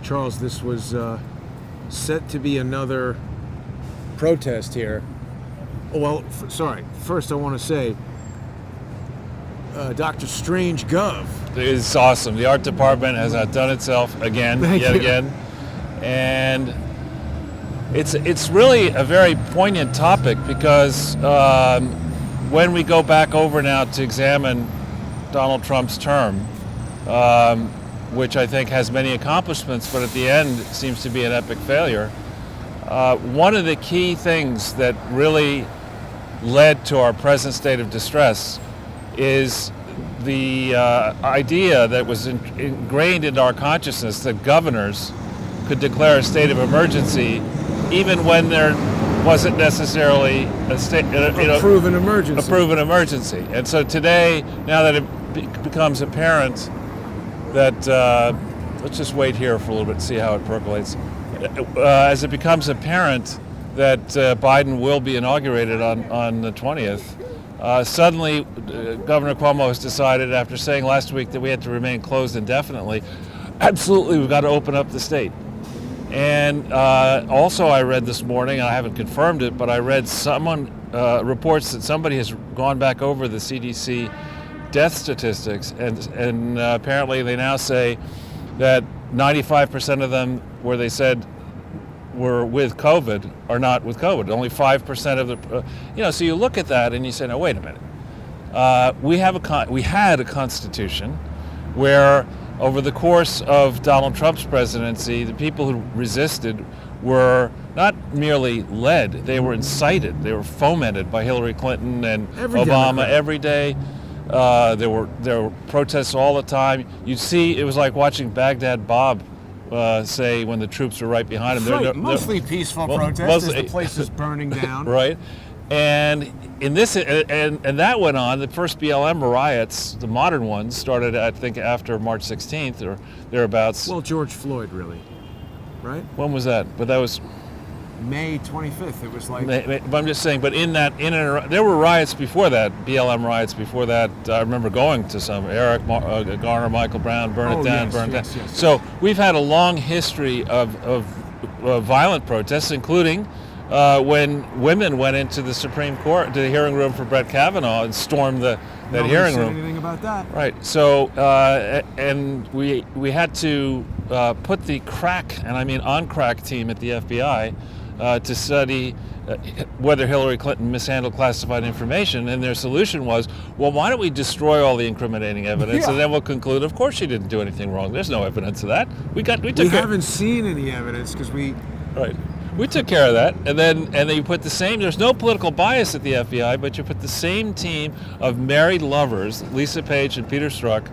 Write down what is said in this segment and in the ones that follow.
Charles, this was set to be another protest here. Well, sorry. First, I want to say, Dr. StrangeGov. It's awesome. The art department has outdone itself again, yet again. And it's really a very poignant topic because when we go back over now to examine Donald Trump's term, which I think has many accomplishments, but at the end seems to be an epic failure, one of the key things that really led to our present state of distress is the idea that was ingrained into our consciousness that governors could declare a state of emergency even when there wasn't necessarily a proven emergency. A proven emergency. And so today, now that it becomes apparent that, let's just wait here for a little bit and see how it percolates. As it becomes apparent that Biden will be inaugurated on the 20th, suddenly Governor Cuomo has decided, after saying last week that we had to remain closed indefinitely, absolutely we've got to open up the state. And also I read this morning, and I haven't confirmed it, but I read someone reports that somebody has gone back over the CDC death statistics, and apparently they now say that 95% of them where they said were with COVID are not with COVID. Only 5% of the, so you look at that and you say, no, wait a minute. We had a constitution where over the course of Donald Trump's presidency, the people who resisted were not merely led, they were incited, they were fomented by Hillary Clinton and Obama every day. There were protests all the time. You'd see, it was like watching Baghdad Bob say when the troops were right behind him. Right, mostly peaceful protests as the place is burning down. Right. And in this, and that went on. The first BLM riots, the modern ones, started, I think, after March 16th or thereabouts. Well, George Floyd, really, right? When was that? But that was May 25th. It was like. But I'm just saying. But there were riots before that, BLM riots before that. I remember going to some. Eric Garner, Michael Brown, burn it down, burn it down. Yes. So we've had a long history of violent protests, including. When women went into the Supreme Court, to the hearing room for Brett Kavanaugh, and stormed that hearing room. Anything about that? Right. So, and we had to put the crack, and I mean on crack team at the FBI to study whether Hillary Clinton mishandled classified information, and their solution was, well, why don't we destroy all the incriminating evidence, and then we'll conclude, of course she didn't do anything wrong. There's no evidence of that. We haven't seen any evidence because we. Right. We took care of that, and then you put the same, there's no political bias at the FBI, but you put the same team of married lovers, Lisa Page and Peter Strzok,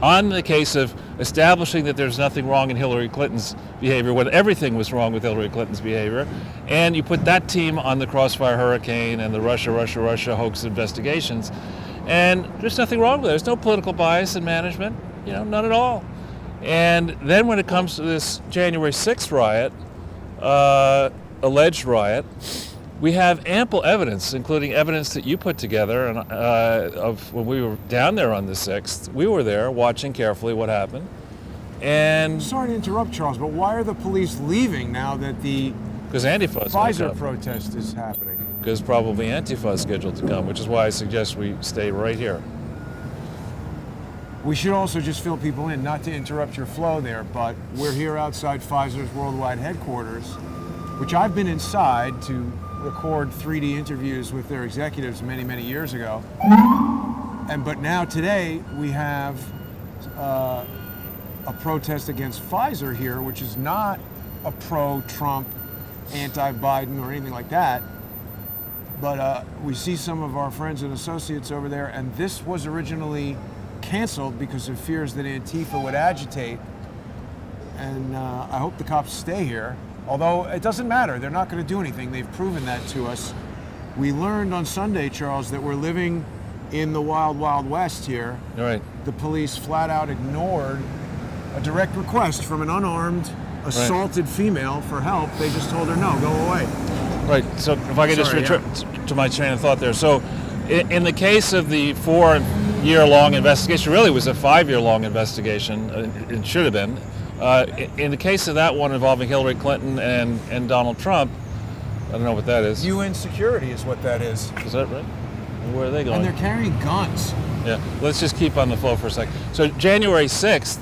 on the case of establishing that there's nothing wrong in Hillary Clinton's behavior, when everything was wrong with Hillary Clinton's behavior, and you put that team on the Crossfire Hurricane and the Russia hoax investigations, and there's nothing wrong with it. There's no political bias in management, none at all. And then when it comes to this January 6th riot, alleged riot, we have ample evidence, including evidence that you put together, and of when we were down there on the 6th. We were there watching carefully what happened. And sorry to interrupt, Charles, but why are the police leaving now that the Pfizer protest is happening? Because probably Antifa is scheduled to come, which is why I suggest we stay right here. We should also just fill people in, not to interrupt your flow there, but we're here outside Pfizer's worldwide headquarters, which I've been inside to record 3D interviews with their executives many, many years ago. But now today we have a protest against Pfizer here, which is not a pro-Trump, anti-Biden or anything like that. But we see some of our friends and associates over there, and this was originally canceled because of fears that Antifa would agitate, and I hope the cops stay here, although it doesn't matter, they're not going to do anything. They've proven that to us. We learned on Sunday, Charles, that we're living in the wild, wild west here. Right. The police flat out ignored a direct request from an unarmed, assaulted female for help. They just told her, no, go away. Right, so if I could just return to my train of thought there. So in the case of the 4-year-long investigation, really it was a 5-year-long investigation, it should have been, In the case of that one involving Hillary Clinton and Donald Trump, I don't know what that is. UN security is what that is. Is that right? Where are they going? And they're carrying guns. Yeah, let's just keep on the flow for a second. So January 6th,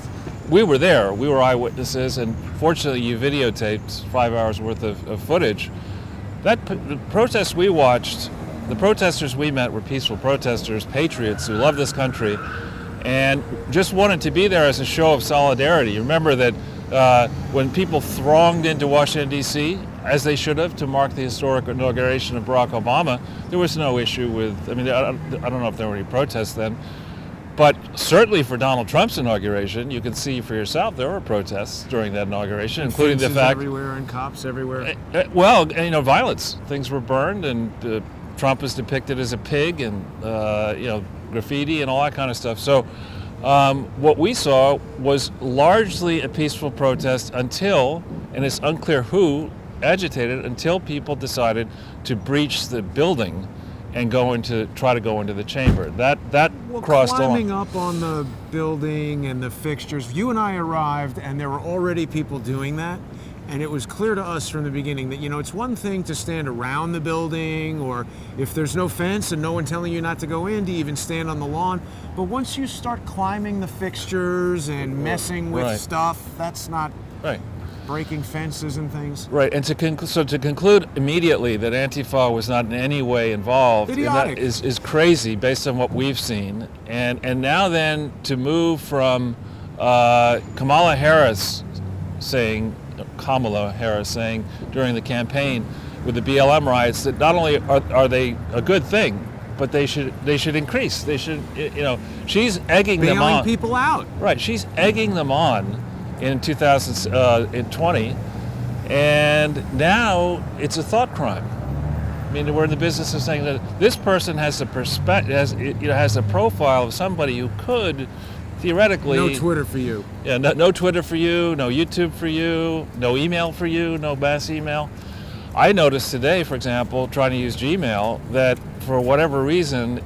we were there. We were eyewitnesses, and fortunately you videotaped 5 hours worth of footage. The protests we watched, the protesters we met were peaceful protesters, patriots who love this country, and just wanted to be there as a show of solidarity. You remember that when people thronged into Washington, D.C., as they should have, to mark the historic inauguration of Barack Obama, there was no issue with, I mean, I don't know if there were any protests then, but certainly for Donald Trump's inauguration, you can see for yourself there were protests during that inauguration, And including the fences fact, everywhere and cops everywhere. well, you know, violence. Things were burned, and Trump was depicted as a pig, and you know, graffiti and all that kind of stuff. So what we saw was largely a peaceful protest until, and it's unclear who agitated, until people decided to breach the building and try to go into the chamber. That crossed the line. Climbing up on the building and the fixtures, you and I arrived and there were already people doing that. And it was clear to us from the beginning that, you know, it's one thing to stand around the building, or if there's no fence and no one telling you not to go in, to even stand on the lawn. But once you start climbing the fixtures and messing with Right. stuff, that's not Right. breaking fences and things. Right, and to conclude immediately that Antifa was not in any way involved in Idiotic. that is crazy based on what we've seen. And now then to move from Kamala Harris saying during the campaign with the BLM riots that not only are they a good thing, but they should increase. They should, you know, she's egging them Bailing on. people out. Right, she's egging them on in 2020, and now it's a thought crime. I mean, we're in the business of saying that this person has a has a profile of somebody who could theoretically. No Twitter for you. Yeah, no Twitter for you, no YouTube for you, no email for you, no mass email. I noticed today, for example, trying to use Gmail, that for whatever reason,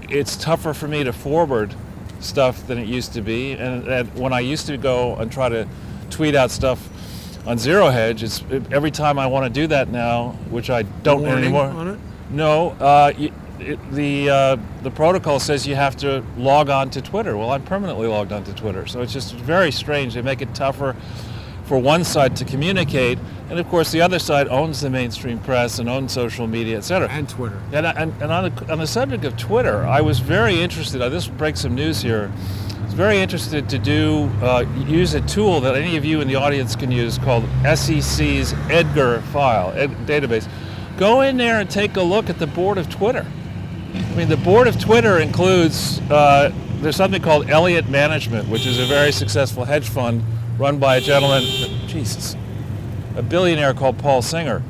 it's tougher for me to forward stuff than it used to be. And when I used to go and try to tweet out stuff on Zero Hedge, every time I want to do that now, which I don't Warning anymore. on it? No, the protocol says you have to log on to Twitter. Well, I'm permanently logged on to Twitter, so it's just very strange. They make it tougher for one side to communicate, and of course the other side owns the mainstream press and owns social media, etc. And Twitter. And on the subject of Twitter, I was very interested. This will break some news here. I was very interested to use a tool that any of you in the audience can use called SEC's Edgar file database. Go in there and take a look at the board of Twitter. I mean, the board of Twitter includes, there's something called Elliott Management, which is a very successful hedge fund run by a gentleman, a billionaire called Paul Singer.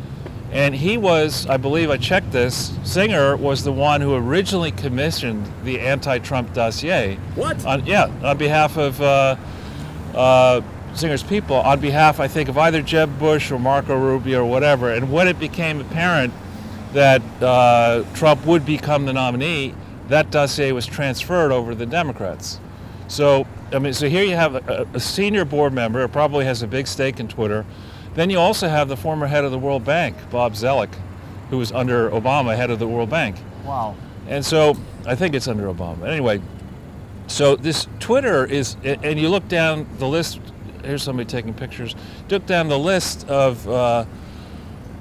And he was, I believe I checked this, Singer was the one who originally commissioned the anti-Trump dossier. What? On behalf of Singer's people, on behalf, I think, of either Jeb Bush or Marco Rubio or whatever. And when it became apparent that Trump would become the nominee, that dossier was transferred over to the Democrats. So, I mean, so here you have a senior board member who probably has a big stake in Twitter. Then you also have the former head of the World Bank, Bob Zoellick, who was under Obama, head of the World Bank. Wow. And so, I think it's under Obama. Anyway, so this Twitter is, and you look down the list, here's somebody taking pictures, look down the list of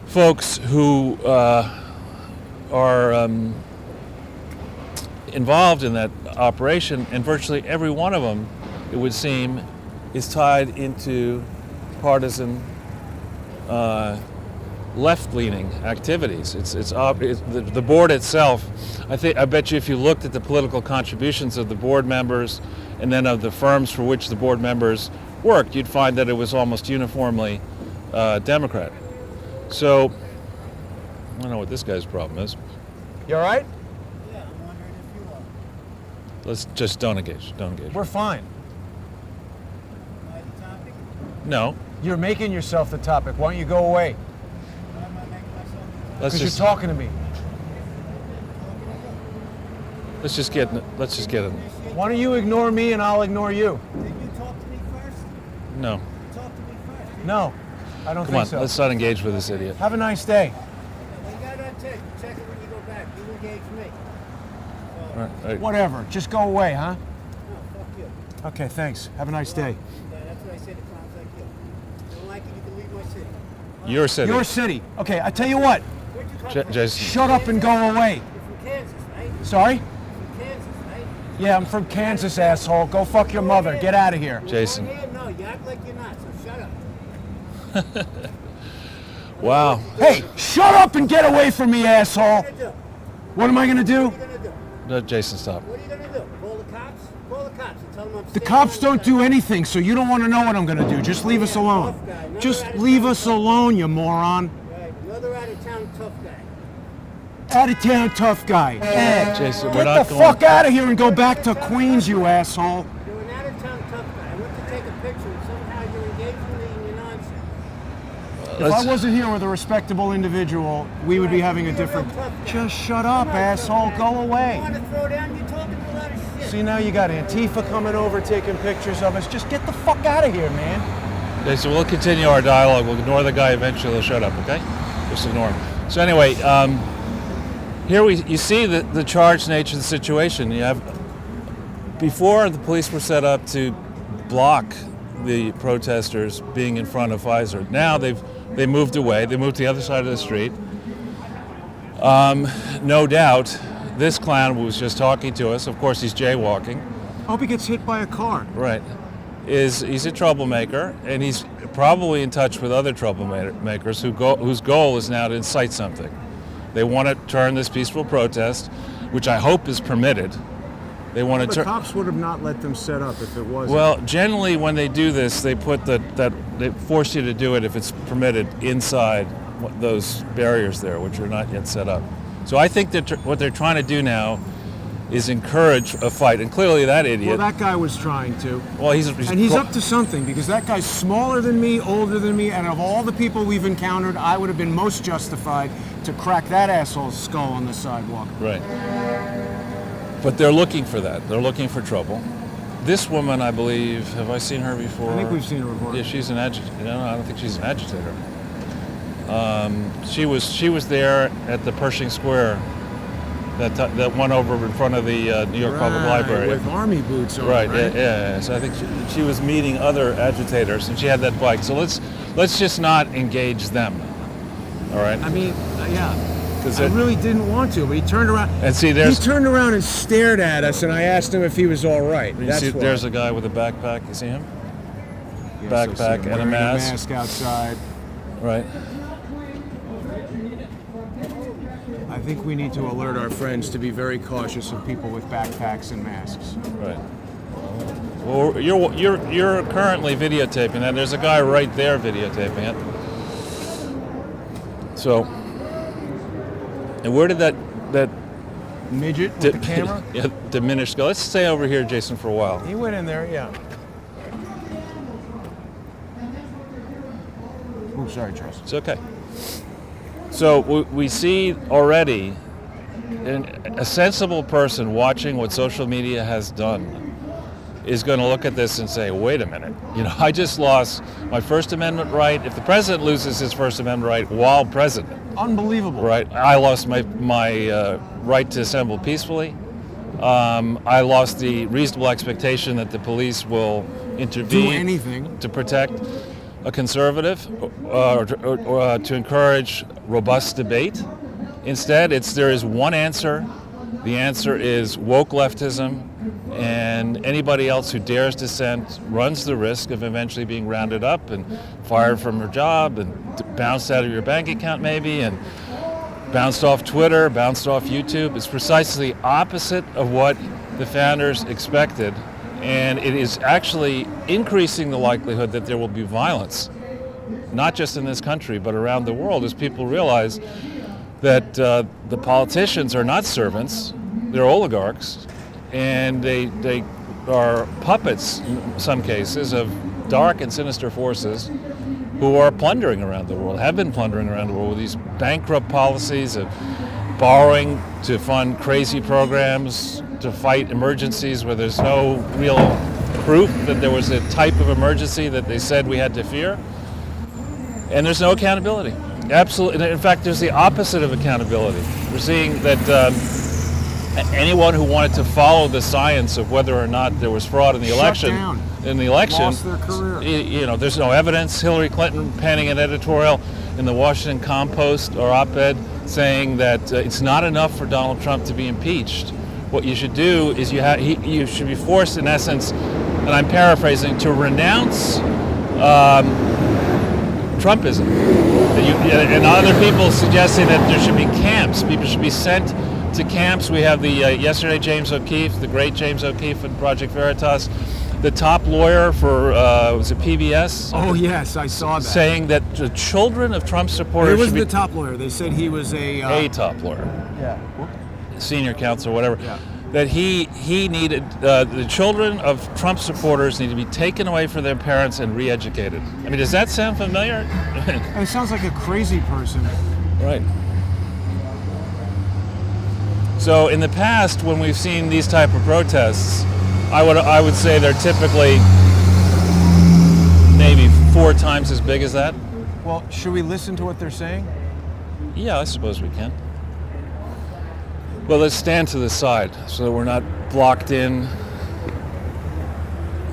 folks who are involved in that operation, and virtually every one of them, it would seem, is tied into partisan left-leaning activities. The board itself. I bet you if you looked at the political contributions of the board members and then of the firms for which the board members worked, you'd find that it was almost uniformly Democrat. So I don't know what this guy's problem is. You all right? Yeah, I'm wondering if you are. Let's just don't engage. We're fine. Am I the topic? No. You're making yourself the topic. Why don't you go away? Why am I making myself? Let's Because just you're talking to me. let's just get in. Why don't you ignore me and I'll ignore you? Did you talk to me first? No. No, I don't Come think on, so. let's not engage with this idiot. Have a nice day. We got it on tape. Check it when you go back. You engage me. All right, all right. Whatever. Just go away, huh? No, fuck you. Okay, thanks. Have a nice day. That's what I say to clowns like you. If you don't like it, you can leave my city. Your city. Your city. Okay, I tell you what. Where'd you come from? Jason. Shut up and go away. You're from Kansas, right? Sorry? From Kansas, right? Yeah, I'm from Kansas, asshole. Go fuck your mother. Get out of here. Jason. No, you act like you're not, so shut up. Wow. Hey, shut up and get away from me, asshole. What are you gonna do? What am I gonna do? What are you gonna do? No, Jason, stop. What are you gonna do? Call the cops? Call the cops and tell them I'm The staying cops on don't the do anything, so you don't want to know what I'm gonna do. Just leave us alone. Just leave us alone, you moron. Right, another out-of-town tough guy. Out of town tough guy. Ed, Jason, we're get not the going- fuck out of here and go back to Queens, you asshole. You're an out-of-town tough guy. I went to take a picture and somehow you're engaging me in your nonsense. If I wasn't here with a respectable individual, we would be having a different. Just shut up, asshole. Go You away. want to throw down? You're talking a lot of shit. See, now you got Antifa coming over taking pictures of us. Just get the fuck out of here, man. Jason, we'll continue our dialogue. We'll ignore the guy eventually. He'll shut up, okay? Just ignore him. So anyway, here you see the charged nature of the situation. You have, before the police were set up to block the protesters being in front of Pfizer. Now they moved away. They moved to the other side of the street. No doubt, this clown was just talking to us. Of course, he's jaywalking. I hope he gets hit by a car. Right. He's a troublemaker, and he's probably in touch with other troublemakers whose goal is now to incite something. They want to turn this peaceful protest, which I hope is permitted. They want to The turn. cops would have not let them set up if it wasn't. Well, generally, when they do this, they put that they force you to do it if it's permitted inside those barriers there, which are not yet set up. So I think that what they're trying to do now is encourage a fight, and clearly that idiot. Well, that guy was trying to. Well, he's up to something because that guy's smaller than me, older than me, and of all the people we've encountered, I would have been most justified to crack that asshole's skull on the sidewalk. Right. But they're looking for that. They're looking for trouble. This woman, I believe, have I seen her before? I think we've seen her before. Yeah, she's an agitator. No, I don't think she's an agitator. She was there at the Pershing Square, that one over in front of the New York Public Library. With army boots on, Right. right? Yeah. So I think she was meeting other agitators, and she had that bike. So let's just not engage them. All right. I mean, yeah. 'Cause I really didn't want to, but he turned around. And see, he turned around and stared at us, and I asked him if he was all right. You That's see, why. there's a guy with a backpack. You see him? Yes, I see backpack him and a wearing mask. mask outside. Right. I think we need to alert our friends to be very cautious of people with backpacks and masks. Right. Well, you're currently videotaping that. There's a guy right there videotaping it. So, and where did that Midget with the camera? yeah, diminished go? Let's stay over here, Jason, for a while. He went in there, yeah. Oh, sorry, Charles. It's okay. So we see already a sensible person watching what social media has done is going to look at this and say, wait a minute, I just lost my First Amendment right. If the president loses his First Amendment right while president, Unbelievable. right, I lost my right to assemble peacefully. I lost the reasonable expectation that the police will intervene Do anything. to protect a conservative or to encourage robust debate. Instead, there is one answer. The answer is woke leftism, and anybody else who dares dissent runs the risk of eventually being rounded up and fired from your job and bounced out of your bank account maybe, and bounced off Twitter, bounced off YouTube. It's precisely the opposite of what the founders expected. And it is actually increasing the likelihood that there will be violence, not just in this country, but around the world, as people realize that the politicians are not servants, they're oligarchs, and they are puppets, in some cases, of dark and sinister forces who are plundering around the world, have been plundering around the world with these bankrupt policies of borrowing to fund crazy programs, to fight emergencies where there's no real proof that there was a type of emergency that they said we had to fear. And there's no accountability. Absolutely. In fact, there's the opposite of accountability. We're seeing that anyone who wanted to follow the science of whether or not there was fraud in the election, Lost their career. There's no evidence. Hillary Clinton penning an editorial in the Washington Compost or op-ed saying that it's not enough for Donald Trump to be impeached. What you should do is you should be forced, in essence, and I'm paraphrasing, to renounce Trumpism. And other people suggesting that there should be camps. People should be sent to camps. We have yesterday James O'Keefe, the great James O'Keefe in Project Veritas, the top lawyer for was it PBS? Oh yes, I saw that. Saying that the children of Trump supporters. He wasn't the top lawyer. They said he was a top lawyer. Yeah. Senior counsel, whatever. Yeah. That he needed the children of Trump supporters need to be taken away from their parents and re-educated. I mean, does that sound familiar? It sounds like a crazy person. Right. So in the past, when we've seen these type of protests, I would say they're typically maybe 4 times as big as that. Well, should we listen to what they're saying? Yeah, I suppose we can. Well, let's stand to the side so that we're not blocked in.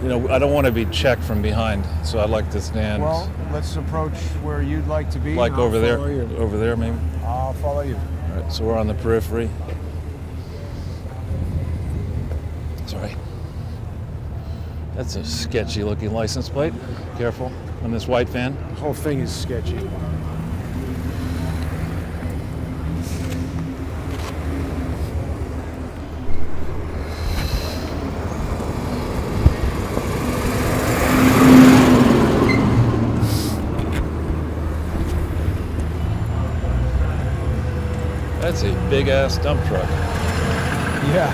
I don't want to be checked from behind, so I'd like to stand. Well, let's approach where you'd like to be. Like over there? You. Over there, maybe? I'll follow you. All right, so we're on the periphery. Sorry. That's a sketchy looking license plate. Careful on this white van. The whole thing is sketchy. That's a big ass dump truck. Yeah.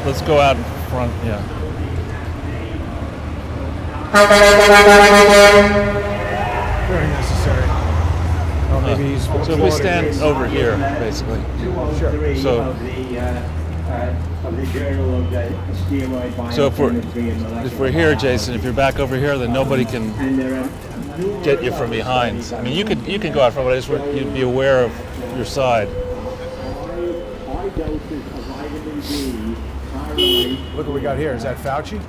Let's go out in front, yeah. Very necessary. Well, maybe he's so if we stand over here, basically. Sure. So if we're here, Jason, if you're back over here, then nobody can get you from behind. I mean, you can go out front, but I just want you to be aware of your side. Look what we got here. Is that Fauci?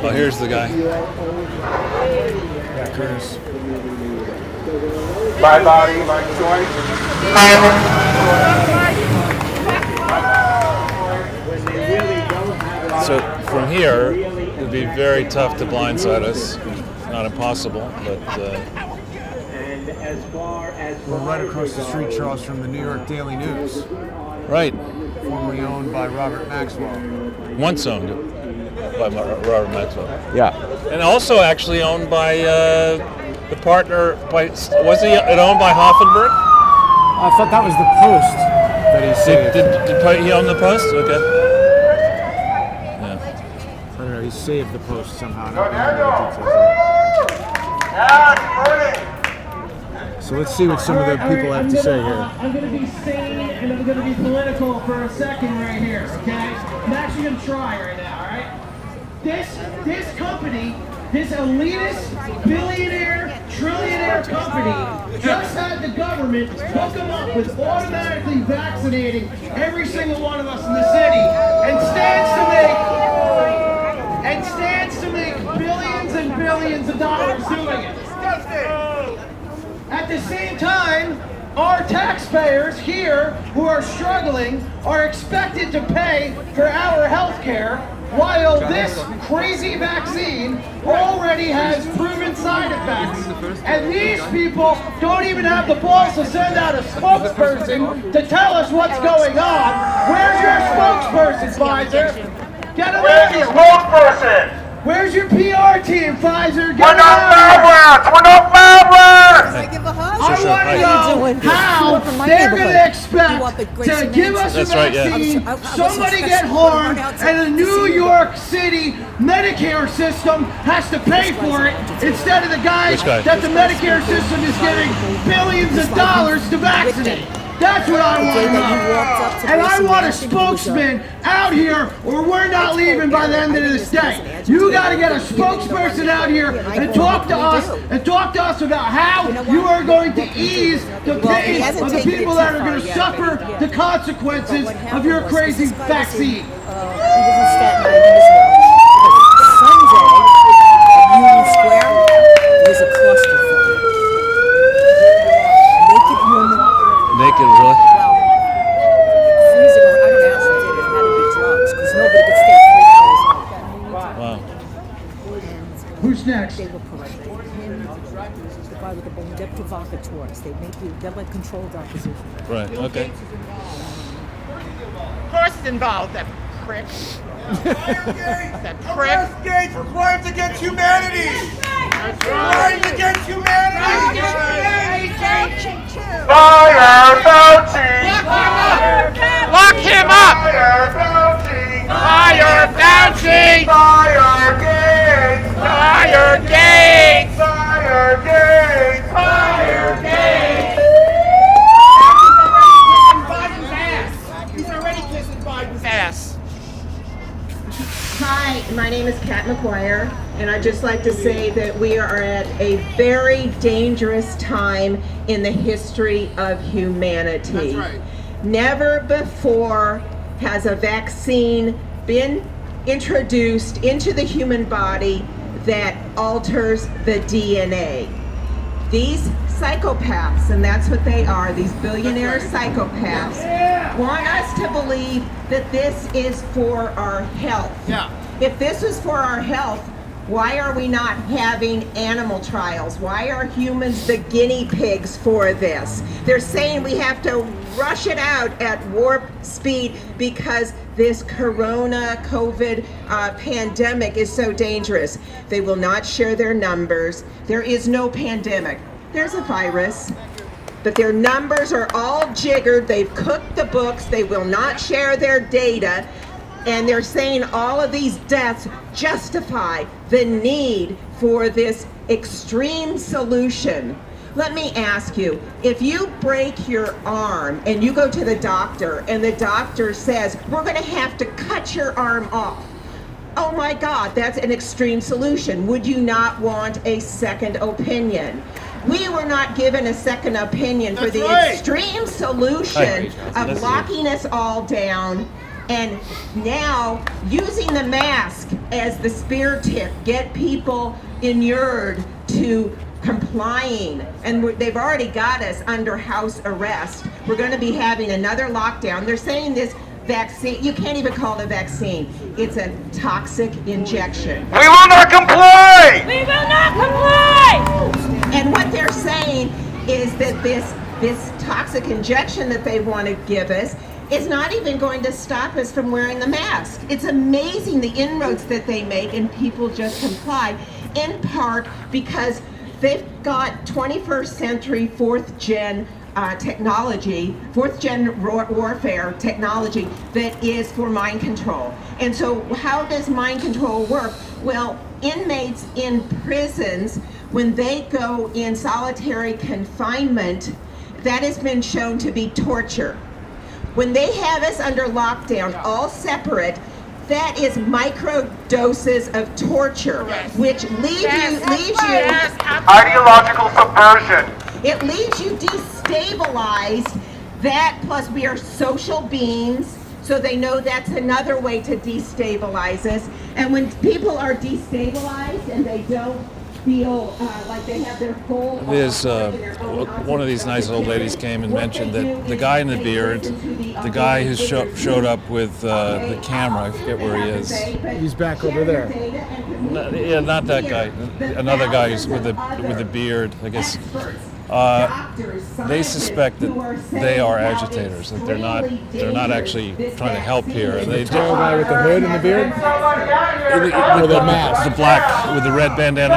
Oh, here's the guy. Yeah, Curtis. My body, my choice. So from here, it'd be very tough to blindside us. Not impossible, but... We're right across the street, Charles, from the New York Daily News. Right. Formerly owned by Robert Maxwell. Once owned by Robert Maxwell. Yeah. And also actually owned by the partner, was it owned by Hoffenberg? I thought that was the Post that he saved. Did he own the Post? Okay. I don't know, he saved the Post somehow. So let's see what some of the people have to say here. I'm going to be sane and I'm going to be political for a second right here, okay? I'm actually going to try right now, all right? This company, this elitist, billionaire, trillionaire company just had the government hook them up with automatically vaccinating every single one of us in the city and stands to make billions and billions of dollars doing it. At the same time, our taxpayers here who are struggling are expected to pay for our health care while this crazy vaccine already has proven side effects. And these people don't even have the balls to send out a spokesperson to tell us what's going on. Where's your spokesperson, Pfizer? Get him Where's out the here. spokesperson? Where's your PR team, Pfizer? We're not malware! We're not malware! I give a hug. I Sure, want hi. to know how they're going to expect to give us a That's right, yeah. vaccine, somebody get harmed, and the New York City Medicare system has to pay for it instead of the guys Which guy? that the Medicare system is giving billions of dollars to vaccinate. That's what I want to know. And I want a spokesman out here or we're not leaving by the end of this day. You got to get a spokesperson out here and talk to us about how you are going to ease the pain of the people that are going to suffer the consequences of your crazy vaccine. He was in Staten Island as well. Sunday, at Union Square, was a clusterfuck. Naked woman. Naked, really? Well, freezing her. I don't know how she did it. It had to be drugs because nobody could stay 3 hours on. Wow. Who's next? They were parading him, the guy with the bone. They're provocateurs. They're like controlled opposition. Right, okay. Of course it's involved, that prick. That prick. Gates were crimes against humanity! Crimes against humanity! Fire Fauci! Lock him up! Fire Fauci! Fire Fauci! Fire Gates! Fire Gates! Fire Gates! Fire Gates! He's already kissing Biden's ass. Hi, my name is Kat McGuire, and I'd just like to say that we are at a very dangerous time in the history of humanity. That's right. Never before has a vaccine been introduced into the human body that alters the DNA. These psychopaths, and that's what they are, these billionaire psychopaths, want us to believe that this is for our health. Yeah. If this is for our health, why are we not having animal trials? Why are humans the guinea pigs for this? They're saying we have to rush it out at warp speed because this COVID pandemic is so dangerous. They will not share their numbers. There is no pandemic. There's a virus, but their numbers are all jiggered. They've cooked the books. They will not share their data. And they're saying all of these deaths justify the need for this extreme solution. Let me ask you, if you break your arm and you go to the doctor and the doctor says, we're going to have to cut your arm off. Oh my God, that's an extreme solution. Would you not want a second opinion? We were not given a second opinion for the extreme solution of locking us all down. And now, using the mask as the spear tip, get people inured to complying. And they've already got us under house arrest. We're going to be having another lockdown. They're saying this vaccine, you can't even call it a vaccine. It's a toxic injection. We will not comply! We will not comply! And what they're saying is that this toxic injection that they want to give us is not even going to stop us from wearing the mask. It's amazing the inroads that they make and people just comply, in part because they've got 21st century fourth gen technology, fourth gen warfare technology that is for mind control. And so how does mind control work? Well, inmates in prisons, when they go in solitary confinement, that has been shown to be torture. When they have us under lockdown, all separate, that is micro doses of torture, which leaves you Ideological subversion. it leaves you destabilized. That plus we are social beings, so they know that's another way to destabilize us. And when people are destabilized and they don't feel like they have their full There's one of these nice old ladies came and mentioned that the guy in the beard, the guy who showed up with the camera, I forget where he is. He's back over there. Yeah, not that guy. Another guy who's with the beard, I guess. they suspect that they are agitators, that they're not actually trying to help here. And they Tall guy with the hood and the beard? with the mask, the black with the red bandana,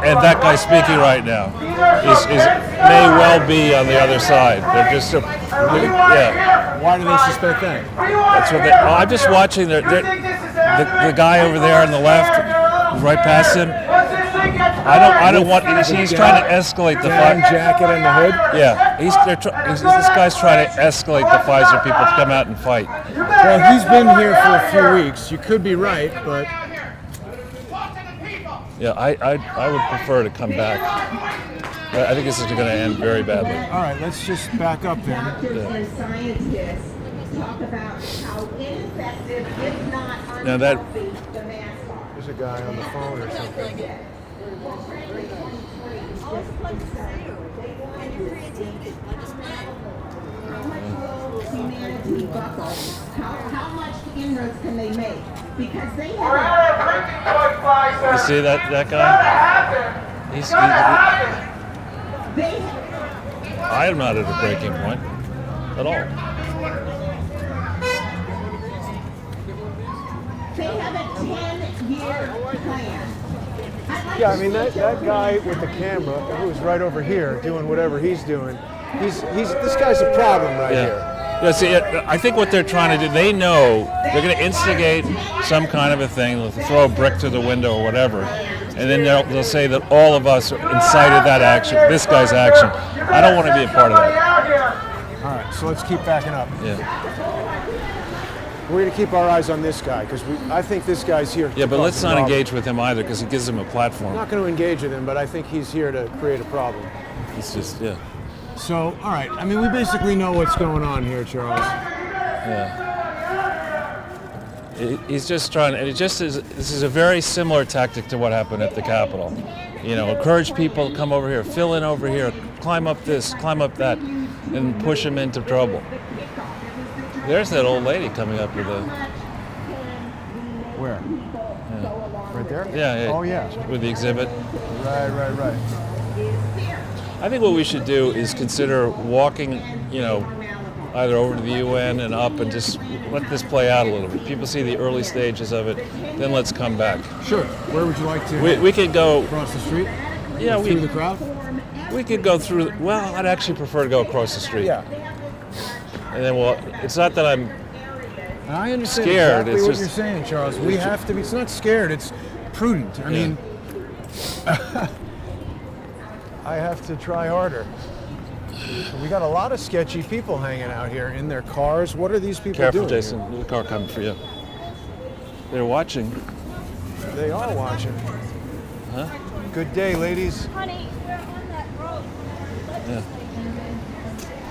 and that guy speaking right now may well be on the other side. They're just yeah. Why do they suspect that? That's what I'm just watching. The guy over there on the left, right past him. I don't want. He's trying to escalate the Down jacket and the hood? Yeah, this guy's trying to escalate the Pfizer people to come out and fight. Well, he's been here for a few weeks. You could be right, but Yeah, I would prefer to come back. I think this is going to end very badly. all right, let's just back up then. Doctors and scientists talk about how ineffective, if not Now that- unhealthy, the masks are. There's a guy on the phone or something. Humanity buckles. How much inroads can they make? Because they have. You see that guy? I am not at a breaking point at all. They have a 10-year plan. Yeah, I mean that guy with the camera who's right over here doing whatever he's doing. He's this guy's a problem right here. Yeah, see, I think what they're trying to do, they know they're going to instigate some kind of a thing, they'll throw a brick through the window or whatever, and then they'll say that all of us incited that action, this guy's action. I don't want to be a part of that. All right, so let's keep backing up. Yeah, We're going to keep our eyes on this guy because I think this guy's here. yeah, but to let's cause a not problem. engage with him either because it gives him a platform. I'm not going to engage with him, but I think he's here to create a problem. It's just, yeah. So, all right. I mean, we basically know what's going on here, Charles. Yeah. He's just trying, and this is a very similar tactic to what happened at the Capitol. You know, encourage people to come over here, fill in over here, climb up this, climb up that, and push them into trouble. There's that old lady coming up with a... Where? Yeah. Right there? Yeah. Oh, yeah. With the exhibit. Right. I think what we should do is consider walking, either over to the UN and up and just let this play out a little bit. People see the early stages of it, then let's come back. Sure. Where would you like to? We could go Across the street? Yeah, Through the crowd? we could go through. Well, I'd actually prefer to go across the street. Yeah. And then, it's not that I'm. And I understand Scared, exactly it's what just- you're saying, Charles. We have to be. It's not scared. It's prudent. I mean, I have to try harder. We got a lot of sketchy people hanging out here in their cars. What are these people Careful, doing? Jason. There's a car coming for you. They're watching. Here? They are watching. Huh? Good day, ladies. Honey, we're on that road. Yeah.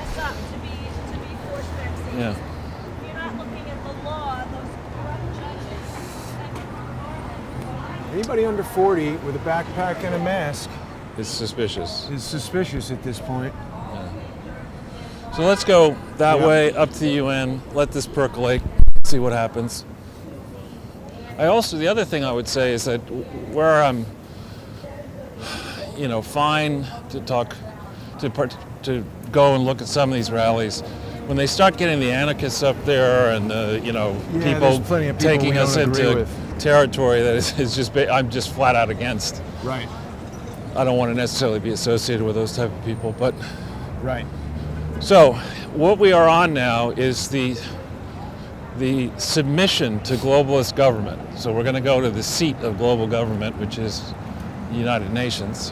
It's up to be forced vaccine. Yeah. You're not looking at the law, those corrupt judges. Anybody under 40 with a backpack and a mask It's suspicious. is suspicious at this point. So let's go that Yeah. way up to the UN. Let this percolate. See what happens. The other thing I would say is that where I'm, fine to talk, to go and look at some of these rallies, when they start getting the anarchists up there and there's people plenty of people taking we us don't agree into with. territory that is just I'm just flat out against. Right. I don't want to necessarily be associated with those type of people, but Right. so what we are on now is the submission to globalist government. So we're going to go to the seat of global government, which is the United Nations.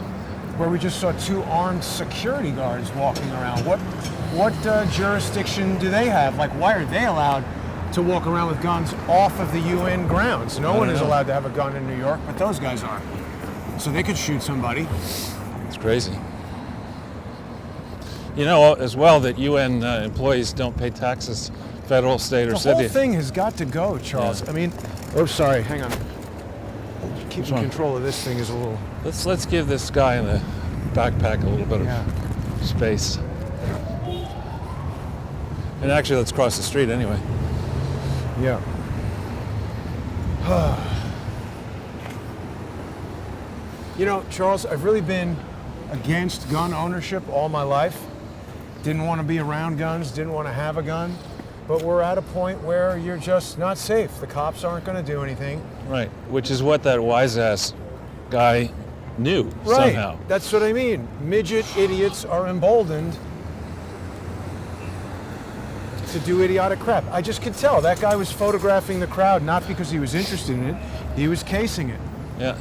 Where we just saw 2 armed security guards walking around. What jurisdiction do they have? Like, why are they allowed to walk around with guns off of the UN grounds? No one is allowed to have a gun in New York, but those guys are. So they could shoot somebody. It's crazy. As well that UN employees don't pay taxes, federal, state, or The city. whole thing has got to go, Charles. Yeah. I mean, sorry, hang on. Keeping wrong? control of this thing is a little. Let's give this guy in the backpack a little bit of space. And actually, let's cross the street anyway. Yeah. Charles, I've really been against gun ownership all my life. Didn't want to be around guns, didn't want to have a gun. But we're at a point where you're just not safe. The cops aren't going to do anything. Right, which is what that wise-ass guy knew Right. somehow. That's what I mean. Midget idiots are emboldened to do idiotic crap. I just could tell that guy was photographing the crowd not because he was interested in it, he was casing it. Yeah.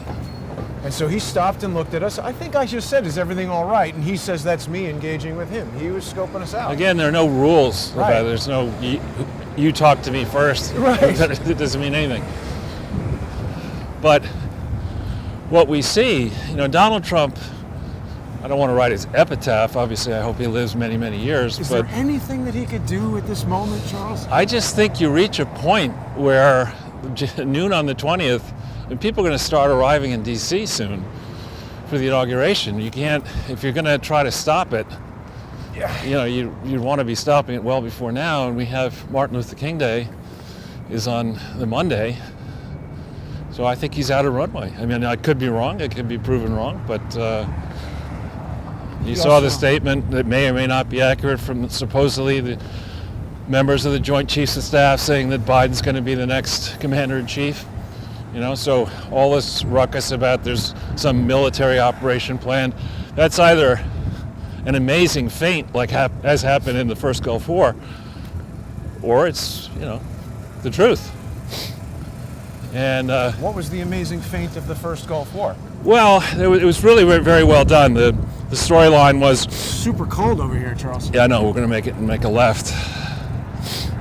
And so he stopped and looked at us. I think I just said, is everything all right? And he says, that's me engaging with him. He was scoping us out. Again, there are no rules Right. about it. There's no, you talk to me first. Right. It doesn't mean anything. But what we see, Donald Trump, I don't want to write his epitaph. Obviously, I hope he lives many, many years. Is but there anything that he could do at this moment, Charles? I just think you reach a point where noon on the 20th, and people are going to start arriving in D.C. soon for the inauguration. You can't, if you're going to try to stop it, you'd want to be stopping it well before now. And we have Martin Luther King Day is on the Monday. So I think he's out of runway. I mean, I could be wrong. It could be proven wrong. But you saw the statement that may or may not be accurate from supposedly the members of the Joint Chiefs of Staff saying that Biden's going to be the next commander-in-chief. So all this ruckus about there's some military operation planned, that's either an amazing feint like as happened in the first Gulf War, or it's, the truth. And What was the amazing feint of the first Gulf War? well, it was really very well done. The storyline was, Super cold over here, Charles. yeah, no, we're going to make a left.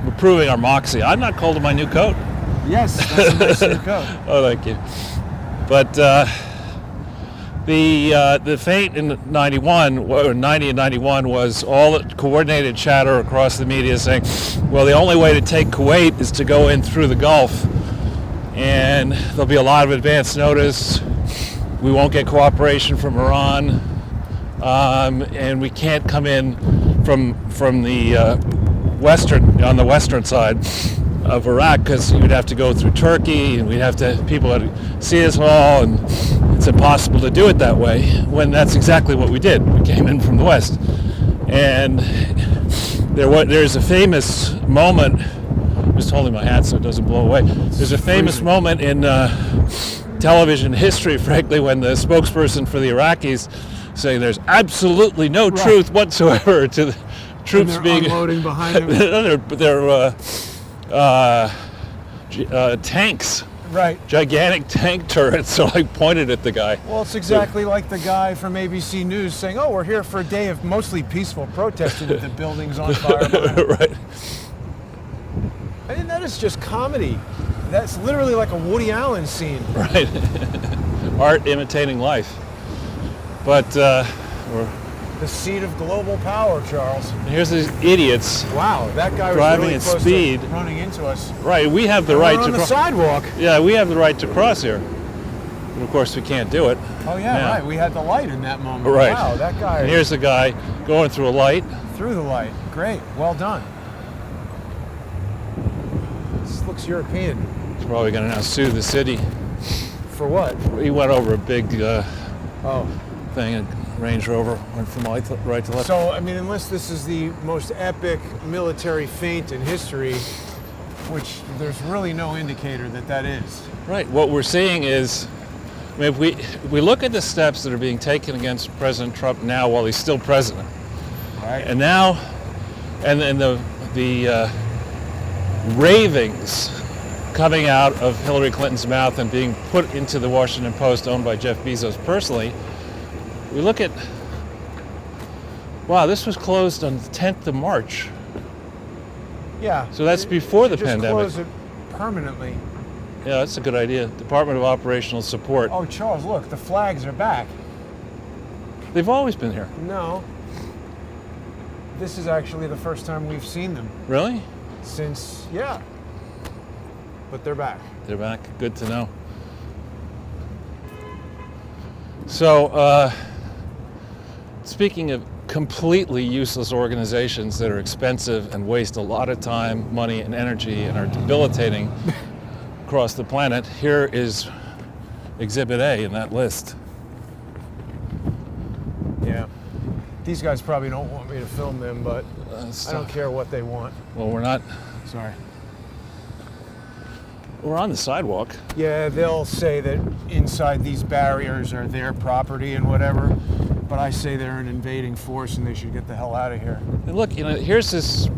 We're proving our moxie. I'm not cold in my new coat. Yes, that's a nice new coat. Oh, thank you. But the feint in 91, or 90 and 91, was all coordinated chatter across the media saying, well, the only way to take Kuwait is to go in through the Gulf, and there'll be a lot of advance notice. We won't get cooperation from Iran, and we can't come in from the on the western side of Iraq, because you'd have to go through Turkey, and people would see us all, and it's impossible to do it that way, when that's exactly what we did. We came in from the west. And there's a famous moment, I'm just holding my hat so it doesn't blow away. There's a famous moment in television history, frankly, when the spokesperson for the Iraqis saying there's absolutely no truth whatsoever to the troops being unloading behind them. they're tanks, Right. gigantic tank turrets, so I pointed at the guy. Well, it's exactly like the guy from ABC News saying, "Oh, we're here for a day of mostly peaceful protesting with the buildings on fire." Right. I mean, that is just comedy. That's literally like a Woody Allen scene. Right. Art imitating life. But we're The seat of global power, Charles. here's these idiots. Wow, that guy was Driving really at close speed. to running into us. Right, we have the We're right on to the cross. sidewalk. Yeah, we have the right to cross here. But of course, we can't do it. Oh yeah, Yeah. right. We had the light in that moment. Right. Wow, that guy And here's the guy going through a light. through the light. Great. Well done. This looks European. He's probably going to now sue the city. For what? He went over a big Oh. thing, a Range Rover, went from right to left. So, I mean, unless this is the most epic military feint in history, which there's really no indicator that that is. Right. What we're seeing is, I mean, if we look at the steps that are being taken against President Trump now while he's still president, Right. and now, and the ravings coming out of Hillary Clinton's mouth and being put into the Washington Post, owned by Jeff Bezos personally, we look at, wow, this was closed on the 10th of March. Yeah. So that's before the Just pandemic. close it permanently. Yeah, that's a good idea. Department of Operational Support. Oh, Charles, look, the flags are back. They've always been here. No. This is actually the first time we've seen them Really? since, yeah. But they're back. They're back. Good to know. So, speaking of completely useless organizations that are expensive and waste a lot of time, money, and energy and are debilitating across the planet, here is Exhibit A in that list. These guys probably don't want me to film them, but I don't care what they want. Well, we're not. Sorry. We're on the sidewalk. Yeah, they'll say that inside these barriers are their property and whatever, but I say they're an invading force and they should get the hell out of here. And look, here's this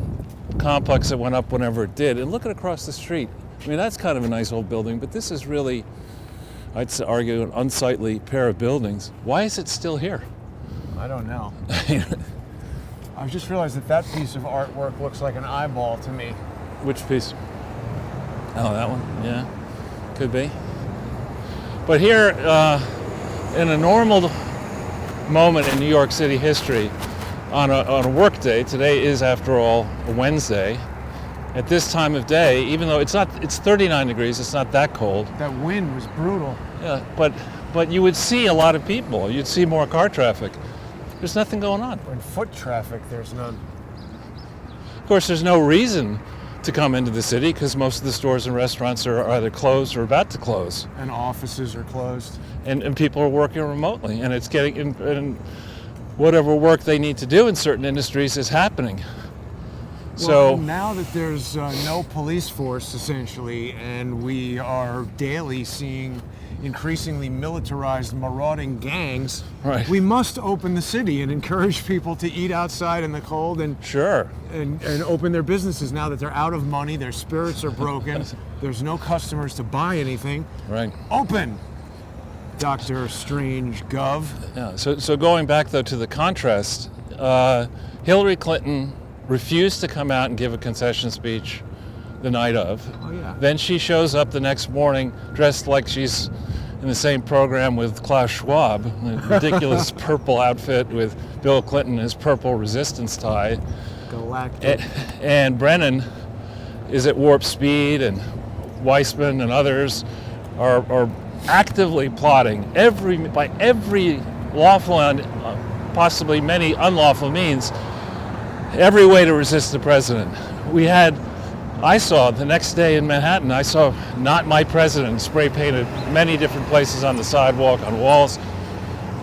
complex that went up whenever it did, and look at across the street. I mean, that's kind of a nice old building, but this is really, I'd argue, an unsightly pair of buildings. Why is it still here? I don't know. I've just realized that piece of artwork looks like an eyeball to me. Which piece? Oh, that one? Yeah, could be. But here, in a normal moment in New York City history, on a work day, today is, after all, a Wednesday, at this time of day, even though it's 39 degrees, it's not that cold. That wind was brutal. Yeah, but you would see a lot of people. You'd see more car traffic. There's nothing going on. In foot traffic, there's none. Of course, there's no reason to come into the city because most of the stores and restaurants are either closed or about to close. And offices are closed. And people are working remotely, and it's getting and whatever work they need to do in certain industries is happening. Well, now that there's no police force, essentially, and we are daily seeing increasingly militarized, marauding gangs, right, we must open the city and encourage people to eat outside in the cold and sure and open their businesses now that they're out of money, their spirits are broken, there's no customers to buy anything. Right. Open, Dr. StrangeGov. Yeah. So going back though to the contrast, Hillary Clinton refused to come out and give a concession speech the night of. Oh, yeah. Then she shows up the next morning dressed like she's in the same program with Klaus Schwab, a ridiculous purple outfit with Bill Clinton, his purple resistance tie. Galactic. And Brennan is at warp speed, and Weissman and others are actively plotting by every lawful and possibly many unlawful means, every way to resist the president. I saw the next day in Manhattan, I saw "Not My President" spray painted many different places on the sidewalk, on walls.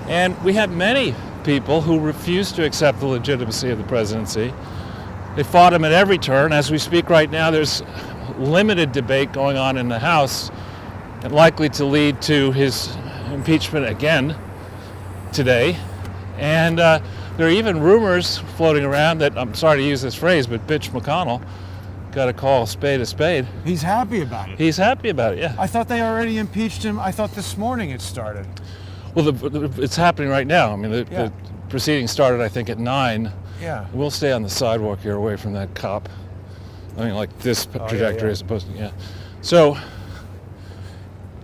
And we had many people who refused to accept the legitimacy of the presidency. They fought him at every turn. As we speak right now, there's limited debate going on in the House and likely to lead to his impeachment again today. And there are even rumors floating around that, I'm sorry to use this phrase, but bitch McConnell, got to call a spade a spade. He's happy about it. He's happy about it, yeah. I thought they already impeached him. I thought this morning it started. Well, it's happening right now. I mean, the proceedings started, I think, at 9. Yeah. We'll stay on the sidewalk here away from that cop. I mean, like this trajectory as opposed to, So,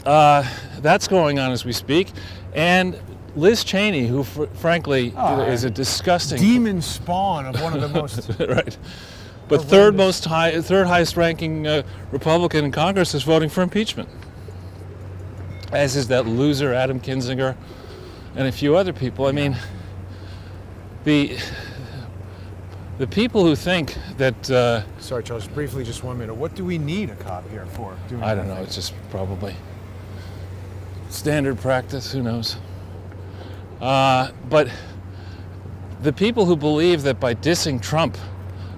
that's going on as we speak. And Liz Cheney, who frankly is a disgusting demon spawn of one of the most right. But third highest ranking Republican in Congress is voting for impeachment, as is that loser Adam Kinzinger and a few other people. I mean, the people who think that... Sorry, Charles, briefly, just 1 minute. What do we need a cop here for? I don't know. It's just probably standard practice. Who knows? But the people who believe that by dissing Trump,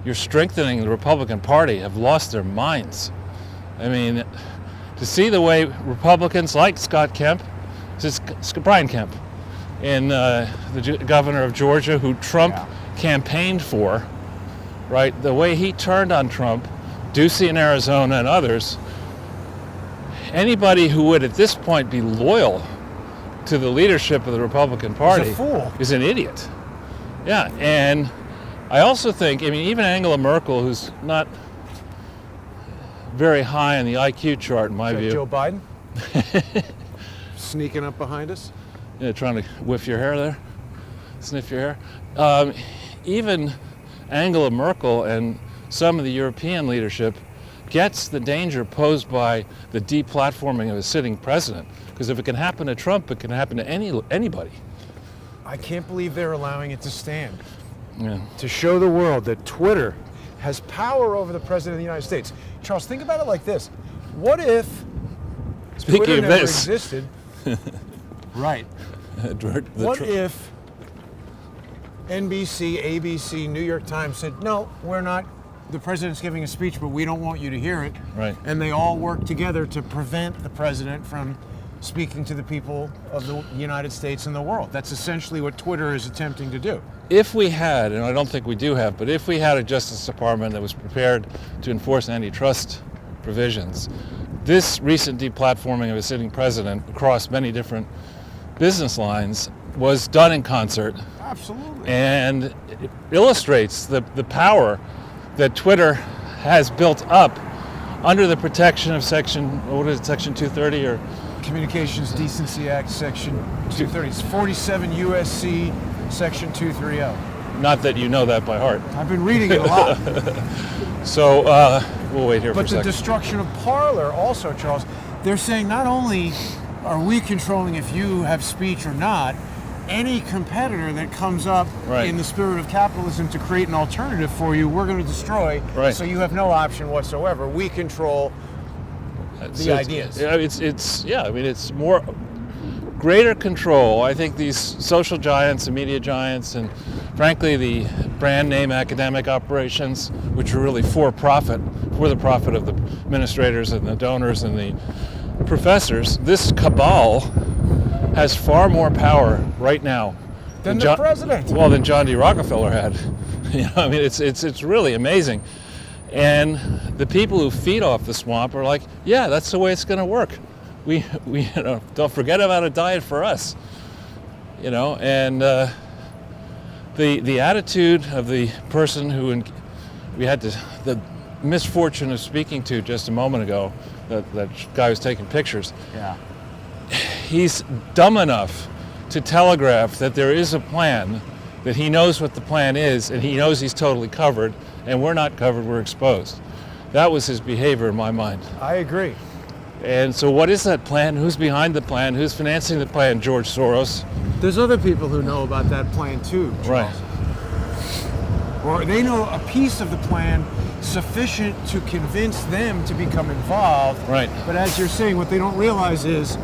you're strengthening the Republican Party have lost their minds. I mean, to see the way Republicans like Brian Kemp, and the governor of Georgia, who Trump campaigned for, right? The way he turned on Trump, Ducey in Arizona and others, anybody who would at this point be loyal to the leadership of the Republican Party is an idiot. Yeah, and I also think, I mean, even Angela Merkel, who's not very high on the IQ chart in my view. Joe Biden? Sneaking up behind us? Yeah, trying to whiff your hair there, sniff your hair. Even Angela Merkel and some of the European leadership gets the danger posed by the deplatforming of a sitting president. Because if it can happen to Trump, it can happen to anybody. I can't believe they're allowing it to stand. Yeah. To show the world that Twitter has power over the president of the United States. Charles, think about it like this. What if Twitter never existed? Right. What if NBC, ABC, New York Times said, no, we're not. The president's giving a speech, but we don't want you to hear it. Right. And they all work together to prevent the president from speaking to the people of the United States and the world. That's essentially what Twitter is attempting to do. If we had, and I don't think we do have, but if we had a Justice Department that was prepared to enforce antitrust provisions, this recent deplatforming of a sitting president across many different business lines was done in concert. Absolutely. And it illustrates the power that Twitter has built up under the protection of Section 230 or? Communications Decency Act, Section 230. It's 47 U.S.C. Section 230. Not that you know that by heart. I've been reading it a lot. So we'll wait here for a But the second. destruction of Parler also, Charles, they're saying not only are we controlling if you have speech or not, any competitor that comes up Right. in the spirit of capitalism to create an alternative for you, we're going to destroy. Right. So you have no option whatsoever. We control the ideas. It's more greater control. I think these social giants and media giants and frankly the brand name academic operations, which are really for the profit of the administrators and the donors and the professors, this cabal has far more power right now Than the president. Well, than John D. Rockefeller had. It's really amazing. And the people who feed off the swamp are like, yeah, that's the way it's going to work. We don't forget about a diet for us. And the attitude of the person who we had the misfortune of speaking to just a moment ago, that guy who's taking pictures. Yeah. He's dumb enough to telegraph that there is a plan, that he knows what the plan is, and he knows he's totally covered, and we're not covered, we're exposed. That was his behavior in my mind. I agree. And so what is that plan? Who's behind the plan? Who's financing the plan? George Soros. There's other people who know about that plan too, Charles. Right. Or they know a piece of the plan sufficient to convince them to become involved. Right. But as you're saying, what they don't realize is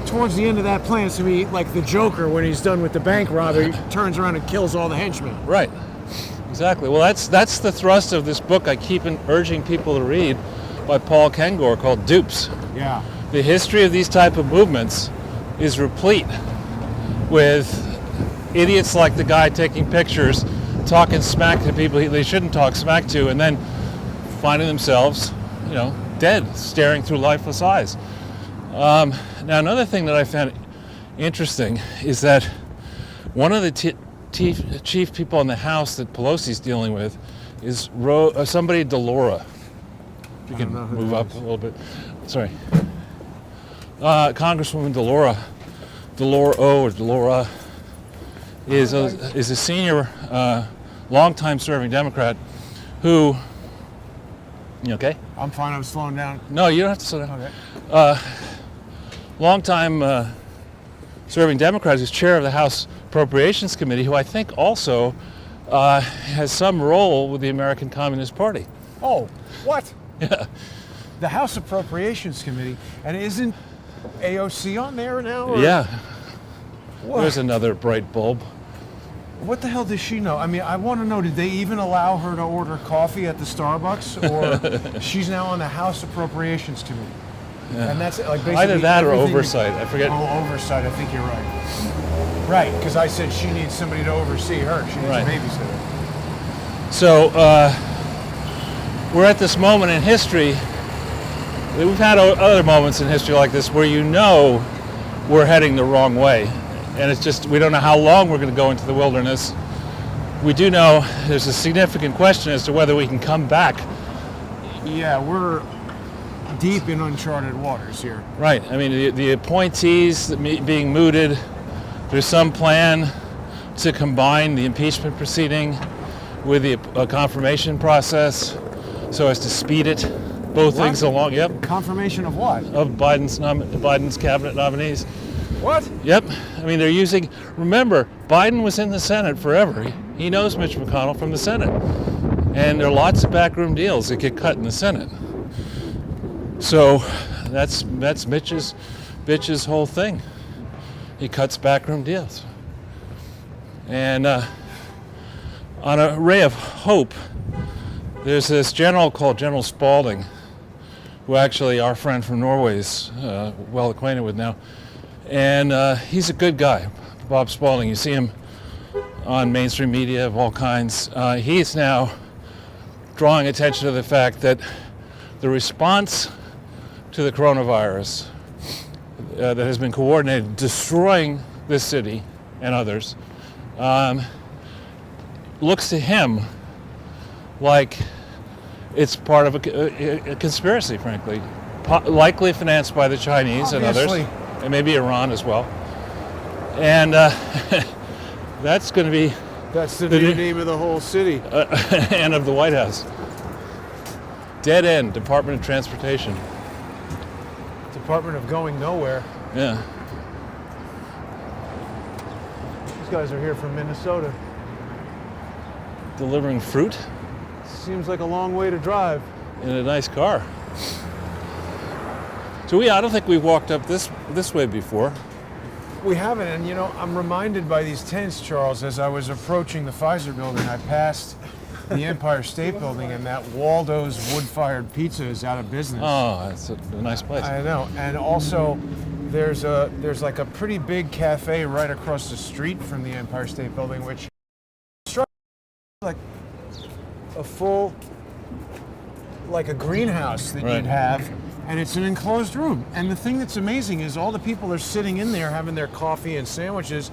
towards the end of that plan, it's going to be like the Joker when he's done with the bank robbery, turns around and kills all the henchmen. Right. Exactly. Well, that's the thrust of this book I keep urging people to read by Paul Kengor called Dupes. Yeah. The history of these type of movements is replete with idiots like the guy taking pictures, talking smack to people they shouldn't talk smack to, and then finding themselves, dead, staring through lifeless eyes. Now, another thing that I found interesting is that one of the chief people in the House that Pelosi's dealing with is somebody DeLaura. If you can move up a little bit. Sorry. Congresswoman DeLaura is a senior, long-time serving Democrat who. You okay? I'm fine. I'm slowing down. No, you don't have to slow down. Okay. Long-time serving Democrat who's chair of the House Appropriations Committee, who I think also has some role with the American Communist Party. Oh, what? Yeah. The House Appropriations Committee, and isn't AOC on there now? Or? Yeah. What? There's another bright bulb. What the hell does she know? I mean, I want to know, did they even allow her to order coffee at the Starbucks? Or she's now on the House Appropriations Committee? Yeah. And that's like basically either that or everything oversight. I forget. Oh, oversight. I think you're right. Right, because I said she needs somebody to oversee her. She needs Right. a babysitter. So we're at this moment in history. We've had other moments in history like this where we're heading the wrong way. And it's just, we don't know how long we're going to go into the wilderness. We do know there's a significant question as to whether we can come back. Yeah, we're deep in uncharted waters here. Right. I mean, the appointees being mooted, there's some plan to combine the impeachment proceeding with the confirmation process so as to speed it. Both What? things along. Yep. Confirmation of what? Of Biden's cabinet nominees. What? Yep. I mean, they're using. Remember, Biden was in the Senate forever. He knows Mitch McConnell from the Senate, and there are lots of backroom deals that get cut in the Senate. So that's Mitch's whole thing. He cuts backroom deals, and On a ray of hope, there's this general called General Spaulding, who actually our friend from Norway is well acquainted with now. And he's a good guy, Bob Spaulding. You see him on mainstream media of all kinds. He's now drawing attention to the fact that the response to the coronavirus that has been coordinated, destroying this city and others, looks to him like it's part of a conspiracy, frankly, likely financed by the Chinese and others, and maybe Iran as well. And that's going to be... That's the new name of the whole city. And of the White House. Dead end, Department of Transportation. Department of Going Nowhere. Yeah. These guys are here from Minnesota. Delivering fruit Seems like a long way to drive. in a nice car. So I don't think we've walked up this way before. We haven't, and you know, I'm reminded by these tents, Charles, as I was approaching the Pfizer building, I passed the Empire State Building, and that Waldo's wood-fired pizza is out of business. Oh, that's a nice place. I know, and also there's like a pretty big cafe right across the street from the Empire State Building, which struck like a full, like a greenhouse that Right. you'd have. And it's an enclosed room. And the thing that's amazing is all the people are sitting in there having their coffee and sandwiches.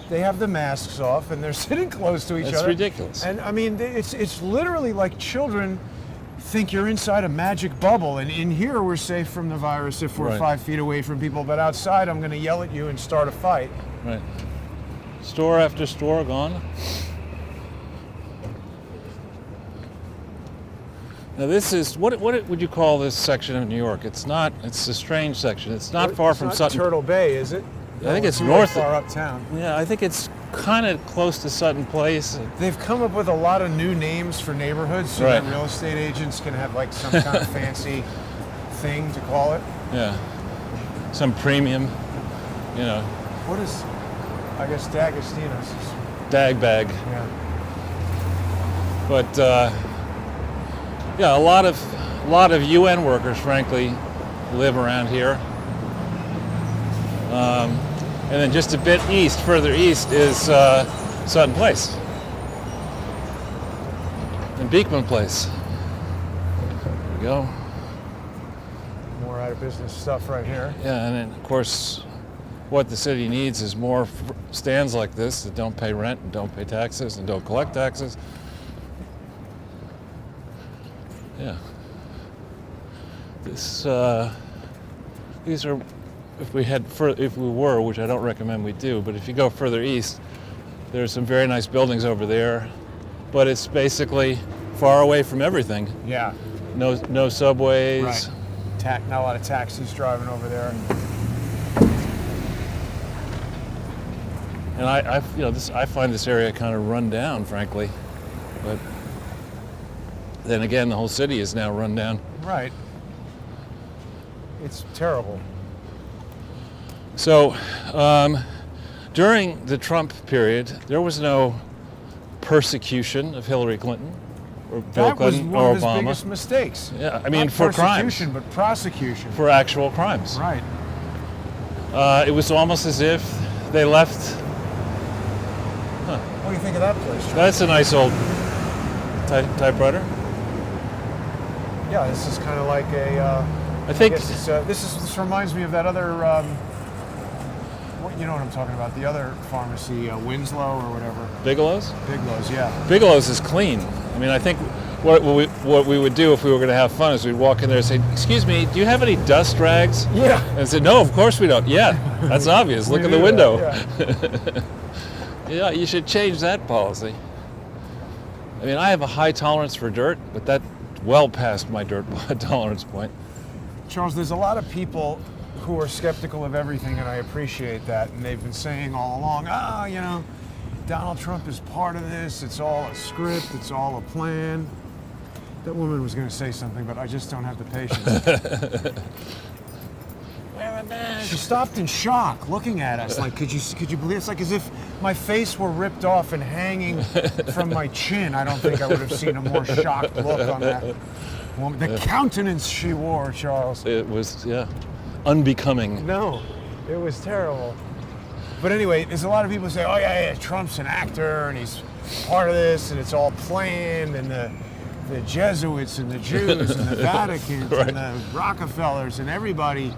They have the masks off and they're sitting close to each other. It's ridiculous. And I mean, it's literally like children think you're inside a magic bubble. And in here, we're safe from the virus if we're Right. 5 feet away from people. But outside, I'm going to yell at you and start a fight. Right. Store after store gone. Now this is, what would you call this section of New York? It's the strange section. It's not far from It's Sutton. not Turtle Bay, is it? I think it's too north. far uptown. Yeah, I think it's kind of close to Sutton Place. They've come up with a lot of new names for neighborhoods so Right. that real estate agents can have like some kind of fancy thing to call it. Yeah. Some premium, you know, What is, I guess, D'Agostino's. dag bag. Yeah. But yeah, a lot of UN workers, frankly, live around here. And then just a bit further east, is Sutton Place and Beekman Place. There we go. More out of business stuff right here. Yeah, and then of course, what the city needs is more stands like this that don't pay rent and don't pay taxes and don't collect taxes. Yeah. These are, if we were, which I don't recommend we do, but if you go further east, there's some very nice buildings over there, but it's basically far away from everything. Yeah. No subways. Right. Not a lot of taxis driving over there. And I find this area kind of run down, frankly, but then again, the whole city is now run down. Right. It's terrible. So, during the Trump period, there was no persecution of Hillary Clinton or Bill That was Clinton one or of his Obama. biggest mistakes. Yeah, I mean, Not for crimes, persecution, but prosecution. for actual crimes. Right. It was almost as if they left. What do you think of that place, Charles? That's a nice old typewriter. Yeah, this is kind of like a. I think. guess it's, this reminds me of that other. You know what I'm talking about? The other pharmacy, Winslow or whatever. Bigelow's? Bigelow's, yeah. Bigelow's is clean. I mean, I think what we would do if we were going to have fun is we'd walk in there and say, "Excuse me, do you have any dust rags?" Yeah. And say, "No, of course we don't." Yeah, that's obvious. Look We in the do window. that, Yeah, you should change that policy. I mean, I have a high tolerance for dirt, but that's well past my dirt tolerance point. Charles, there's a lot of people who are skeptical of everything, and I appreciate that. And they've been saying all along, Donald Trump is part of this. It's all a script. It's all a plan. That woman was going to say something, but I just don't have the patience. She stopped in shock, looking at us. Like, could you believe? It's like as if my face were ripped off and hanging from my chin, I don't think I would have seen a more shocked look on that woman. The countenance she wore, Charles. It was, yeah, unbecoming. No, it was terrible. But anyway, there's a lot of people who say, oh yeah, Trump's an actor and he's part of this and it's all planned, and the Jesuits and the Jews and the Vatican Right. and the Rockefellers and everybody.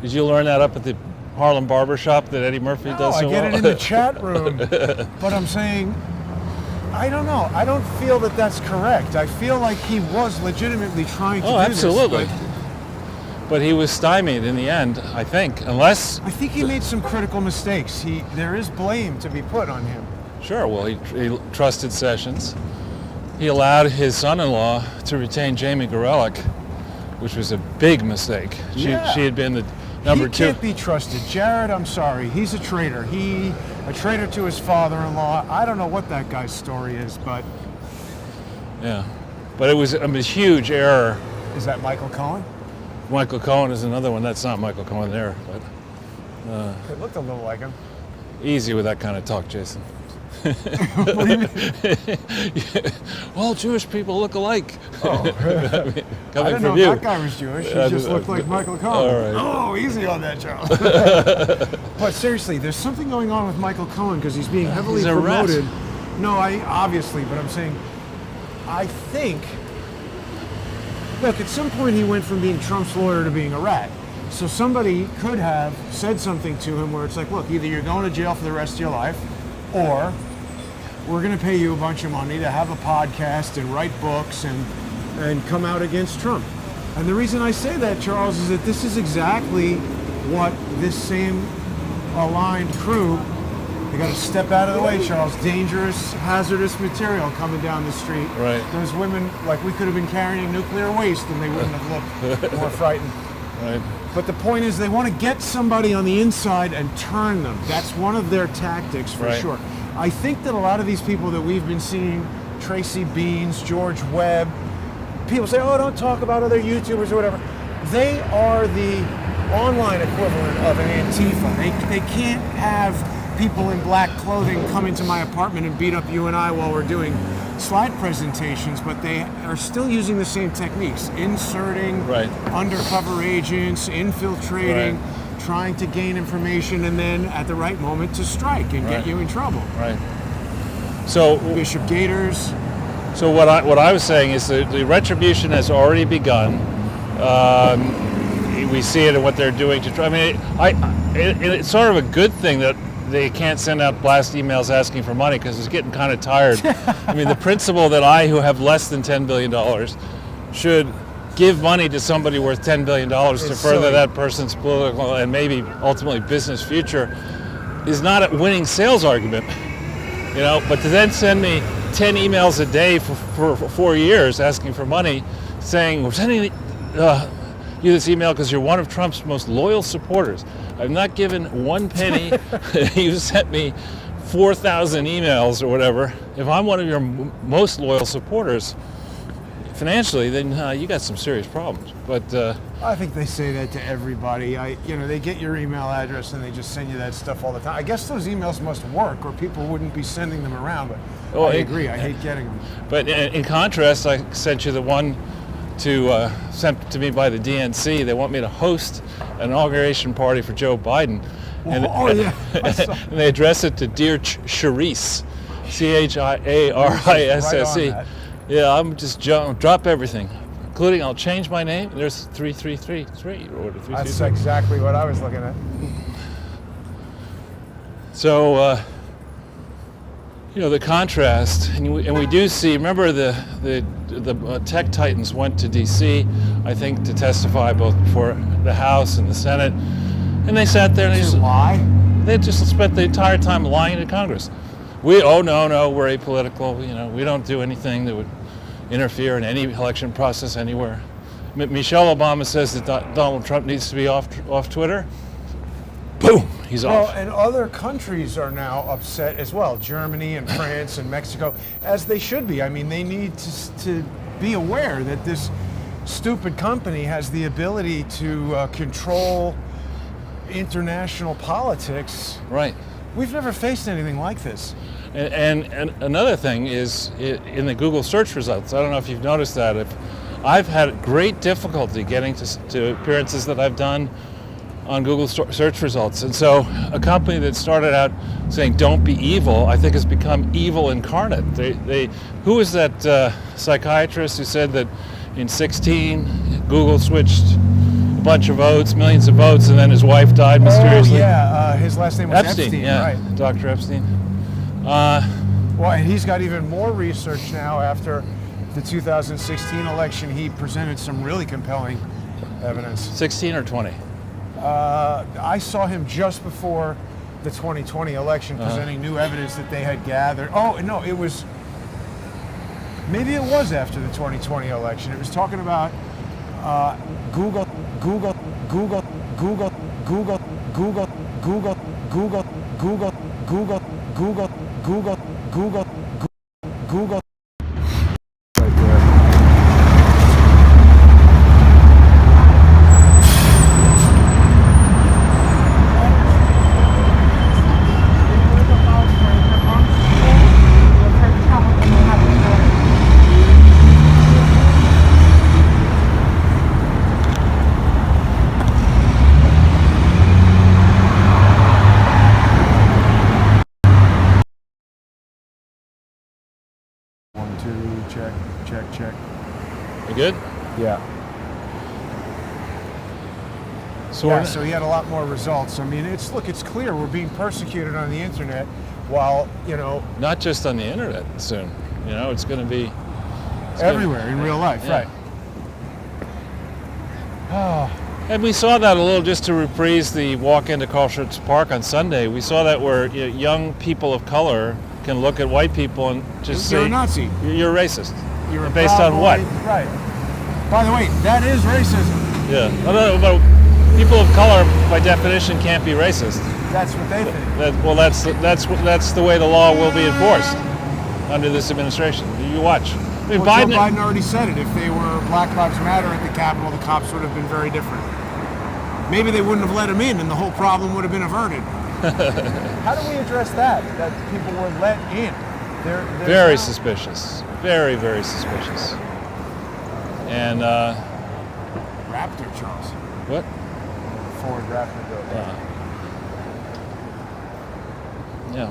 Did you learn that up at the Harlem Barber Shop that Eddie Murphy does I so get well? it in the chat room, but I'm saying, I don't know. I don't feel that that's correct. I feel like he was legitimately trying to do absolutely. this. But he was stymied in the end, I think, unless... I think he made some critical mistakes. There is blame to be put on him. Sure, well, he trusted Sessions. He allowed his son-in-law to retain Jamie Gorelick, which was a big mistake. She had been the number he 2. Can't be trusted. Jared, I'm sorry. He's a traitor. A traitor to his father-in-law. I don't know what that guy's story is, but... Yeah, but it was a huge error. Is that Michael Cohen? Michael Cohen is another one. That's not Michael Cohen there, but It looked a little like him. easy with that kind of talk, Jason. What do you mean? All Jewish people look alike. Oh. I mean, I coming didn't know from you. that guy was Jewish. He just looked like Michael Cohen. All right. Oh, easy on that, Charles. But seriously, there's something going on with Michael Cohen because he's being heavily He's a rat. promoted. No, obviously, but I'm saying, I think. Look, at some point he went from being Trump's lawyer to being a rat. So somebody could have said something to him where it's like, look, either you're going to jail for the rest of your life, or we're going to pay you a bunch of money to have a podcast and write books and come out against Trump. And the reason I say that, Charles, is that this is exactly what this same aligned crew, they got to step out of the way, Charles. Dangerous, hazardous material coming down the street. Right. Those women, like we could have been carrying nuclear waste and they wouldn't have looked more frightened. Right. But the point is they want to get somebody on the inside and turn them. That's one of their tactics for Right. sure. I think that a lot of these people that we've been seeing, Tracy Beans, George Webb, people say, oh, don't talk about other YouTubers or whatever. They are the online equivalent of an Antifa. They can't have people in black clothing come into my apartment and beat up you and I while we're doing slide presentations, but they are still using the same techniques. Inserting Right. undercover agents, infiltrating, trying to gain information, and then at the right moment to strike and get you in trouble. Right. So Bishop Gators. So what I was saying is that the retribution has already begun. We see it in what they're doing to try. I mean, it's sort of a good thing that they can't send out blast emails asking for money because it's getting kind of tired. I mean, the principle that I, who have less than $10 billion, should give money to somebody worth $10 billion to further that person's political and maybe ultimately business future is not a winning sales argument. You know, but to then send me 10 emails a day for 4 years asking for money, saying, we're sending you this email because you're one of Trump's most loyal supporters. I've not given one penny. You've sent me 4,000 emails or whatever. If I'm one of your most loyal supporters, financially, then you got some serious problems. But I think they say that to everybody. They get your email address and they just send you that stuff all the time. I guess those emails must work, or people wouldn't be sending them around. But I agree. I hate getting them. But in contrast, I sent you the one sent to me by the DNC. They want me to host an inauguration party for Joe Biden. And, and they address it to Dear Charisse, CHIARISSE. Right. Yeah, I'm just drop everything, including I'll change my name. There's 3333 or 333. That's exactly what I was looking at. So, the contrast, and we do see. Remember, the tech titans went to D.C., I think, to testify both before the House and the Senate, and they sat there and they just lie. They just spent the entire time lying to Congress. We're apolitical. We don't do anything that would interfere in any election process anywhere. Michelle Obama says that Donald Trump needs to be off Twitter. Boom, he's off. Well, and other countries are now upset as well. Germany and France and Mexico, as they should be. I mean, they need to be aware that this stupid company has the ability to control international politics. Right. We've never faced anything like this. And another thing is in the Google search results. I don't know if you've noticed that. I've had great difficulty getting to appearances that I've done on Google search results. And so a company that started out saying don't be evil, I think has become evil incarnate. Who was that psychiatrist who said that in 2016 Google switched a bunch of votes, millions of votes, and then his wife died mysteriously? Oh yeah, his last name was Epstein, yeah, right. Dr. Epstein. Well, and he's got even more research now after the 2016 election. He presented some really compelling evidence. 16 or 20? I saw him just before the 2020 election presenting new evidence that they had gathered. Oh, no, maybe it was after the 2020 election. It was talking about Google, Google, Google, Google, Google, Google, Google, Google, Google, Google, Google, Google, Google, Google. Right there. Check. You good? Yeah. So he had a lot more results. I mean, it's clear we're being persecuted on the internet while, Not just on the internet soon. It's going to be everywhere in real life, yeah. right? Oh. And we saw that a little, just to reprise the walk into Crowdsource Park on Sunday. We saw that where young people of color can look at white people and just You're say, a Nazi. You're racist. You're a based on what? Right. By the way, that is racism. Yeah. But people of color, by definition, can't be racist. That's what they think. That's the way the law will be enforced under this administration. You watch. I mean, Joe Biden already said it. If they were Black Lives Matter at the Capitol, the cops would have been very different. Maybe they wouldn't have let him in, and the whole problem would have been averted. How do we address that people were let in? They're very suspicious. Very, very suspicious. And Raptor, Charles. What? Ford Raptor building. Yeah.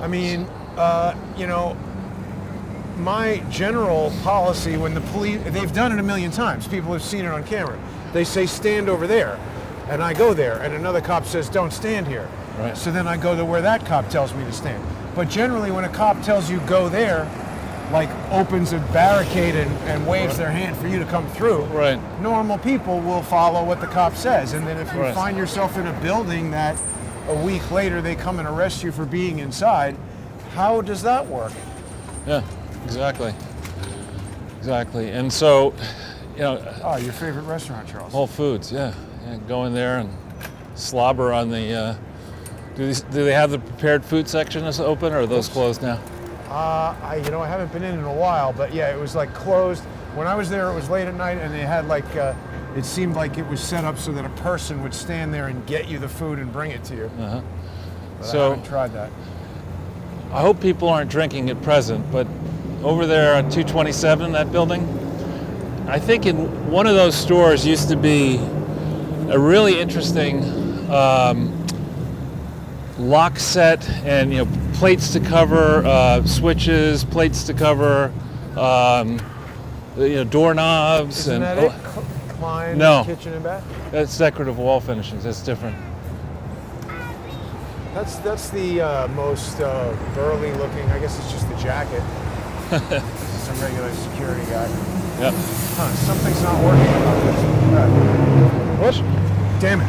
I mean, my general policy when the police, they've done it a million times. People have seen it on camera. They say, stand over there. And I go there, and another cop says, don't stand here. Right. So then I go to where that cop tells me to stand. But generally, when a cop tells you go there, like opens a barricade and waves their hand for you to come through, right, normal people will follow what the cop says. And then if you find yourself in a building that a week later they come and arrest you for being inside, how does that work? Yeah, exactly. And so, Oh, your favorite restaurant, Charles? Whole Foods, yeah. Go in there and slobber on the. Do they have the prepared food section that's open, or are those closed now? I haven't been in a while, but yeah, it was like closed. When I was there, it was late at night, and they had it seemed like it was set up so that a person would stand there and get you the food and bring it to you. But I haven't tried that. I hope people aren't drinking at present, but over there on 227, that building, I think in one of those stores used to be a really interesting lock set and plates to cover, switches, plates to cover, doorknobs. Isn't that it? Klein Kitchen and Bath? That's decorative wall finishings. That's different. That's the most burly looking. I guess it's just the jacket. Some regular security guy. Yep. Something's not working about this. What? Damn it.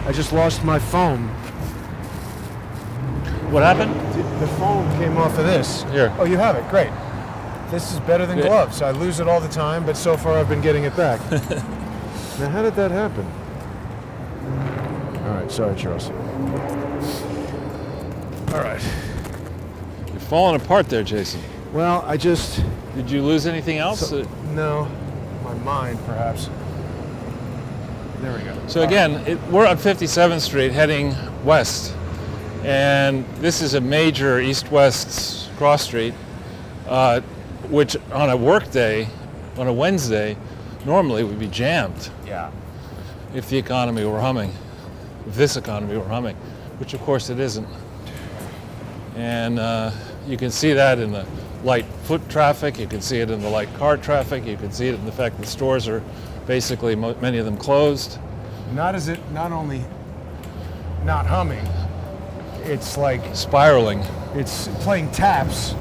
I just lost my phone. What happened? The phone came off of this. Here. Oh, you have it. Great. This is better than gloves. I lose it all the time, but so far I've been getting it back. Now, how did that happen? All right. Sorry, Charles. All right. You're falling apart there, Jason. Well, I just... Did you lose anything else? No. My mind, perhaps. There we go. So again, we're on 57th Street heading west, and this is a major east-west cross street, which on a work day, on a Wednesday, normally would be jammed Yeah. if the economy were humming, if this economy were humming, which of course it isn't. And you can see that in the light foot traffic, you can see it in the light car traffic, you can see it in the fact that stores are basically, many of them closed. Not only not humming, it's like Spiraling. it's playing taps.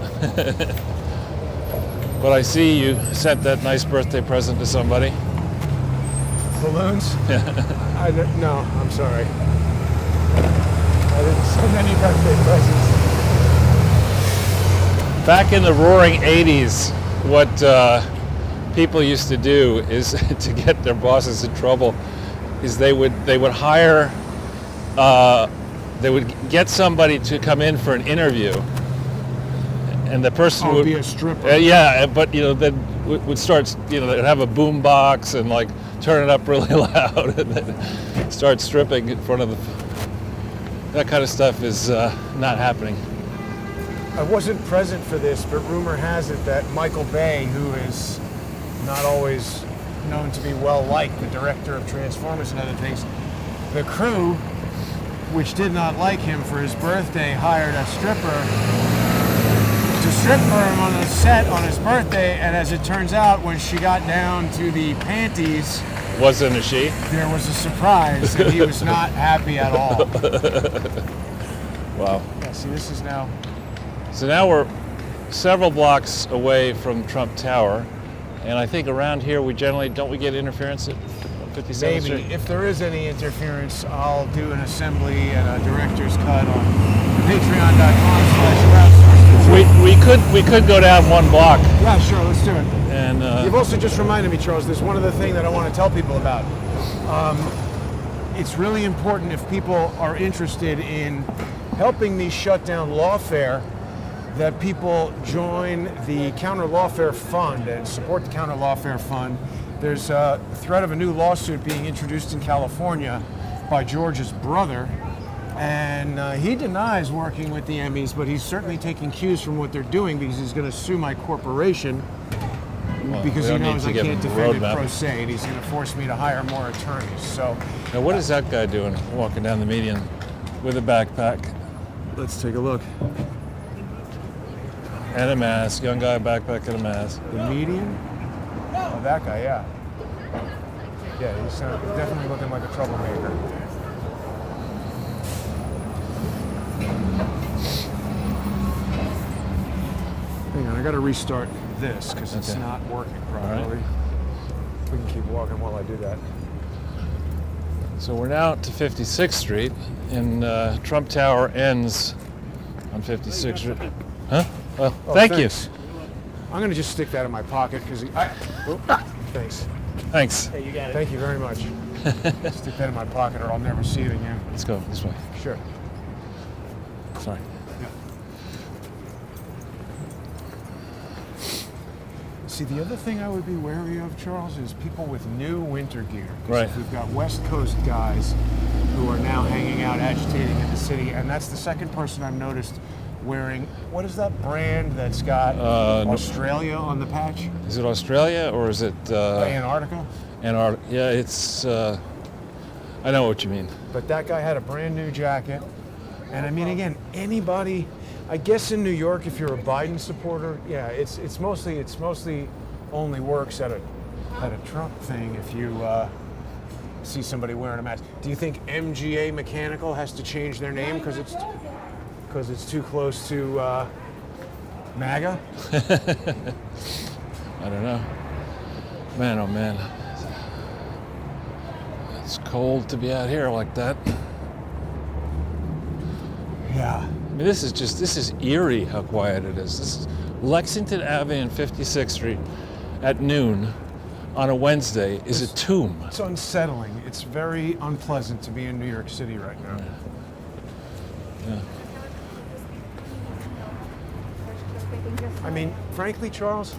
But I see you sent that nice birthday present to somebody. Balloons? No, I'm sorry. I didn't send any birthday presents. Back in the roaring 80s, what people used to do is to get their bosses in trouble is they would hire, they would get somebody to come in for an interview, and the person would be a stripper. Yeah, but then would start, they'd have a boom box and like turn it up really loud and then start stripping in front of that kind of stuff is not happening. I wasn't present for this, but rumor has it that Michael Bay, who is not always known to be well liked, the director of Transformers and other things, the crew, which did not like him for his birthday, hired a stripper to strip for him on the set on his birthday, and as it turns out, when she got down to the panties, Wasn't a she? there was a surprise, and he was not happy at all. Wow. Yeah, see, this is now... So now we're several blocks away from Trump Tower, and I think around here we generally, don't we get interference at 57th Maybe. Street? If there is any interference, I'll do an assembly and a director's cut on patreon.com/crowdsource. We could go down one block, Yeah, sure, let's do it. and You've also just reminded me, Charles, there's one other thing that I want to tell people about. It's really important, if people are interested in helping me shut down lawfare, that people join the Counter Lawfare Fund and support the Counter Lawfare Fund. There's a threat of a new lawsuit being introduced in California by George's brother, and he denies working with the EMMYs, but he's certainly taking cues from what they're doing, because he's going to sue my corporation because we he don't need knows to I give can't him a defend it roadmap. pro se, and he's going to force me to hire more attorneys. So now what is that guy doing walking down the median with a backpack let's take a look. and a mask? Young guy, backpack and a mask. The median? Oh, that guy, yeah. Yeah, he's definitely looking like a troublemaker. Hang on, I gotta restart this because it's Okay. not working right. properly. We can keep walking while I do that. So we're now to 56th Street, and Trump Tower ends on 56th Street. Huh? Well, Oh, thank thanks. I'm gonna just stick that in my pocket because thanks. you. Thanks. Thank you very much. Stick that in my pocket or I'll never see it again. Let's go this way. Sure. Sorry. See, the other thing I would be wary of, Charles, is people with new winter gear. 'Cause Right. We've got West Coast guys who are now hanging out, agitating in the city, and that's the second person I've noticed wearing, what is that brand that's got Australia on the patch? Is it Australia or is it Antarctica? Antarctica? Yeah, it's. I know what you mean. But that guy had a brand new jacket. And I mean, again, anybody, I guess in New York, if you're a Biden supporter, yeah, it's mostly only works at a Trump thing if you see somebody wearing a mask. Do you think MGA Mechanical has to change their name because it's too close to MAGA? I don't know. Man, oh man. It's cold to be out here like that. Yeah. I mean, this is eerie how quiet it is. This is Lexington Avenue and 56th Street at noon on a Wednesday is a tomb. It's unsettling. It's very unpleasant to be in New York City right now. Yeah. I mean, frankly, Charles,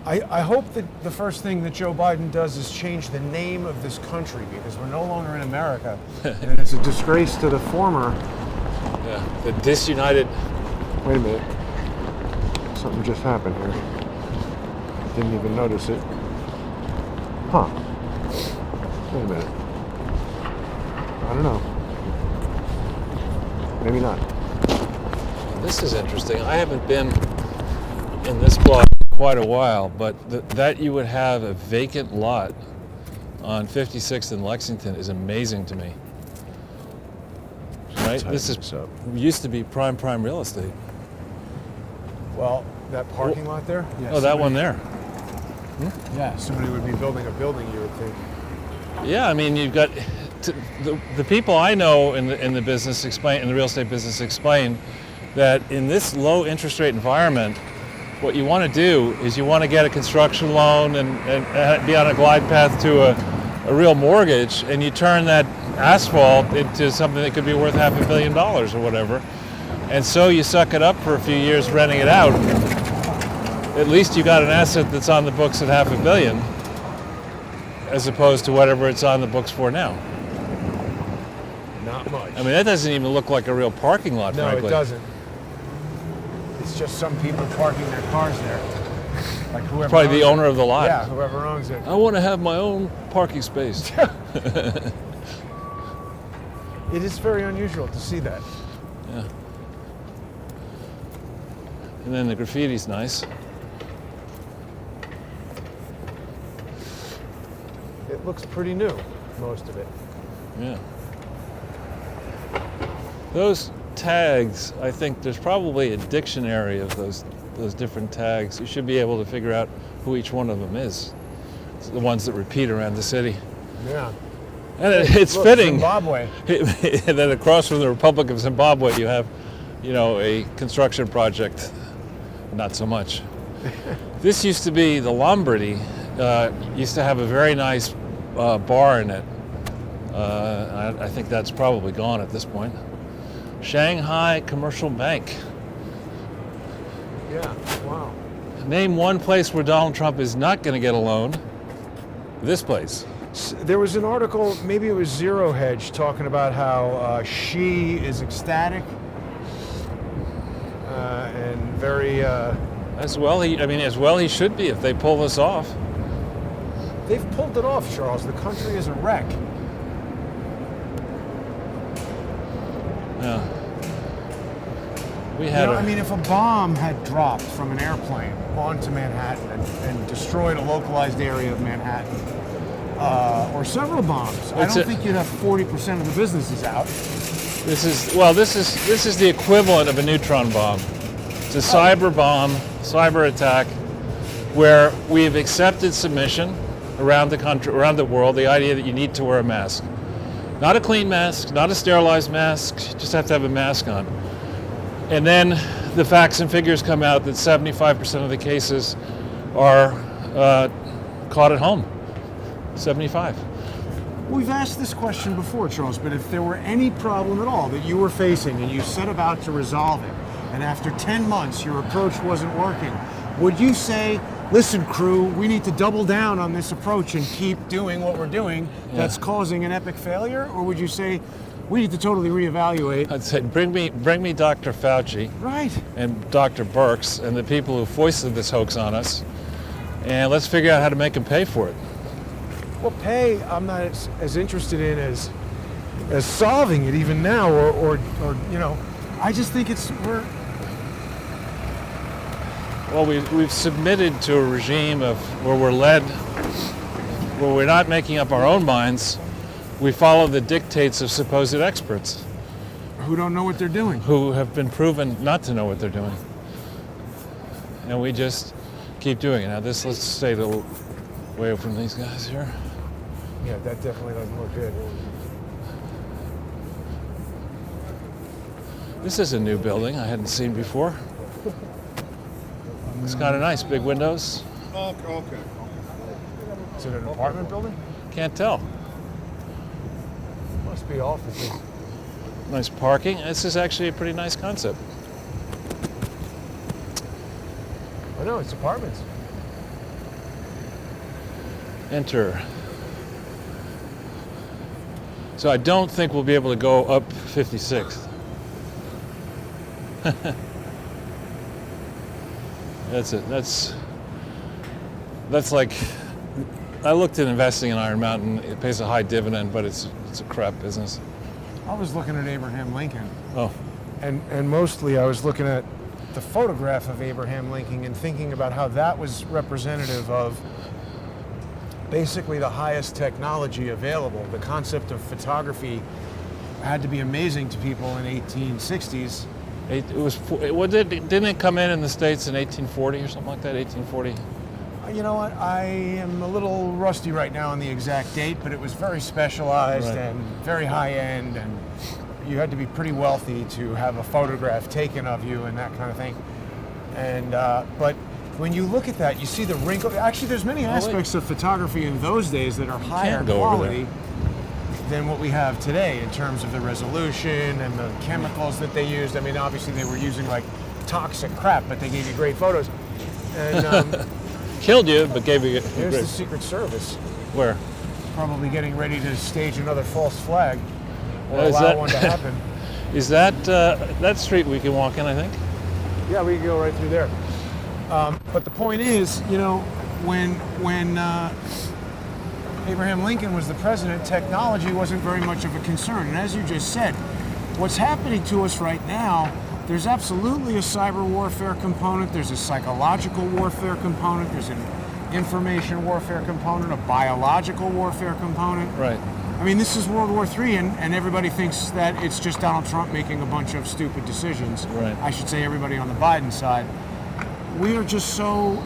I hope that the first thing that Joe Biden does is change the name of this country, because we're no longer in America, and it's a disgrace to the former. Yeah, the disunited. Wait a minute. Something just happened here. Didn't even notice it. Huh. Wait a minute. I don't know. Maybe not. This is interesting. I haven't been in this block quite a while, but that you would have a vacant lot on 56th and Lexington is amazing to me. Right? This used to be prime real estate. Well, that parking lot there? Yeah, that one there. Yeah, somebody would be building a building, you would think. Yeah, I mean, you've got the people I know in the business explain, in the real estate business explain that in this low interest rate environment, what you want to do is you want to get a construction loan and be on a glide path to a real mortgage, and you turn that asphalt into something that could be worth $500 million or whatever. And so you suck it up for a few years renting it out. At least you got an asset that's on the books at $500 million, as opposed to whatever it's on the books for now. Not much. I mean, that doesn't even look like a real parking lot, no, frankly. it doesn't. It's just some people parking their cars there. Like whoever Probably the owns owner it. of the lot. Yeah, whoever owns it. I want to have my own parking space. It is very unusual to see that. Yeah. And then the graffiti's nice. It looks pretty new, most of it. Yeah. Those tags, I think there's probably a dictionary of those different tags. You should be able to figure out who each one of them is. It's the ones that repeat around the city. Yeah. And it's Look, fitting. Zimbabwe. And then across from the Republic of Zimbabwe, you have, a construction project. Not so much. This used to be the Lombardy. Used to have a very nice bar in it. I think that's probably gone at this point. Shanghai Commercial Bank. Yeah, wow. Name one place where Donald Trump is not going to get a loan. This place. There was an article, maybe it was Zero Hedge, talking about how Xi is ecstatic and very... As well he should be if they pull this off. They've pulled it off, Charles. The country is a wreck. Yeah. We had if a bomb had dropped from an airplane onto Manhattan and destroyed a localized area of Manhattan, or several bombs, I don't think you'd have 40% of the businesses out. This is the equivalent of a neutron bomb. It's a cyber bomb, cyber attack, where we've accepted submission around the country, around the world, the idea that you need to wear a mask. Not a clean mask, not a sterilized mask, you just have to have a mask on. And then the facts and figures come out that 75% of the cases are caught at home. 75. We've asked this question before, Charles, but if there were any problem at all that you were facing and you set about to resolve it, and after 10 months your approach wasn't working, would you say, listen, crew, we need to double down on this approach and keep doing what we're doing that's causing an epic failure? Or would you say, we need to totally reevaluate? I'd say, bring me Dr. Fauci. Right. And Dr. Birx and the people who foisted this hoax on us, and let's figure out how to make them pay for it. Well, pay, I'm not as interested in as solving it even now, or I just think Well, we've submitted to a regime where we're not making up our own minds. We follow the dictates of supposed experts. Who don't know what they're doing. Who have been proven not to know what they're doing. And we just keep doing it. Now let's stay a little way from these guys here. Yeah, that definitely doesn't look good. This is a new building I hadn't seen before. It's kind of nice, big windows. Okay. Is it an apartment building? Can't tell. Must be offices. Nice parking. This is actually a pretty nice concept. Oh no, it's apartments. Enter. So I don't think we'll be able to go up 56th. That's it. That's like, I looked at investing in Iron Mountain. It pays a high dividend, but it's a crap business. I was looking at Abraham Lincoln. Oh, And mostly I was looking at the photograph of Abraham Lincoln and thinking about how that was representative of basically the highest technology available. The concept of photography had to be amazing to people in 1860s. Didn't it come in the States in 1840 or something like that? 1840. You know what? I am a little rusty right now on the exact date, but it was very specialized Right. and very high end, and you had to be pretty wealthy to have a photograph taken of you and that kind of thing. And but when you look at that, you see the wrinkle. Actually, there's many aspects of photography in those days that are higher go over quality than what we have today in terms of the resolution and the chemicals that they used. I mean, obviously they were using like toxic crap, but they gave you great photos. And Killed you, but gave you. here's the Secret Service, Where? probably getting ready to stage another false flag or Is allow that- one to happen. Is that street we can walk in? I think. Yeah, we can go right through there. But the point is, you know, when Abraham Lincoln was the president, technology wasn't very much of a concern. And as you just said, what's happening to us right now, there's absolutely a cyber warfare component, there's a psychological warfare component, there's an information warfare component, a biological warfare component. Right. I mean, this is World War III, and everybody thinks that it's just Donald Trump making a bunch of stupid decisions. Right. I should say everybody on the Biden side. We are just so,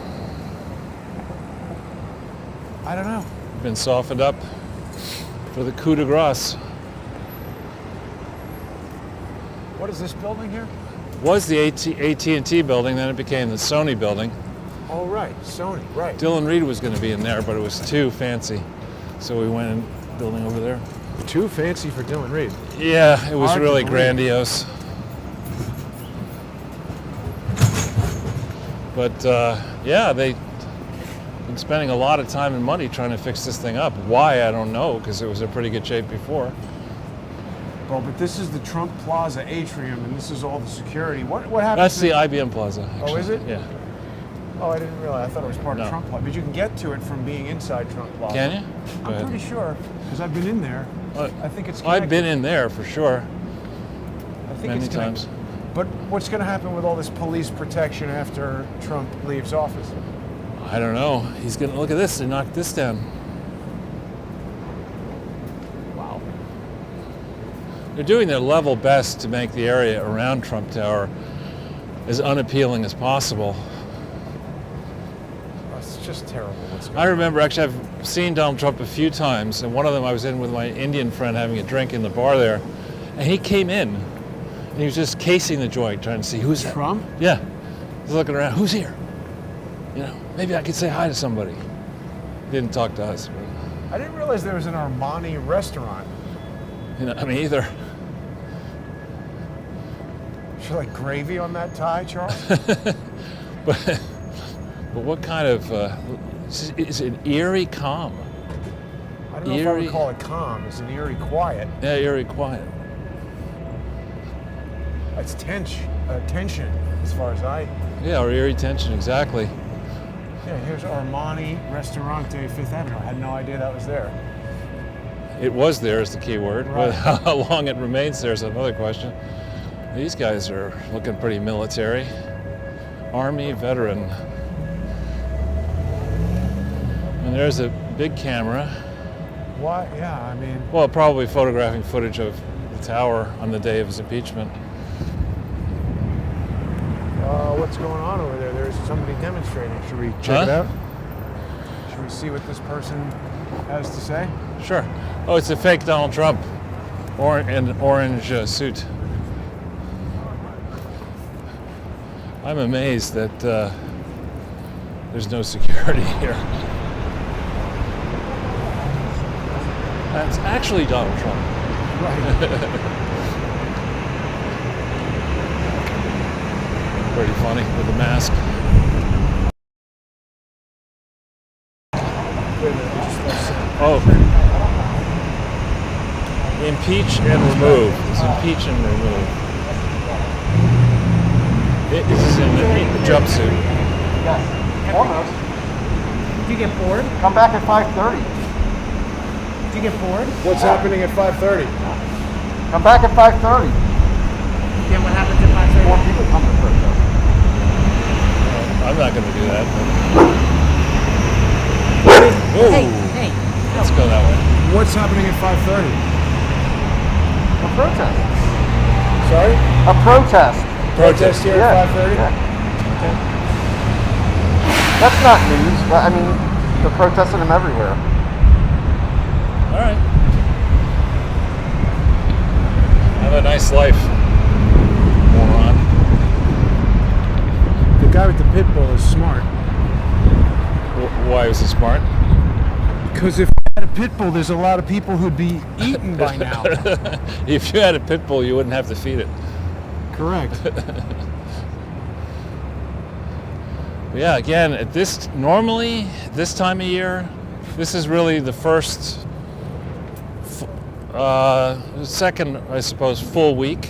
I don't know. Been softened up for the coup de grace. What is this building here? Was the AT&T building, then it became the Sony building. Oh, right, Sony, right. Dylan Reed was going to be in there, but it was too fancy, so we went in building over there. Too fancy for Dylan Reed. Yeah, it was Hard to really believe. grandiose. But yeah, they've been spending a lot of time and money trying to fix this thing up. Why, I don't know, because it was in pretty good shape before. Well, but this is the Trump Plaza Atrium, and this is all the security. What happens? That's the IBM Plaza. Actually. Oh, is it? Yeah. Oh, I didn't realize. I thought it was part No. of Trump Plaza. But you can get to it from being inside Trump Plaza. Can you? Go I'm ahead. pretty sure, because I've been in there. I think it's I've been connected. in there for sure. I think many it's connected. times. But what's going to happen with all this police protection after Trump leaves office? I don't know. He's going to look at this and knock this down. Wow. They're doing their level best to make the area around Trump Tower as unappealing as possible. It's just terrible what's going I remember, actually, I've seen Donald Trump a few times, and one of them I was in with my Indian friend having a drink in the bar there, and he came in, and he was just casing the joint, trying to see who's there. Trump? Yeah. He's looking around, who's here? You know, maybe I could say hi to somebody. Didn't talk to us. I didn't realize there was an Armani restaurant. You know, I mean, either. Should I like gravy on that tie, Charles? But what kind of, it's an eerie calm. I don't know if I Eerie. would call it calm. It's an eerie quiet. Yeah, eerie quiet. It's tension, as far as I... Yeah, or eerie tension, exactly. Yeah, here's Armani Ristorante, Fifth Avenue. I had no idea that was there. It was there is the key word. Right. How long it remains there is another question. These guys are looking pretty military. Army veteran. And there's a big camera. Why? Yeah, I mean... Well, probably photographing footage of the tower on the day of his impeachment. What's going on over there? There's somebody demonstrating. Should we check it out? Should we see what this person has to say? Sure. Oh, it's a fake Donald Trump. In an orange suit. I'm amazed that there's no security here. That's actually Donald Trump. Right. Pretty funny with the mask. Wait a minute, just Oh. Impeach and remove. It's impeach and remove. This is in the jumpsuit. Yes. Almost. Did you get bored? Come back at 5:30. Did you get bored? What's happening at 5:30? Come back at 5:30. Then what happens at 5:30? More people come to protest. I'm not going to do that. Hey, Ooh. hey. Let's go that way. What's happening at 5:30? A protest. Sorry? A protest. Protest here Yeah. at 5:30? Yeah. That's not news, but I mean, they're protesting them everywhere. All right. Have a nice life, moron. The guy with the pit bull is smart. Why was he smart? Because if you had a pit bull, there's a lot of people who'd be eaten by now. If you had a pit bull, you wouldn't have to feed it. Correct. Yeah, again, normally this time of year, this is really the first, second, I suppose, full week.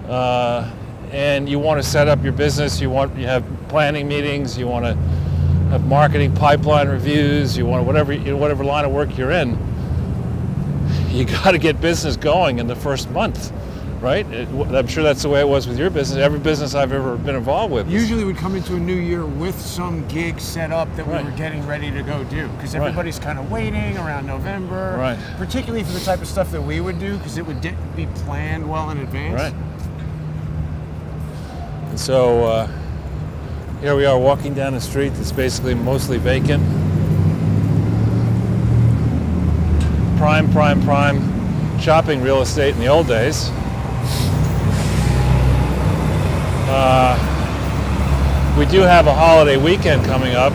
And you want to set up your business. You have planning meetings. You want to have marketing pipeline reviews. You want whatever line of work you're in. You got to get business going in the first month. Right? I'm sure that's the way it was with your business. Every business I've ever been involved with. Usually we'd come into a new year with some gig set up that we Right. were getting ready to go do. Because everybody's kind of waiting around November. Right. Particularly for the type of stuff that we would do, because it would be planned well in advance. Right. And so here we are walking down a street that's basically mostly vacant. Prime shopping real estate in the old days. We do have a holiday weekend coming up,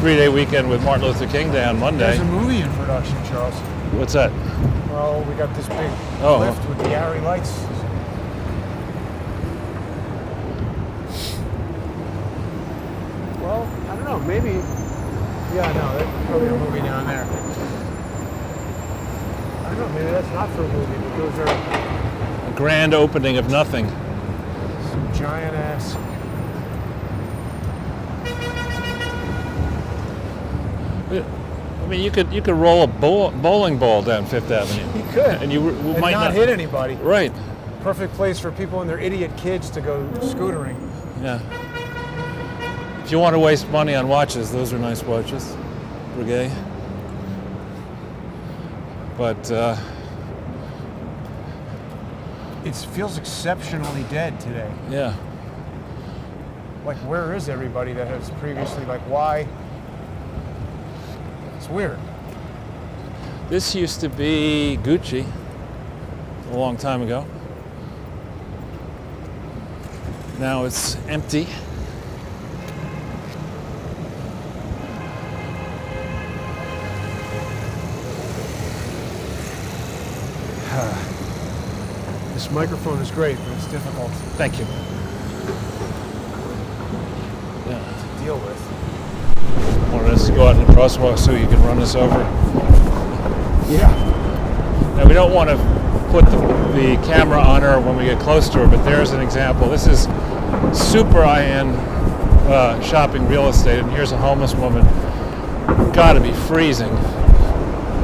3-day weekend with Martin Luther King Day on Monday. There's a movie in production, Charles. What's that? Well, we got this big Oh. lift with the Arri lights. Well, I don't know, maybe. Yeah, no, there's probably a movie down there. I don't know, maybe that's not for a movie, but those are A grand opening of nothing. some giant ass. I mean, you could roll a bowling ball down Fifth Avenue. You could. And you And might not hit anybody. Right. Perfect place for people and their idiot kids to go scootering. Yeah. If you want to waste money on watches, those are nice watches. Breguet. But It feels exceptionally dead today. yeah. Like, where is everybody that has previously, like, why? It's weird. This used to be Gucci a long time ago. Now it's empty. This microphone is great, but it's difficult Thank you. Yeah. to deal with. Wanted us to go out in the crosswalk so you can run us over. Yeah. Now we don't want to put the camera on her when we get close to her, but there's an example. This is super high-end shopping real estate, and here's a homeless woman. Got to be freezing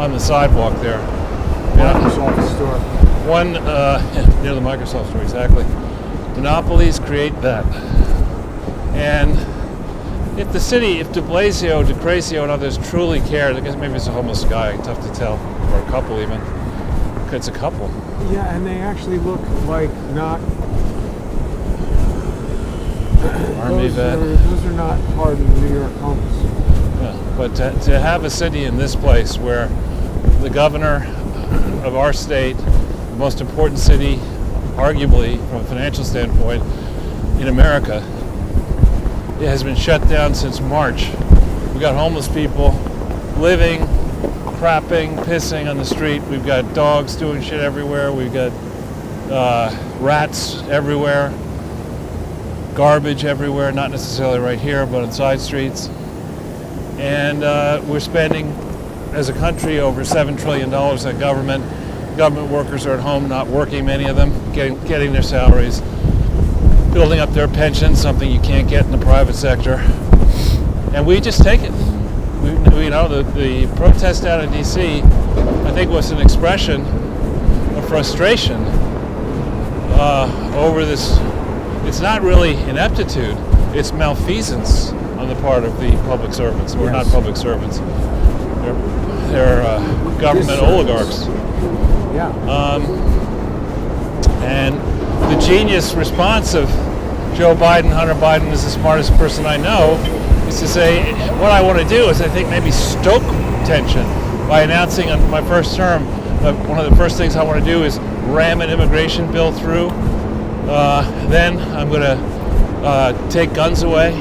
on the sidewalk there. Microsoft store. One near the Microsoft store, exactly. Monopolies create that, and if the city, if De Blasio, De Crescio, and others truly cared, I guess maybe it's a homeless guy, tough to tell, or a couple even. It's a couple. Yeah, and they actually look like not. Army vet. Those are not hardened New York homeless. Yeah, but to have a city in this place where the governor of our state, the most important city, arguably from a financial standpoint, in America, it has been shut down since March. We got homeless people living, crapping, pissing on the street. We've got dogs doing shit everywhere. We've got rats everywhere, garbage everywhere, not necessarily right here, but on side streets. And we're spending as a country over $7 trillion on government. Government workers are at home not working, many of them, getting their salaries, building up their pensions, something you can't get in the private sector. And we just take it. We know the protest down in D.C., I think, was an expression of frustration over this. It's not really ineptitude, it's malfeasance on the part of the public servants, or not public servants. They're government oligarchs. Yeah. And the genius response of Joe Biden, Hunter Biden, is the smartest person I know, is to say, what I want to do is, I think, maybe stoke tension by announcing on my first term that one of the first things I want to do is ram an immigration bill through. Then I'm going to take guns away.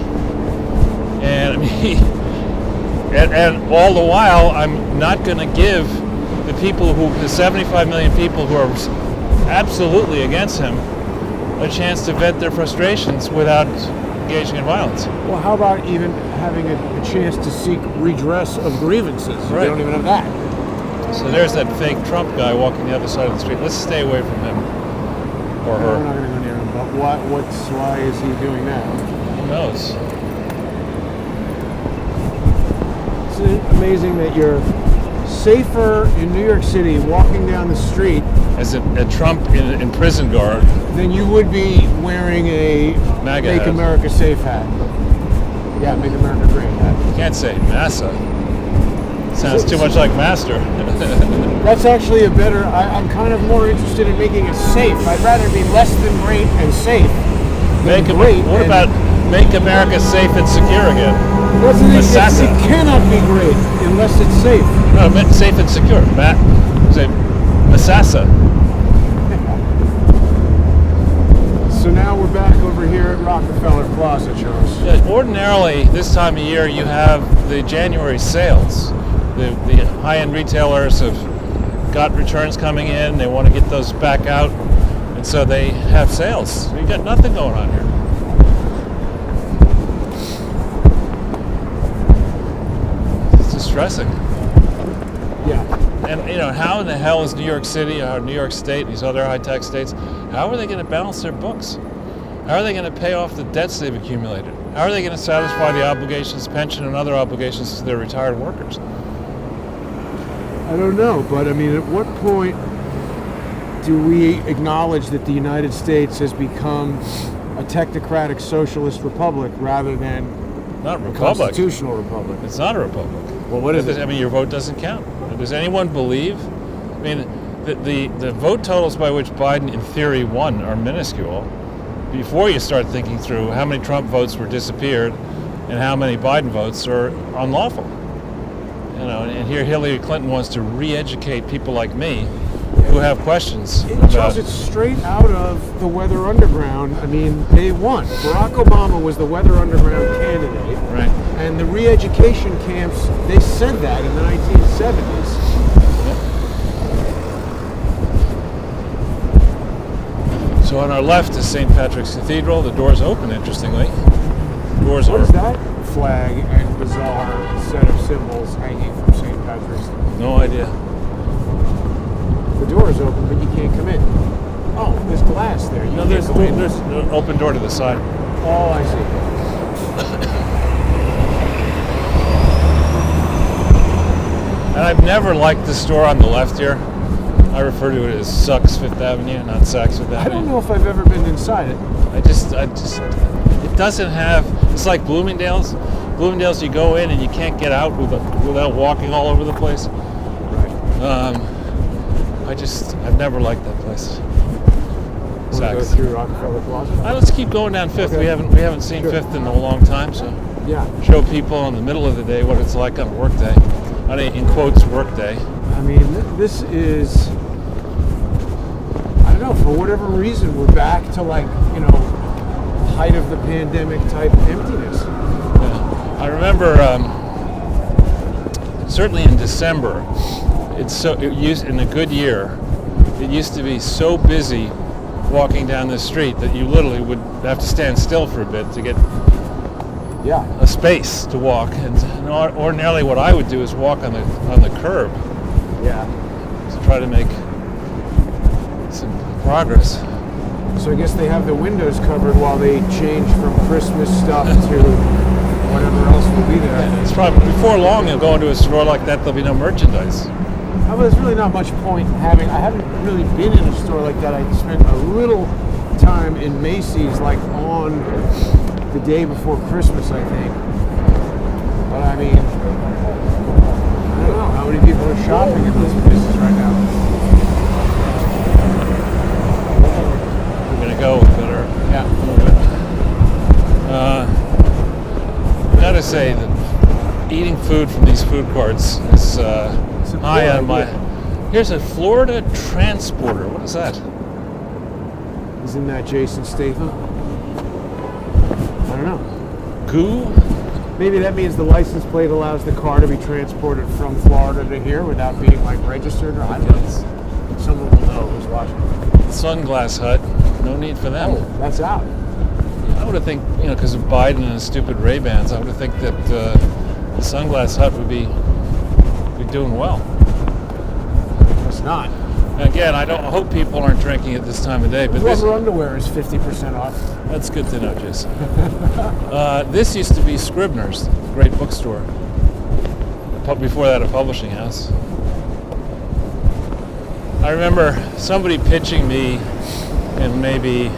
And I mean, and all the while, I'm not going to give the people the 75 million people who are absolutely against him, a chance to vent their frustrations without engaging in violence. Well, how about even having a chance to seek redress of grievances? Right. They don't even have that. So there's that fake Trump guy walking the other side of the street. Let's stay away from him or her. We're not going to go near him. But why is he doing that? Who knows? It's amazing that you're safer in New York City walking down the street As a Trump in prison guard. than you would be wearing a MAGA Make hat. America Safe hat. Yeah, Make America Great hat. You can't say massa. Sounds too much like master. That's actually a better, I'm kind of more interested in making it safe. I'd rather be less than great and safe than great. What about make America safe and secure again? It cannot be great unless it's safe. No, safe and secure. Say Masasa. So now we're back over here at Rockefeller Plaza, Charles. Yeah, ordinarily, this time of year, you have the January sales. The high-end retailers have got returns coming in. They want to get those back out, and so they have sales. You got nothing going on here. It's distressing. Yeah. And how in the hell is New York City or New York State, these other high-tech states, how are they going to balance their books? How are they going to pay off the debts they've accumulated? How are they going to satisfy the obligations, pension and other obligations to their retired workers? I don't know, but I mean, at what point do we acknowledge that the United States has become a technocratic socialist republic rather than Not a a republic. constitutional republic? It's not a republic. Well, what is it? I mean, your vote doesn't count. Does anyone believe? I mean, the vote totals by which Biden, in theory, won are minuscule. Before you start thinking through how many Trump votes were disappeared and how many Biden votes are unlawful. And here Hillary Clinton wants to re-educate people like me who have questions Charles, about. it's straight out of the Weather Underground. I mean, they won. Barack Obama was the Weather Underground candidate. Right. And the re-education camps, they said that in the 1970s. So on our left is St. Patrick's Cathedral. The door's open, interestingly. Doors What are is that flag and bizarre set of symbols hanging from St. Patrick's? no idea. The door is open, but you can't come in. Oh, there's glass there. You No, can't there's go in. an open door to the side. Oh, I see. And I've never liked the store on the left here. I refer to it as Sucks Fifth Avenue, not Saks Fifth Avenue. I don't know if I've ever been inside it. I just, it doesn't have, it's like Bloomingdale's. Bloomingdale's, you go in and you can't get out without walking all over the place. Right. I've never liked that place. Want to go Saks. through Rockefeller Plaza? All right, let's keep going down Fifth. Okay. We haven't seen Sure. Fifth in a long time, so Yeah. show people in the middle of the day what it's like on a work day. On a, in quotes, work day. I mean, this is, I don't know, for whatever reason, we're back to height of the pandemic type emptiness. Yeah. I remember, certainly in December, in a good year, it used to be so busy walking down this street that you literally would have to stand still for a bit to get Yeah. a space to walk. And ordinarily, what I would do is walk on the curb Yeah. to try to make some progress. So I guess they have the windows covered while they change from Christmas stuff to whatever else will be there. It's probably before long you'll go into a store like that. There'll be no merchandise. Well, there's really not much point in having. I haven't really been in a store like that. I spent a little time in Macy's, like on the day before Christmas, I think. But I mean, I don't know how many people are shopping at those places right now. We're gonna go. We better. Yeah. I gotta say that eating food from these food courts is high on my. Here's a Florida transporter. What is that? Isn't that Jason Statham? I don't know. Goo? Maybe that means the license plate allows the car to be transported from Florida to here without being like registered, or I don't know. Someone will know who's watching. Sunglass Hut. No need for them. Oh, that's out. I would have think, because of Biden and his stupid Ray-Bans, I would have think that the Sunglass Hut would be doing well. It's not. And again, I hope people aren't drinking at this time of day, but this, Rubber underwear is 50% off. that's good to know, Jason. This used to be Scribner's, great bookstore. Before that, a publishing house. I remember somebody pitching me in maybe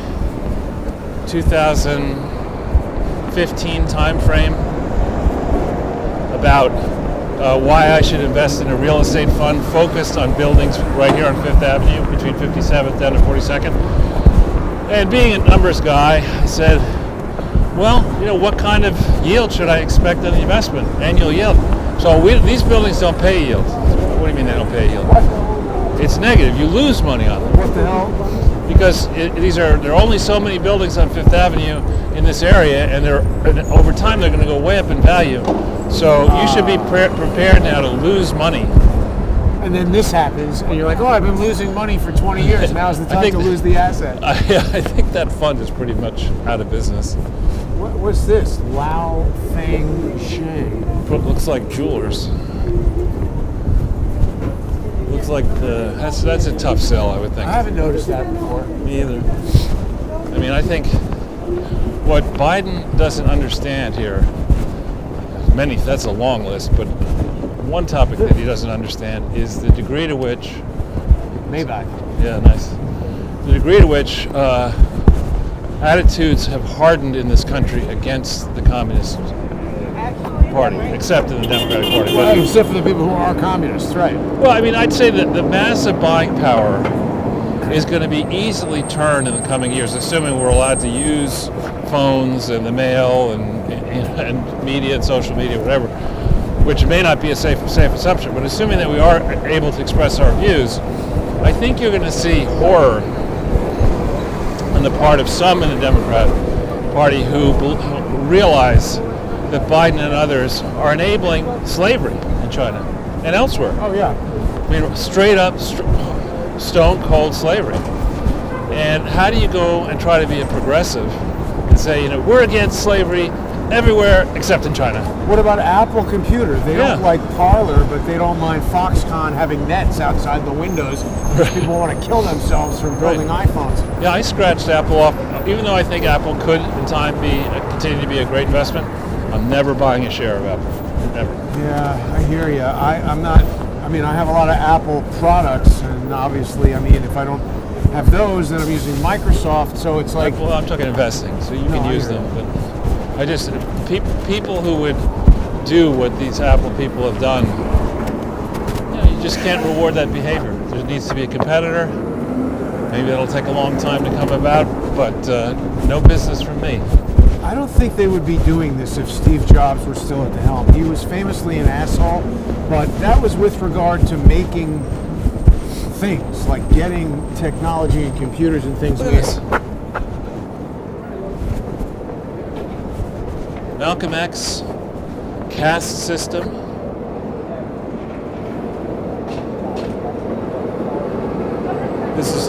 2015 time frame about why I should invest in a real estate fund focused on buildings right here on Fifth Avenue between 57th and 42nd. And being a numbers guy, I said, well, what kind of yield should I expect on the investment? Annual yield. So these buildings don't pay yield. What do you mean they don't pay yield? It's negative. You lose money on them. What the hell? Because there are only so many buildings on Fifth Avenue in this area, and over time they're going to go way up in value. So you should be prepared now to lose money. And then this happens, and you're like, oh, I've been losing money for 20 years. Now's the time to lose the asset. I think that fund is pretty much out of business. What's this? Lao Feng Sheng. Looks like jewelers. Looks like that's a tough sell, I would think. I haven't noticed that before. Me either. I mean, I think what Biden doesn't understand here, that's a long list, but one topic that he doesn't understand is the degree to which Maybach. Yeah, nice. The degree to which attitudes have hardened in this country against the Communist Party, except in the Democratic Party. Well, except for the people who are communists, right? Well, I mean, I'd say that the massive buying power is going to be easily turned in the coming years, assuming we're allowed to use phones and the mail and media and social media, whatever, which may not be a safe assumption, but assuming that we are able to express our views, I think you're going to see horror on the part of some in the Democrat Party who realize that Biden and others are enabling slavery in China and elsewhere. Oh, yeah. I mean, straight up, stone cold slavery. And how do you go and try to be a progressive and say, we're against slavery everywhere except in China? What about Apple computers? They don't like Parler, but they don't mind Foxconn having nets outside the windows because people want to kill themselves from building iPhones. Yeah, I scratched Apple off. Even though I think Apple could, in time, continue to be a great investment, I'm never buying a share of Apple. Never. Yeah, I hear you. I'm not. I mean, I have a lot of Apple products, and obviously, I mean, if I don't have those, then I'm using Microsoft. So it's like. Well, I'm talking investing, so you can use them. But I just people who would do what these Apple people have done, you just can't reward that behavior. There needs to be a competitor. Maybe that'll take a long time to come about, but no business from me. I don't think they would be doing this if Steve Jobs were still at the helm. He was famously an asshole, but that was with regard to making things, like getting technology and computers and things. Malcolm X, caste system. This is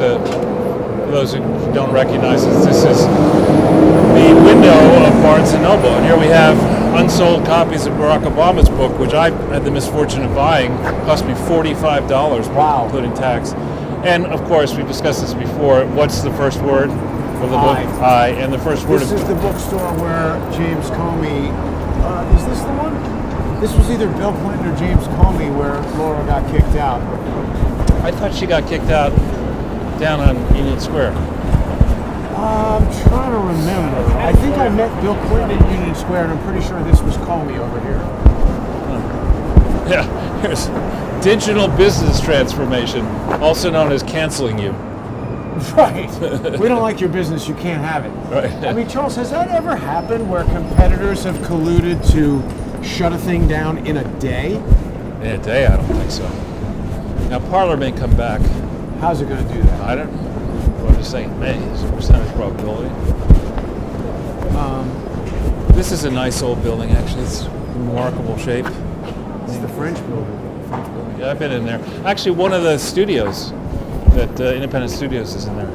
those who don't recognize this is the window of Barnes & Noble. And here we have unsold copies of Barack Obama's book, which I had the misfortune of buying. It cost me $45, Wow. including tax. And of course, we've discussed this before. What's the first word of the book? I. And the first word This of is the bookstore where James Comey, is this the one? This was either Bill Clinton or James Comey where Laura got kicked out. I thought she got kicked out down on Union Square. I'm trying to remember. I think I met Bill Clinton at Union Square, and I'm pretty sure this was Comey over here. Yeah, here's digital business transformation, also known as canceling you. Right. We don't like your business, you can't have it. Right. I mean, Charles, has that ever happened where competitors have colluded to shut a thing down in a day? In a day, I don't think so. Now, Parler may come back. How's it going to do that? I don't know. I'm just saying may. It's a percentage probability. This is a nice old building, actually. It's in remarkable shape. It's the French building. Yeah, I've been in there. Actually, one of the studios, that independent studios, is in there.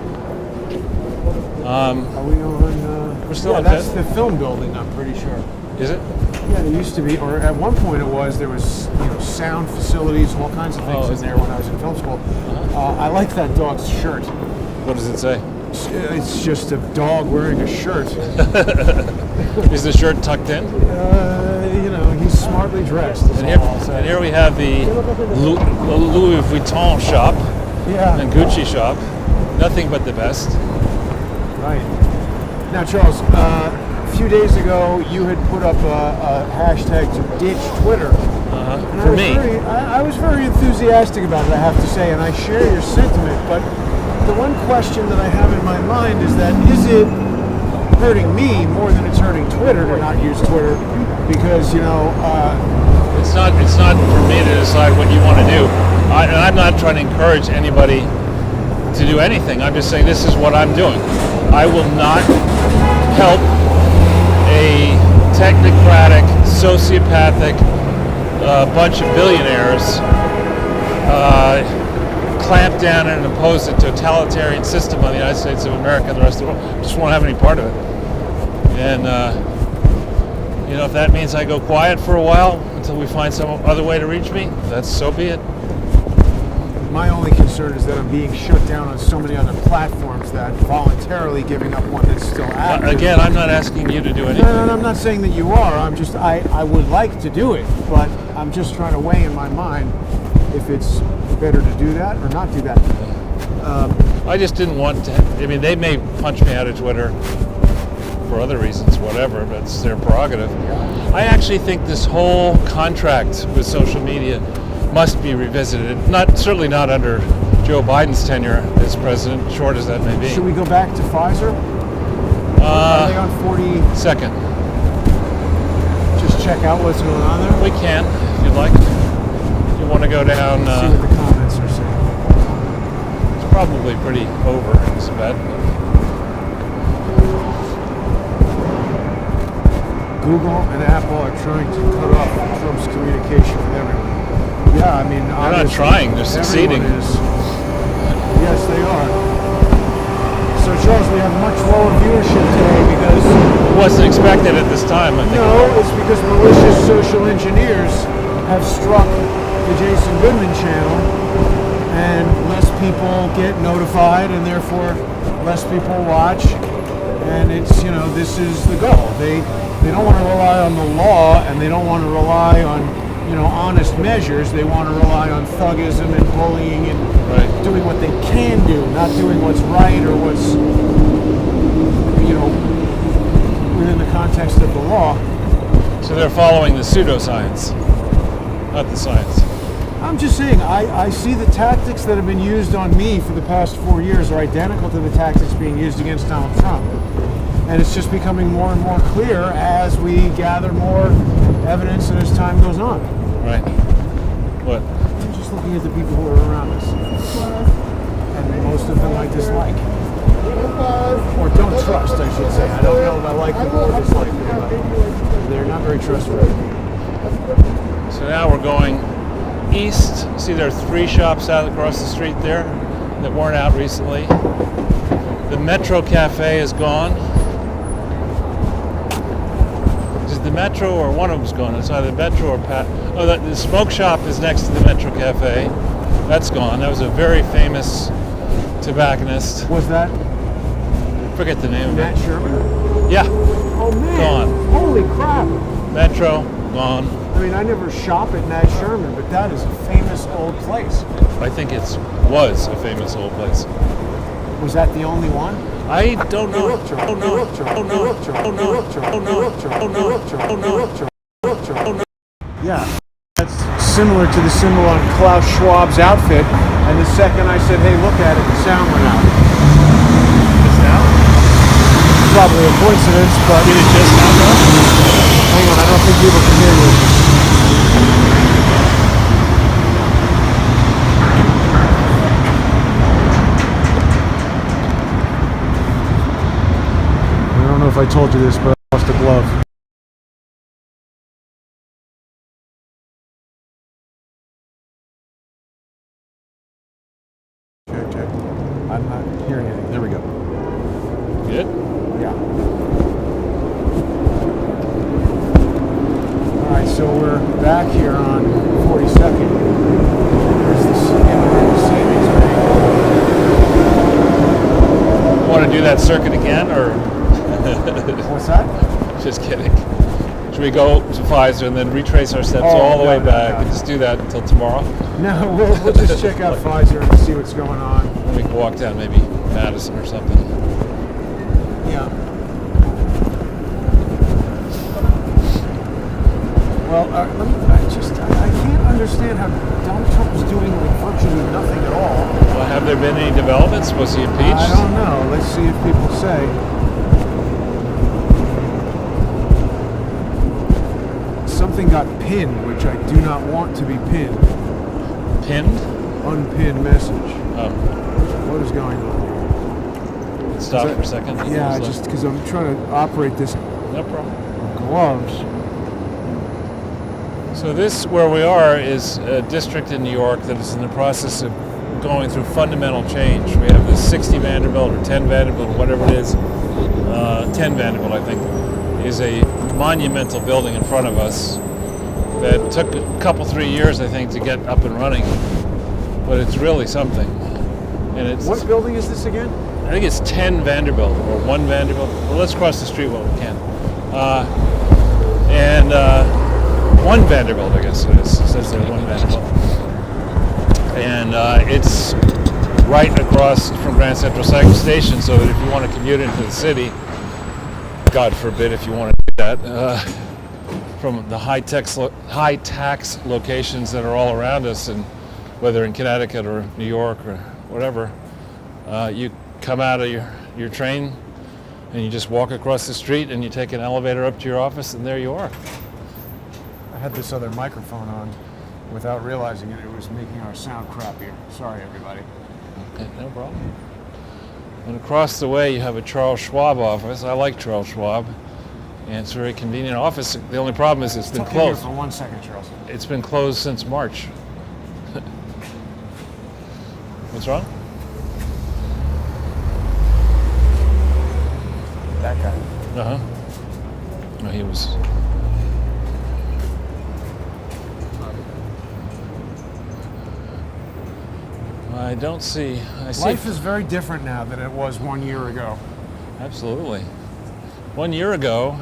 Are we on? We're still on that's Fifth? the film building, I'm pretty sure. Is it? Yeah, there used to be, or at one point it was, there was sound facilities, all kinds of things in there when I was in film school. I like that dog's shirt. What does it say? It's just a dog wearing a shirt. Is the shirt tucked in? He's smartly dressed. And here we have the Louis Vuitton shop and Gucci shop. Nothing but the best. Right. Now, Charles, a few days ago, you had put up a hashtag to ditch Twitter. For me. I was very enthusiastic about it, I have to say, and I share your sentiment, but the one question that I have in my mind is that, is it hurting me more than it's hurting Twitter to not use Twitter? Because, it's not for me to decide what you want to do. I'm not trying to encourage anybody to do anything. I'm just saying this is what I'm doing. I will not help a technocratic, sociopathic bunch of billionaires clamp down and impose a totalitarian system on the United States of America and the rest of the world. I just won't have any part of it. And if that means I go quiet for a while until we find some other way to reach me, that's so be it. My only concern is that I'm being shut down on so many other platforms that voluntarily giving up one that's still active. Again, I'm not asking you to do anything. No, I'm not saying that you are. I would like to do it, but I'm just trying to weigh in my mind if it's better to do that or not do that. I just didn't want to. I mean, they may punch me out of Twitter for other reasons, whatever. That's their prerogative. I actually think this whole contract with social media must be revisited. Certainly not under Joe Biden's tenure as president, short as that may be. Should we go back to Pfizer? Are they on 42nd? Just check out what's going on there? We can, if you'd like. You want to go down? See what the comments are saying. It's probably pretty over, it's bad. Google and Apple are trying to cut off Trump's communication with everyone. Yeah, I mean, they're not trying; they're succeeding. Yes, they are. So, Charles, we have much lower viewership today because it wasn't expected at this time. I think. No, it's because malicious social engineers have struck the Jason Goodman channel, and less people get notified, and therefore less people watch. And it's this is the goal. They don't want to rely on the law, and they don't want to rely on honest measures. They want to rely on thuggism and bullying and doing what they can do, not doing what's right or what's within the context of the law. So they're following the pseudoscience, not the science. I'm just saying, I see the tactics that have been used on me for the past 4 years are identical to the tactics being used against Donald Trump. And it's just becoming more and more clear as we gather more evidence and as time goes on. Right. What? I'm just looking at the people who are around us. And most of them I dislike. Or don't trust, I should say. I don't know if I like them or dislike them, but they're not very trustworthy. So now we're going east. See, there are 3 shops out across the street there that weren't out recently. The Metro Cafe is gone. Is it the Metro or one of them's gone? It's either Metro or Pat. Oh, the smoke shop is next to the Metro Cafe. That's gone. That was a very famous tobacconist. Was that Forget the name of Matt it. Sherman? Yeah, Oh man! Gone. Holy crap! Metro, gone. I mean, I never shop at Nat Sherman, but that is a famous old place. I think it was a famous old place. Was that the only one? I don't know. Oh no. Oh no. Oh no. Oh no. Oh no. Oh no. Yeah. That's similar to the symbol on Klaus Schwab's outfit. And the second I said, hey, look at it, the sound went out. Just now? Probably a coincidence, but... Did it just now though? Hang on, I don't think people can hear you. I don't know if I told you this, but I lost a glove. Check. I'm not hearing anything. There we go. Good. Yeah. All right, so we're back here on 42nd. There's this immigrant savings bank. Want to do that circuit again, or What's that? just kidding? Should we go to Pfizer and then retrace our steps all the way back and just do that until tomorrow? No, we'll just check out Pfizer and see what's going on. Then we can walk down maybe Madison or something. Yeah. Well, I can't understand how Donald Trump's doing like virtually nothing at all. Well, have there been any developments? Was he impeached? I don't know. Let's see if people say. Something got pinned, which I do not want to be pinned. Pinned? Unpinned message. Oh. What is going on here? Stop for a second. Yeah, just because I'm trying to operate this No problem. gloves. So this, where we are, is a district in New York that is in the process of going through fundamental change. We have this 60 Vanderbilt or 10 Vanderbilt or whatever it is. 10 Vanderbilt, I think, is a monumental building in front of us that took a couple, 3 years, I think, to get up and running. But it's really something. And it's, What building is this again? I think it's 10 Vanderbilt or 1 Vanderbilt. Well, let's cross the street while we can. 1 Vanderbilt, I guess it is. It says there 1 Vanderbilt. And it's right across from Grand Central Station, so that if you want to commute into the city, God forbid if you want to do that, from the high tax locations that are all around us, and whether in Connecticut or New York or whatever, you come out of your train and you just walk across the street and you take an elevator up to your office and there you are. I had this other microphone on without realizing it. It was making our sound crappier. Sorry, everybody. Okay, no problem. And across the way you have a Charles Schwab office. I like Charles Schwab, and it's a very convenient office. The only problem is it's been Stop here closed. for 1 second, Charles. It's been closed since March. What's wrong? That guy. Uh-huh. No, he was... I don't see... I see. Life is very different now than it was 1 year ago. Absolutely. 1 year ago,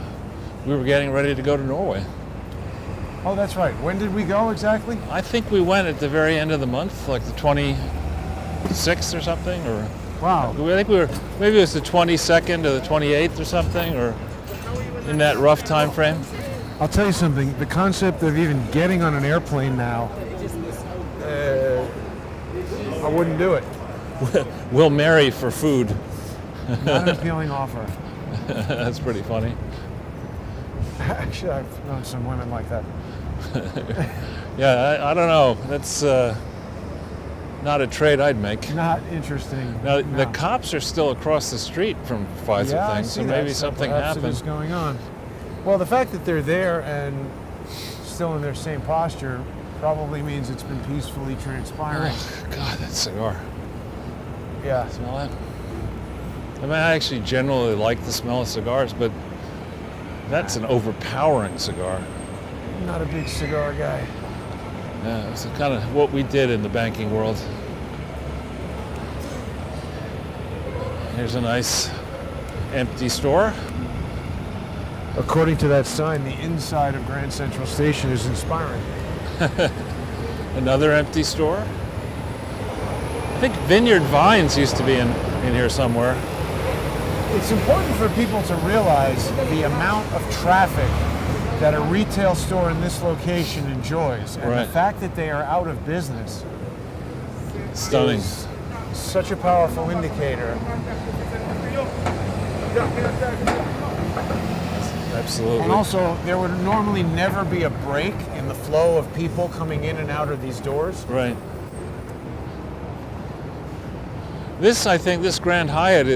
we were getting ready to go to Norway. Oh, that's right. When did we go exactly? I think we went at the very end of the month, like the 26th or something, or... Wow. I think we were, maybe it was the 22nd or the 28th or something, or in that rough time frame. I'll tell you something. The concept of even getting on an airplane now, I wouldn't do it. We'll marry for food. Not an appealing offer. That's pretty funny. Actually, I've known some women like that. Yeah, I don't know. That's not a trade I'd make. Not interesting. Now, no. the cops are still across the street from Pfizer Yeah, I things, see so that. maybe something perhaps happened. It is going on. Well, the fact that they're there and still in their same posture probably means it's been peacefully transpiring. Oh, God, that cigar. Yeah. Smell that? I mean, I actually generally like the smell of cigars, but that's an overpowering cigar. Not a big cigar guy. Yeah, it's kind of what we did in the banking world. Here's a nice empty store. According to that sign, the inside of Grand Central Station is inspiring. Another empty store. I think Vineyard Vines used to be in here somewhere. It's important for people to realize the amount of traffic that a retail store in this location enjoys. And Right. the fact that they are out of business Stunning. is such a powerful indicator. Absolutely. And also, there would normally never be a break in the flow of people coming in and out of these doors. Right. This, I think, this Grand Hyatt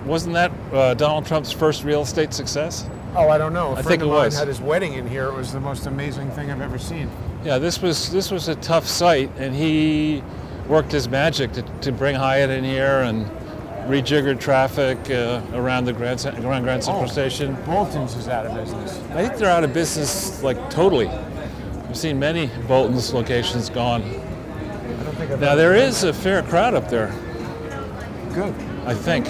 wasn't that Donald Trump's first real estate success? Oh, I don't know. A I friend think of it mine was. had his wedding in here. It was the most amazing thing I've ever seen. Yeah, this was a tough site, and he worked his magic to bring Hyatt in here and rejiggered traffic around Grand Central Station. Bolton's is out of business. I think they're out of business, like totally. I've seen many Bolton's locations gone. I don't think I've Now ever there been is a fair crowd up there, Good. I think.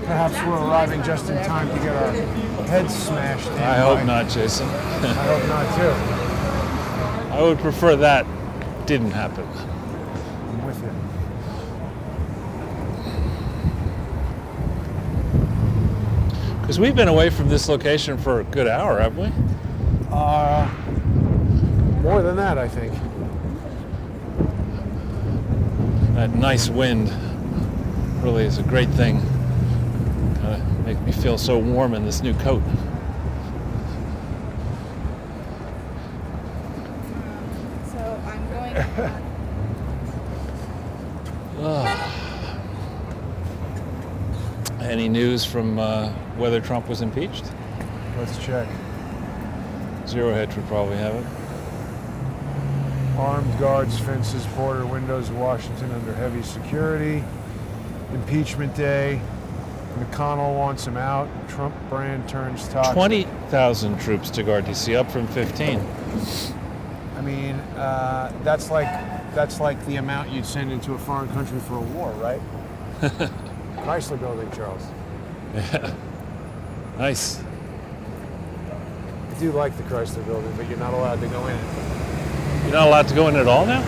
Perhaps we're arriving just in time to get our heads smashed in. I hope not, Jason. I hope not too. I would prefer that didn't happen. I'm with you. Because we've been away from this location for a good hour, haven't we? More than that, I think. That nice wind really is a great thing. Kind of make me feel so warm in this new coat. So I'm going. Any news from whether Trump was impeached? Let's check. Zero Hedge would probably have it. Armed guards, fences, border, windows, Washington under heavy security. Impeachment day. McConnell wants him out. Trump brand turns toxic. 20,000 troops to guard DC, up from 15. I mean, that's like the amount you'd send into a foreign country for a war, right? Chrysler Building, Charles. Yeah. Nice. I do like the Chrysler Building, but you're not allowed to go in it You're not allowed to go in at all now?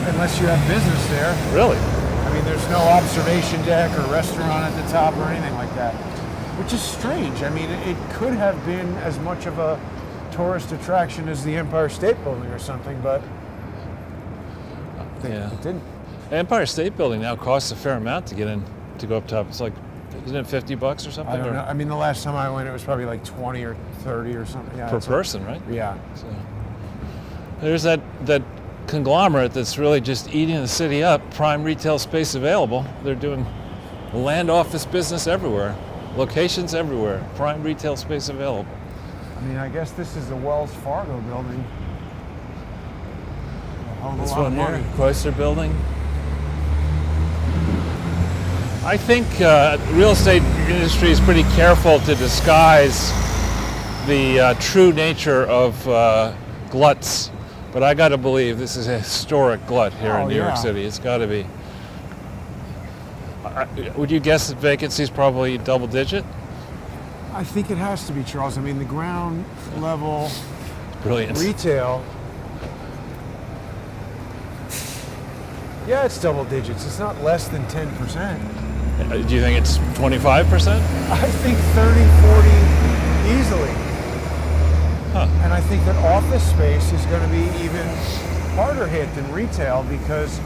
unless you have business there. Really? I mean, there's no observation deck or restaurant at the top or anything like that, which is strange. I mean, it could have been as much of a tourist attraction as the Empire State Building or something, but Yeah. it didn't. The Empire State Building now costs a fair amount to get in, to go up top. It's like, isn't it $50 or something? I don't Or know. I mean, the last time I went, it was probably like 20 or 30 or something. Yeah, per it's person, right? Yeah. So, there's that conglomerate that's really just eating the city up. Prime retail space available. They're doing land office business everywhere, locations everywhere. Prime retail space available. I mean, I guess this is the Wells Fargo building. A hell of a This lot of one here, money. Chrysler Building. I think real estate industry is pretty careful to disguise the true nature of gluts, but I got to believe this is a historic glut here in New York City. It's got to be. Would you guess that vacancy is probably double digit? I think it has to be, Charles. I mean, the ground level Brilliant. retail. Yeah, it's double digits. It's not less than 10%. Do you think it's 25%? I think 30, 40 easily. Huh. And I think that office space is going to be even harder hit than retail because,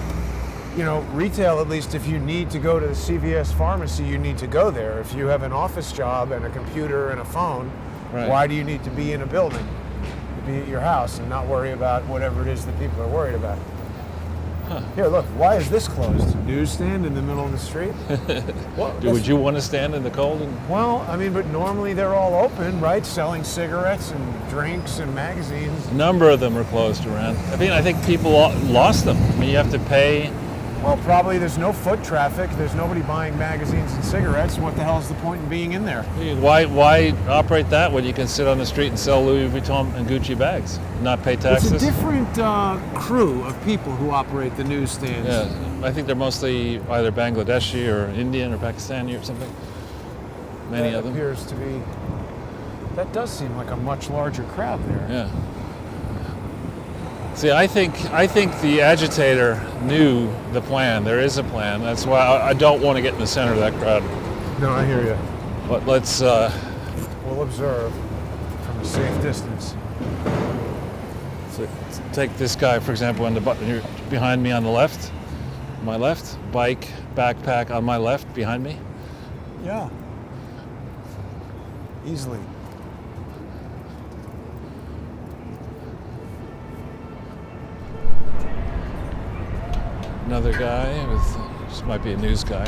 you know, retail, at least if you need to go to the CVS pharmacy, you need to go there. If you have an office job and a computer and a phone, Right. why do you need to be in a building? Be at your house and not worry about whatever it is that people are worried about. Here, look, why is this closed? Newsstand in the middle of the street? Well, Would you want to stand in the cold? well, I mean, but normally they're all open, right? Selling cigarettes and drinks and magazines. A number of them are closed around. I think people lost them. I mean, you have to pay Well, probably there's no foot traffic. There's nobody buying magazines and cigarettes. What the hell is the point in being in there? Why operate that when you can sit on the street and sell Louis Vuitton and Gucci bags, not pay taxes? It's a different crew of people who operate the newsstands. Yeah, I think they're mostly either Bangladeshi or Indian or Pakistani or something. Many That of them. appears to be. That does seem like a much larger crowd there. Yeah. See, I think the agitator knew the plan. There is a plan. That's why I don't want to get in the center of that crowd. No, I hear you. But let's. We'll observe from a safe distance. So take this guy, for example, on the button here behind me on the left. My left, bike, backpack on my left behind me. Yeah. Easily. Another guy with, this might be a news guy.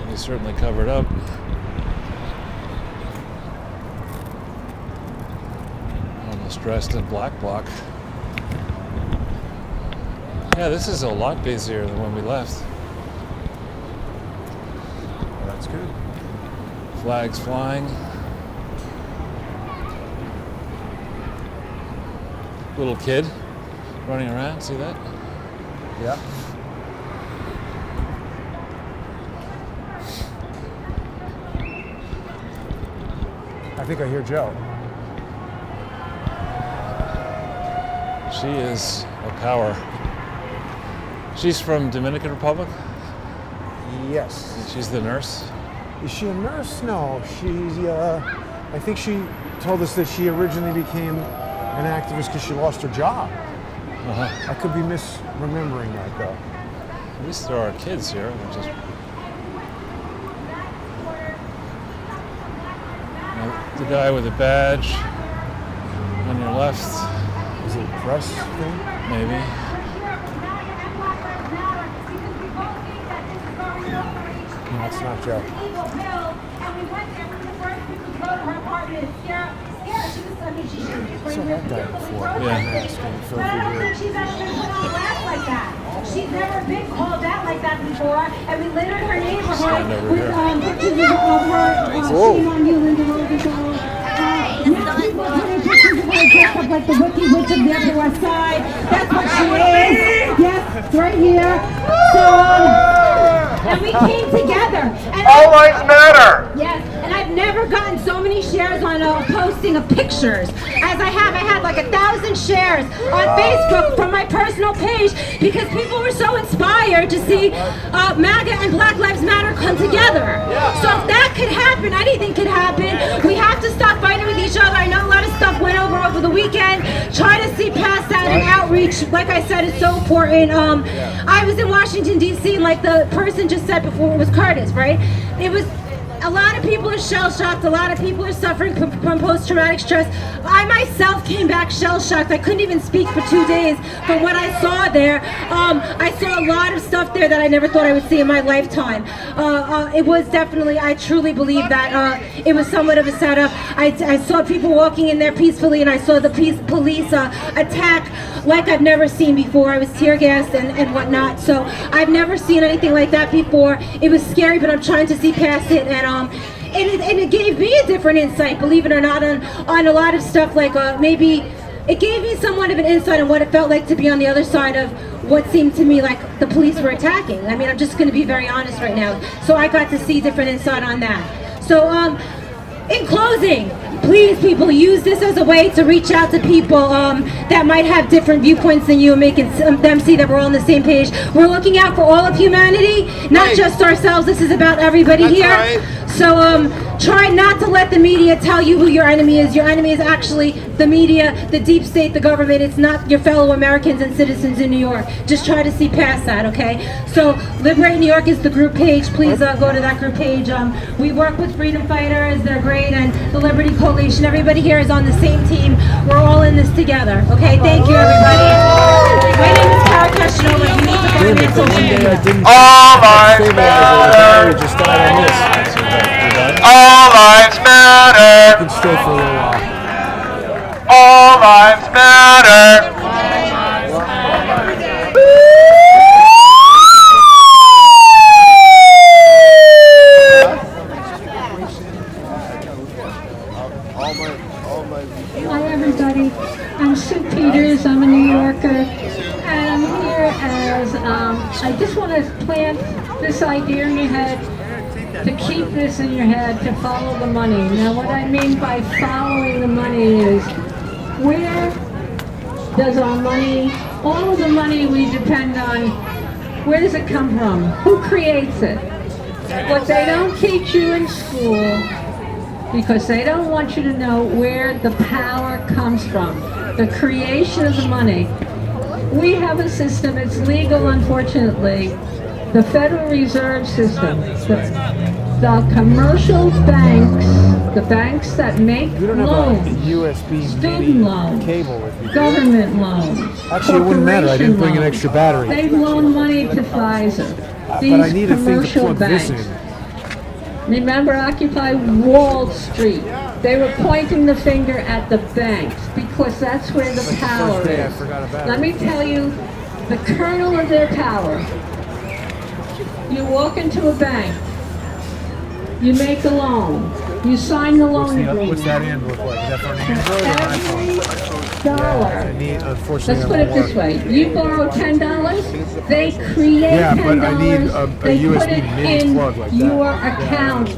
He's certainly covered up. Almost dressed in black bloc. Yeah, this is a lot busier than when we left. Well, that's good. Flags flying. Little kid running around, see that? Yeah. I think I hear Joe. She is a power. She's from Dominican Republic? Yes. She's the nurse? Is she a nurse? No. I think she told us that she originally became an activist because she lost her job. Uh-huh. I could be misremembering that, though. At least there are kids here. Now, the guy with the badge on your left. Is it a press thing? Maybe. No, it's not Joe. I saw that guy before. Yeah. She's never been called out like that before, and we littered her neighborhood Stand over with here. pictures of her. Shame on you, Linda Rosenthal. People putting pictures of her dressed up like the Wicked Witch of the Upper West Side. That's what she is. Yes, it's right here. So, and we came together. And All lives matter. yes, and I've never gotten so many shares on a posting of pictures as I have. I had like 1,000 shares on Facebook from my personal page because people were so inspired to see MAGA and Black Lives Matter come together. So if that could happen, anything could happen. We have to stop fighting with each other. I know a lot of stuff went over the weekend. Try to see past that and outreach. Like I said, is so important. I was in Washington, D.C., and like the person just said before, it was Curtis, right? It was, a lot of people are shell-shocked. A lot of people are suffering from post-traumatic stress. I myself came back shell-shocked. I couldn't even speak for 2 days from what I saw there. I saw a lot of stuff there that I never thought I would see in my lifetime. It was definitely, I truly believe that it was somewhat of a setup. I saw people walking in there peacefully, and I saw the police attack like I've never seen before. I was tear gassed and whatnot. So I've never seen anything like that before. It was scary, but I'm trying to see past it. And it gave me a different insight, believe it or not, on a lot of stuff. Like maybe it gave me somewhat of an insight on what it felt like to be on the other side of what seemed to me like the police were attacking. I mean, I'm just going to be very honest right now. So I got to see different insight on that. So in closing, please, people, use this as a way to reach out to people that might have different viewpoints than you and making them see that we're all on the same page. We're looking out for all of humanity, not just ourselves. This is about everybody here. Right. So try not to let the media tell you who your enemy is. Your enemy is actually the media, the deep state, the government. It's not your fellow Americans and citizens in New York. Just try to see past that, okay? So Liberate New York is the group page. Please go to that group page. We work with freedom fighters. They're great. And the Liberty Coalition. Everybody here is on the same team. We're all in this together, okay? Thank you, everybody. My name is Kara Kashinova. You need to find me on social media. All lives matter. Just died on this. All lives matter. Can stay for a little while. All lives matter. New Yorker, and I'm here as, I just want to plant this idea in your head, to keep this in your head, to follow the money. Now what I mean by following the money is, where does our money, all of the money we depend on, where does it come from? Who creates it? What they don't teach you in school, because they don't want you to know where the power comes from, the creation of the money. We have a system, it's legal unfortunately, the Federal Reserve System, the commercial banks, the banks that make loans, USB student loans, cable with you. government loans, Actually, it wouldn't matter. I didn't bring an extra battery. They loan money to Pfizer. These But I need a thing to commercial plug banks. this in. Remember Occupy Wall Street? They were pointing the finger at the banks because that's where the power day I is. forgot about Let me tell you the kernel of their power. You walk into a bank, you make a loan, you sign the loan agreement. What's that end look like? Is that for an Android or an iPhone? Dollar. I need, unfortunately, Let's put it this way. You borrow $10, they create Yeah, $10. but I need a they USB put it mini in plug like that. your account.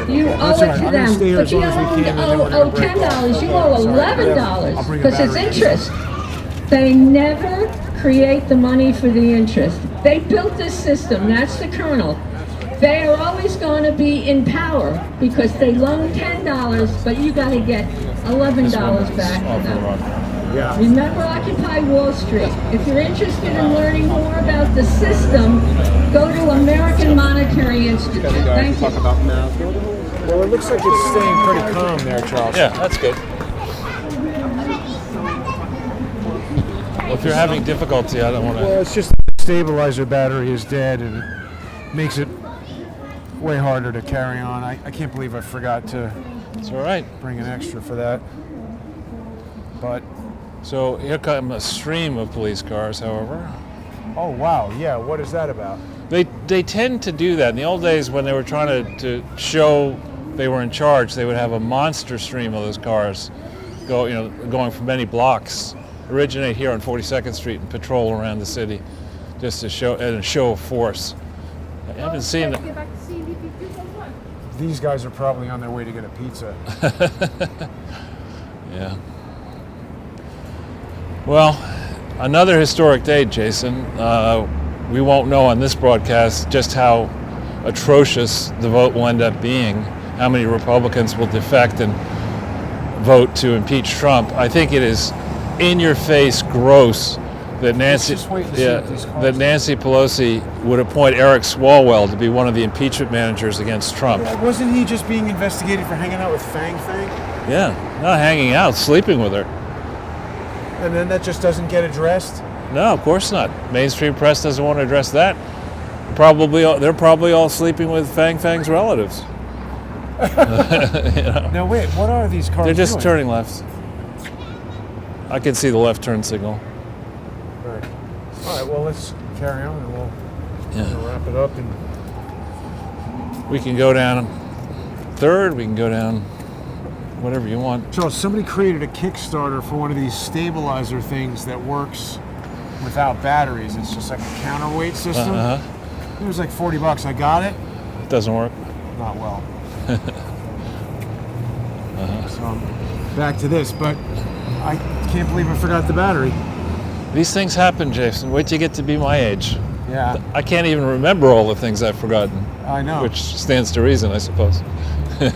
You That's owe all right. it to I'm gonna them. stay here But as you long as we don't can, and then we're owe gonna break $10. You off. owe Sorry. I'll $11 bring a because it's battery. interest. They never create the money for the interest. They built this system. That's the kernel. They are always going to be in power because they loan $10, but you got to get $11 back to them. Yeah. Remember Occupy Wall Street. If you're interested in learning more about the system, go to American Monetary Institute. Thank you. Well, it looks like it's staying pretty calm there, Charles. Yeah, that's good. Well, if you're having difficulty, I don't want to. Well, it's just the stabilizer battery is dead, and it makes it way harder to carry on. I can't believe I forgot to It's all right. bring an extra for that. But, So here come a stream of police cars, however. oh wow, yeah, what is that about? They tend to do that. In the old days when they were trying to show they were in charge, they would have a monster stream of those cars going for many blocks, originate here on 42nd Street and patrol around the city just to show a show of force. I haven't seen it. These guys are probably on their way to get a pizza. Yeah. Well, another historic day, Jason. We won't know on this broadcast just how atrocious the vote will end up being, how many Republicans will defect and vote to impeach Trump. I think it is in-your-face gross that Nancy Pelosi would appoint Eric Swalwell to be one of the impeachment managers against Trump. Wasn't he just being investigated for hanging out with Fang? Yeah, not hanging out, sleeping with her. And then that just doesn't get addressed? No, of course not. Mainstream press doesn't want to address that. They're probably all sleeping with Fang's relatives. Now wait, what are these cars They're just doing? turning left. I can see the left turn signal. Right. All right, well, let's carry on and we'll wrap it up. And We can go down 3rd, we can go down whatever you want. Charles, somebody created a Kickstarter for one of these stabilizer things that works without batteries. It's just like a counterweight system. It was like $40. I got it. It doesn't work. Not well. So I'm back to this, but I can't believe I forgot the battery. These things happen, Jason. Wait till you get to be my age. Yeah. I can't even remember all the things I've forgotten. I know. Which stands to reason, I suppose. And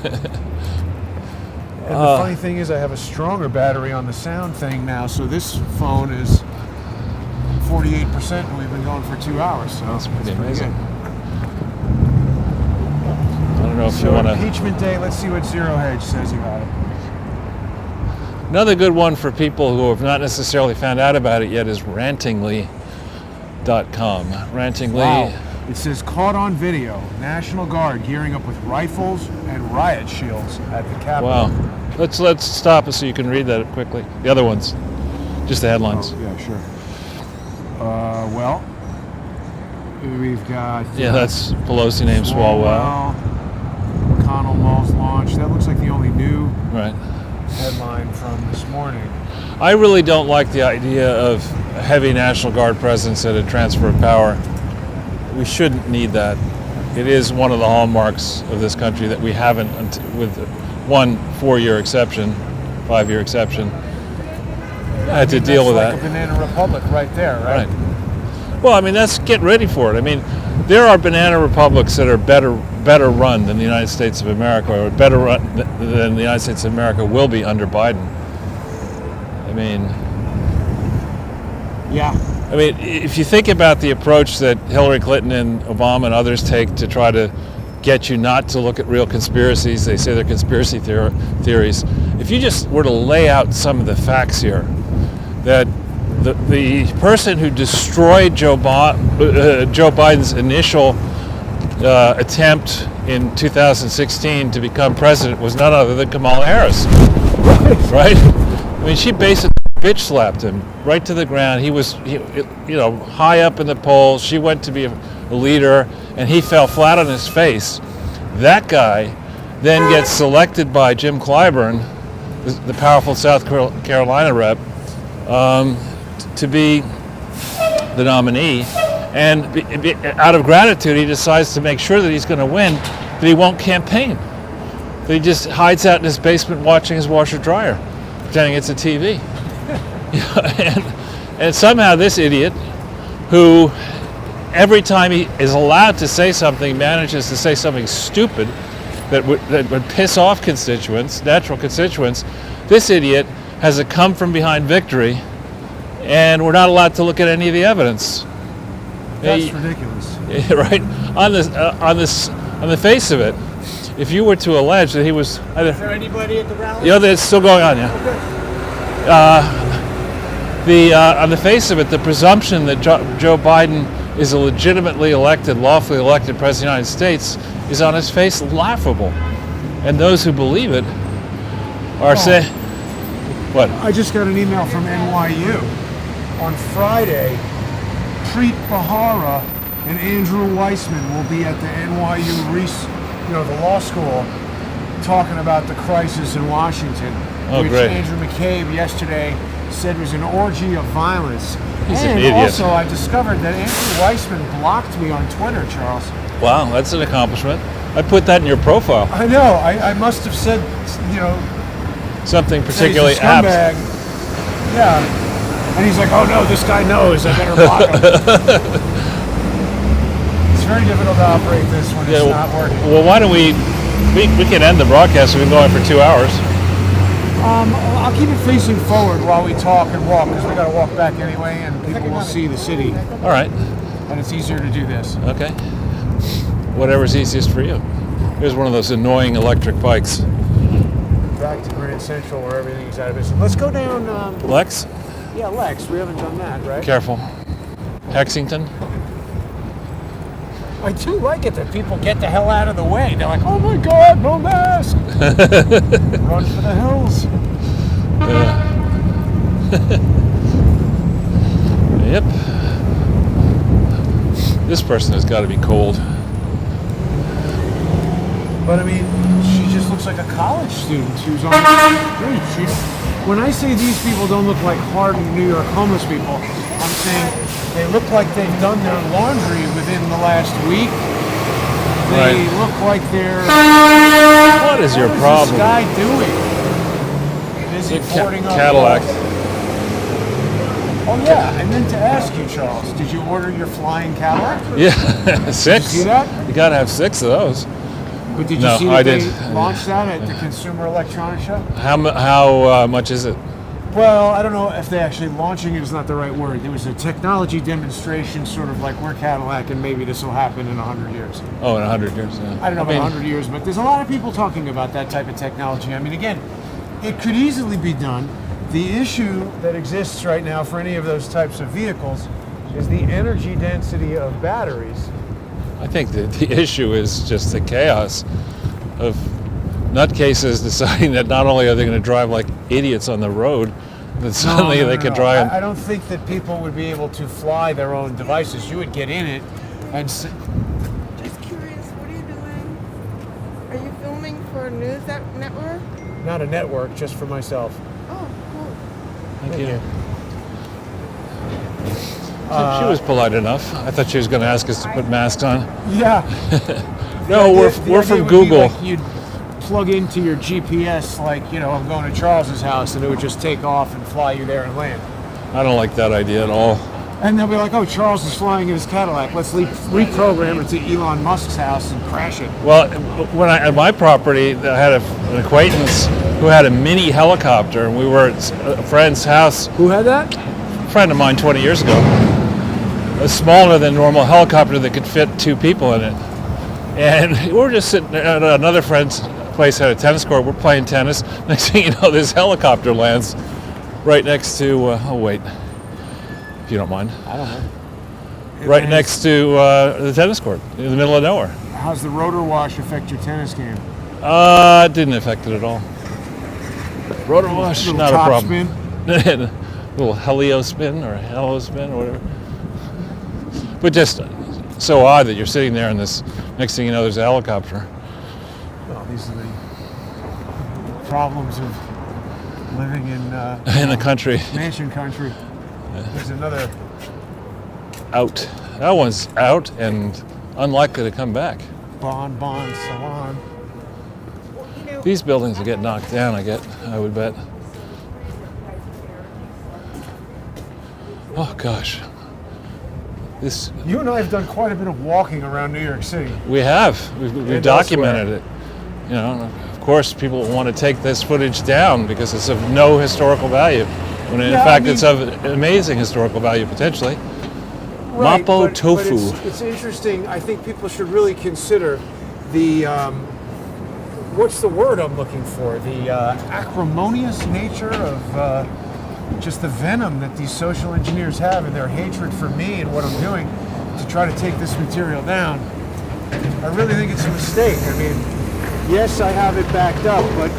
the funny thing is I have a stronger battery on the sound thing now, so this phone is 48% and we've been going for 2 hours. So That's pretty amazing. good. I don't know if you So want to. impeachment day, let's see what Zero Hedge says about it. Another good one for people who have not necessarily found out about it yet is rantingly.com. Rantingly. Wow. It says caught on video, National Guard gearing up with rifles and riot shields at the Capitol. Wow. Let's stop it so you can read that quickly. The other ones, just the headlines. Oh, yeah, sure. Well, we've got... Yeah, that's Pelosi named Swalwell. McConnell Mall's launch. That looks like the only new Right. headline from this morning. I really don't like the idea of a heavy National Guard presence at a transfer of power. We shouldn't need that. It is one of the hallmarks of this country that we haven't, with one 4-year exception, 5-year exception, had to deal with that. Like a banana republic right there, right? Well, I mean, let's get ready for it. I mean, there are banana republics that are better run than the United States of America, or better run than the United States of America will be under Biden. I mean, yeah. I mean, if you think about the approach that Hillary Clinton and Obama and others take to try to get you not to look at real conspiracies, they say they're conspiracy theories. If you just were to lay out some of the facts here, that the person who destroyed Joe Biden's initial attempt in 2016 to become president was none other than Kamala Harris, right? I mean, she basically bitch slapped him right to the ground. He was, high up in the polls. She went to be a leader, and he fell flat on his face. That guy then gets selected by Jim Clyburn, the powerful South Carolina rep, to be the nominee, and out of gratitude he decides to make sure that he's going to win, that he won't campaign, that he just hides out in his basement watching his washer dryer, pretending it's a TV. and somehow this idiot, who every time he is allowed to say something manages to say something stupid that would piss off constituents, natural constituents, this idiot has a come from behind victory, and we're not allowed to look at any of the evidence. That's ridiculous. Right? On the face of it, if you were to allege that he was either... Is there anybody at the rally? It's still going on, yeah. On the face of it, the presumption that Joe Biden is a legitimately elected, lawfully elected president of the United States is on his face laughable. And those who believe it are saying... What? I just got an email from NYU. On Friday, Preet Bharara and Andrew Weissman will be at the NYU, the law school, talking about the crisis in Washington, which great. Andrew McCabe yesterday said was an orgy of violence. He's and an idiot. Also, I discovered that Andrew Weissman blocked me on Twitter, Charles. Wow, that's an accomplishment. I put that in your profile. I know. I must have said, something particularly he's a scumbag. Yeah. And he's like, oh no, this guy knows, I better block him. It's very difficult to operate this when it's not working. Well, why don't we can end the broadcast. We've been going for 2 hours. I'll keep it facing forward while we talk and walk, because we got to walk back anyway, and people will see the city. All right. And it's easier to do this. Okay. Whatever's easiest for you. Here's one of those annoying electric bikes. Back to Grand Central where everything's out of business. Let's go down... Lex? Yeah, Lex. We haven't done that, right? Careful. Hexington? I do like it that people get the hell out of the way. They're like, oh my God, no mask. Run for the hills. Yep. This person has got to be cold. But I mean, she just looks like a college student who's on the street. When I say these people don't look like hardened New York homeless people, I'm saying they look like they've done their laundry within the last week. They look like they're... What is your problem? What is this guy doing? Is he boarding up? Cadillac. Oh yeah, I meant to ask you, Charles, did you order your flying Cadillac? Yeah, 6. Did you see that? You got to have 6 of those. But did you see that they launched that at the Consumer Electronics Show? How much is it? Well, I don't know if they actually launching it is not the right word. There was a technology demonstration, sort of like we're Cadillac, and maybe this will happen in 100 years. Oh, in 100 years, yeah. I don't know about 100 years, but there's a lot of people talking about that type of technology. I mean, again, it could easily be done. The issue that exists right now for any of those types of vehicles is the energy density of batteries. I think that the issue is just the chaos of nutcases deciding that not only are they going to drive like idiots on the road, but suddenly they could drive... I don't think that people would be able to fly their own devices. You would get in it and... Just curious, what are you doing? Are you filming for a news network? Not a network, just for myself. Oh, cool. Thank you. She was polite enough. I thought she was going to ask us to put masks on. Yeah. No, we're from Google. Like you'd plug into your GPS, like, you know, I'm going to Charles's house, and it would just take off and fly you there and land. I don't like that idea at all. And they'll be like, oh, Charles is flying in his Cadillac. Let's reprogram it to Elon Musk's house and crash it. Well, when at my property, I had an acquaintance who had a mini helicopter, and we were at a friend's house. Who had that? A friend of mine 20 years ago. A smaller than normal helicopter that could fit 2 people in it. And we were just sitting at another friend's place at a tennis court. We're playing tennis. Next thing you know, this helicopter lands right next to, oh wait, if you don't mind. I don't know. Right next to the tennis court in the middle of nowhere. How's the rotor wash affect your tennis game? It didn't affect it at all. Rotor wash, Little not a top problem. spin? Little helio spin or hello spin or whatever. But just so odd that you're sitting there and this, next thing you know, there's a helicopter. Well, these are the problems of living in the country. Mansion country. There's another. Out. That one's out and unlikely to come back. Bon Salon. These buildings will get knocked down, I would bet. Oh gosh. You and I have done quite a bit of walking around New York City. We have. We've documented it. You know, of course, people want to take this footage down because it's of no historical value, when in fact it's of amazing historical value potentially. Right, Mapo but tofu. It's interesting. I think people should really consider the what's the word I'm looking for? The acrimonious nature of just the venom that these social engineers have and their hatred for me and what I'm doing to try to take this material down. I really think it's a mistake. I mean, yes, I have it backed up, but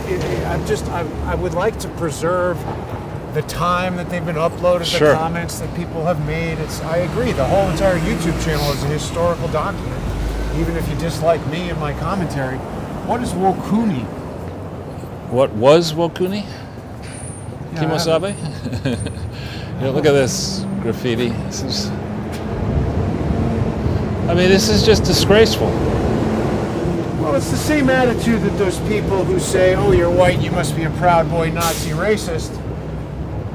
I would like to preserve the time that they've been uploaded, Sure. the comments that people have made. I agree, the whole entire YouTube channel is a historical document. Even if you dislike me and my commentary, what is Wokuni? What was Wokuni? Kimosabe? Look at this graffiti. This is just disgraceful. Well, it's the same attitude that those people who say, oh, you're white, you must be a Proud Boy, Nazi, racist.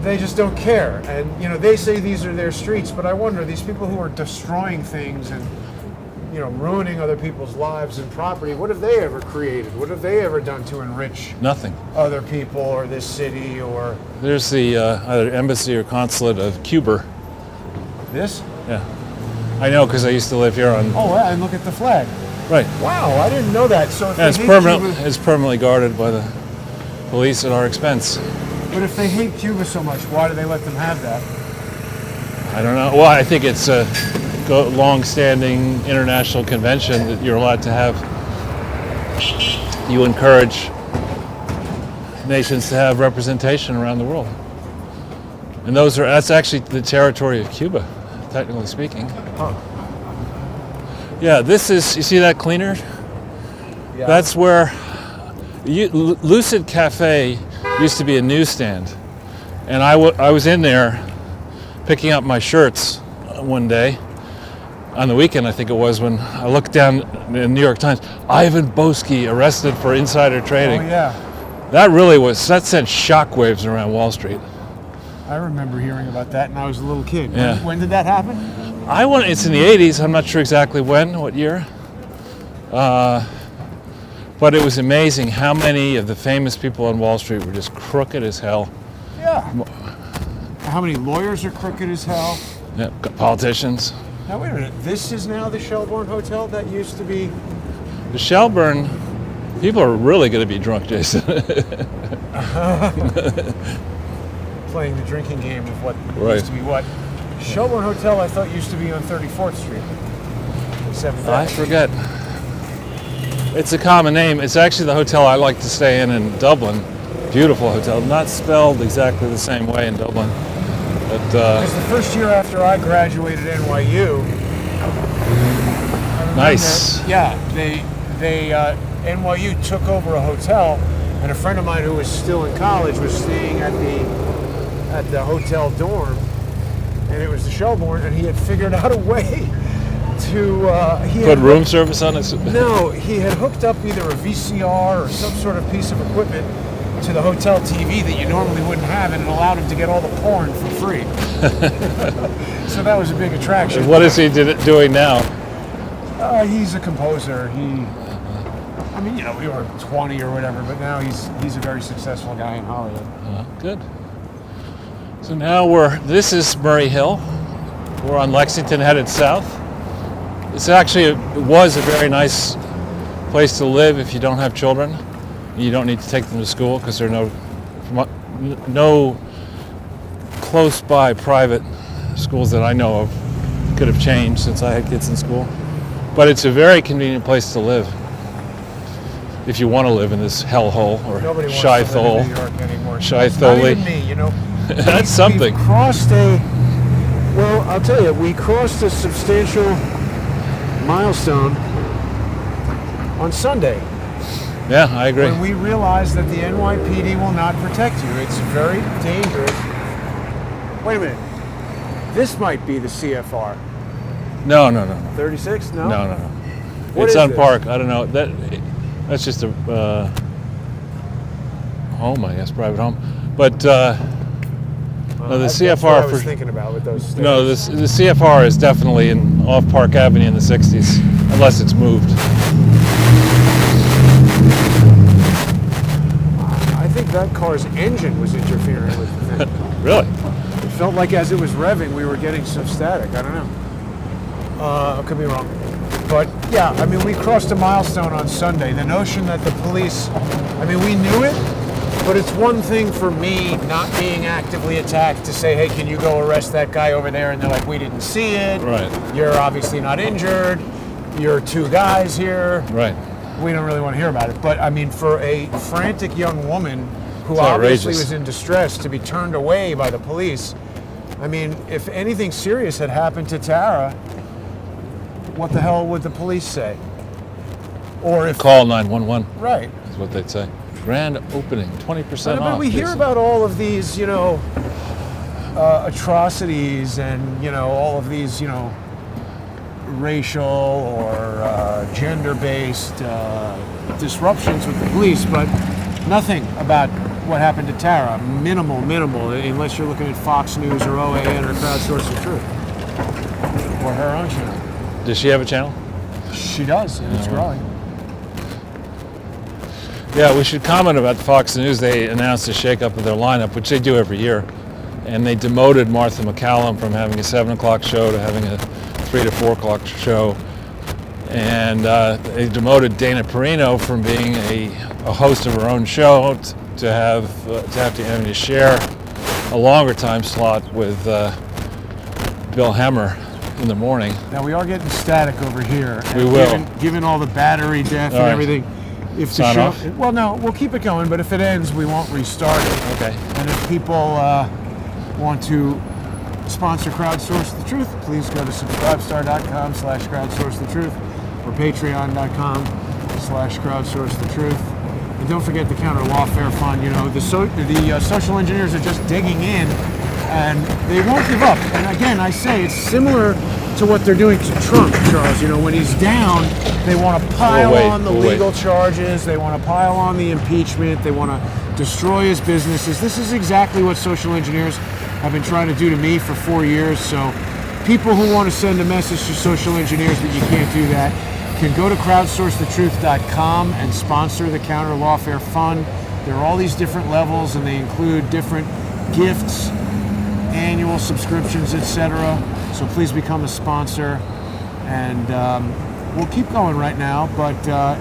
They just don't care. And, you know, they say these are their streets, but I wonder, these people who are destroying things and, you know, ruining other people's lives and property, what have they ever created? What have they ever done to enrich Nothing. other people or this city or... There's the either embassy or consulate of Cuba. This? Yeah. I know because I used to live here on... Oh, yeah, and look at the flag. Right. Wow, I didn't know that. So if it's they hate permanently Cuba, it's permanently guarded by the police at our expense. but if they hate Cuba so much, why do they let them have that? I don't know. Well, I think it's a long-standing international convention that you're allowed to have. You encourage nations to have representation around the world, and that's actually the territory of Cuba, technically speaking. Huh. Yeah, this is. You see that cleaner? Yeah. That's where Lucid Cafe used to be a newsstand, and I was in there picking up my shirts one day on the weekend, I think it was, when I looked down in the New York Times, Ivan Boesky arrested for insider trading. Oh, yeah. That sent shockwaves around Wall Street. I remember hearing about that, and I was a little kid. Yeah. When did that happen? It's in the 80s. I'm not sure exactly what year. But it was amazing how many of the famous people on Wall Street were just crooked as hell. Yeah. How many lawyers are crooked as hell? Yeah, politicians. Now, wait a minute. This is now the Shelbourne Hotel? That used to be... The Shelbourne, people are really going to be drunk, Jason. Playing the drinking game of what Right. used to be what? Shelbourne Hotel, I thought, used to be on 34th Street. 7th I Avenue. forget. It's a common name. It's actually the hotel I like to stay in Dublin. Beautiful hotel. Not spelled exactly the same way in Dublin. But Because the first year after I graduated NYU, nice. NYU took over a hotel, and a friend of mine who was still in college was staying at at the hotel dorm, and it was the Shelbourne, and he had figured out a way to Put room service on it? No, he had hooked up either a VCR or some sort of piece of equipment to the hotel TV that you normally wouldn't have, and it allowed him to get all the porn for free. So that was a big attraction. And what is he doing now? He's a composer. I mean, you know, we were 20 or whatever, but now he's a very successful guy in Hollywood. Good. So now this is Murray Hill. We're on Lexington headed south. It's actually, it was a very nice place to live if you don't have children. You don't need to take them to school because there are no close by private schools that I know of. Could have changed since I had kids in school. But it's a very convenient place to live if you want to live in this hellhole or Nobody wants Shithole. to live in New York anymore. Shithole. Not even me, you know. That's something. We I'll tell you, we crossed a substantial milestone on Sunday. Yeah, I agree. When we realized that the NYPD will not protect you. It's very dangerous. Wait a minute. This might be the CFR. No. 36? No? No. What It's is on this? Park. I don't know. That's just a home, I guess, private home. But no, the That's CFR what I was thinking about with those stairs. No, the CFR is definitely off Park Avenue in the 60s, unless it's moved. I think that car's engine was interfering with the thing. Really? It felt like as it was revving, we were getting some static. I don't know. I could be wrong. But yeah, I mean, we crossed a milestone on Sunday. The notion that the police, I mean, we knew it, but it's one thing for me not being actively attacked to say, hey, can you go arrest that guy over there? And they're like, we didn't see it. Right. You're obviously not injured. You're two guys here. Right. We don't really want to hear about it. But I mean, for a frantic young woman who It's obviously outrageous. was in distress to be turned away by the police, I mean, if anything serious had happened to Tara, what the hell would the police say? Or if Call 911. Right. Is what they'd say. Grand opening, 20% But off. we hear about all of these, you know, atrocities and, you know, all of these, you know, racial or gender-based disruptions with the police, but nothing about what happened to Tara. Minimal, unless you're looking at Fox News or OAN or Crowdsource the Truth. Or her own channel. Does she have a channel? She does, and it's growing. Yeah, we should comment about Fox News. They announced a shakeup of their lineup, which they do every year. And they demoted Martha McCallum from having a 7 o'clock show to having a 3 to 4 o'clock show. And they demoted Dana Perino from being a host of her own show to having to share a longer time slot with Bill Hemmer in the morning. Now we are getting static over here. We and will. Given all the battery death All and right. everything, if the Sign show, off? well, no, we'll keep it going. But if it ends, we won't restart it. Okay. And if people want to sponsor Crowdsource the Truth, please go to subscribestar.com/crowdsourcethetruth or patreon.com/crowdsourcethetruth. And don't forget the counter lawfare fund. You know, the social engineers are just digging in, and they won't give up. And again, I say it's similar to what they're doing to Trump, Charles. You know, when he's down, they want to pile on the legal charges. They want to pile on the impeachment. They want to destroy his businesses. This is exactly what social engineers have been trying to do to me for 4 years. So people who want to send a message to social engineers that you can't do that can go to crowdsourcethetruth.com and sponsor the Counter Lawfare Fund. There are all these different levels, and they include different gifts, annual subscriptions, etc. So please become a sponsor, and we'll keep going right now, but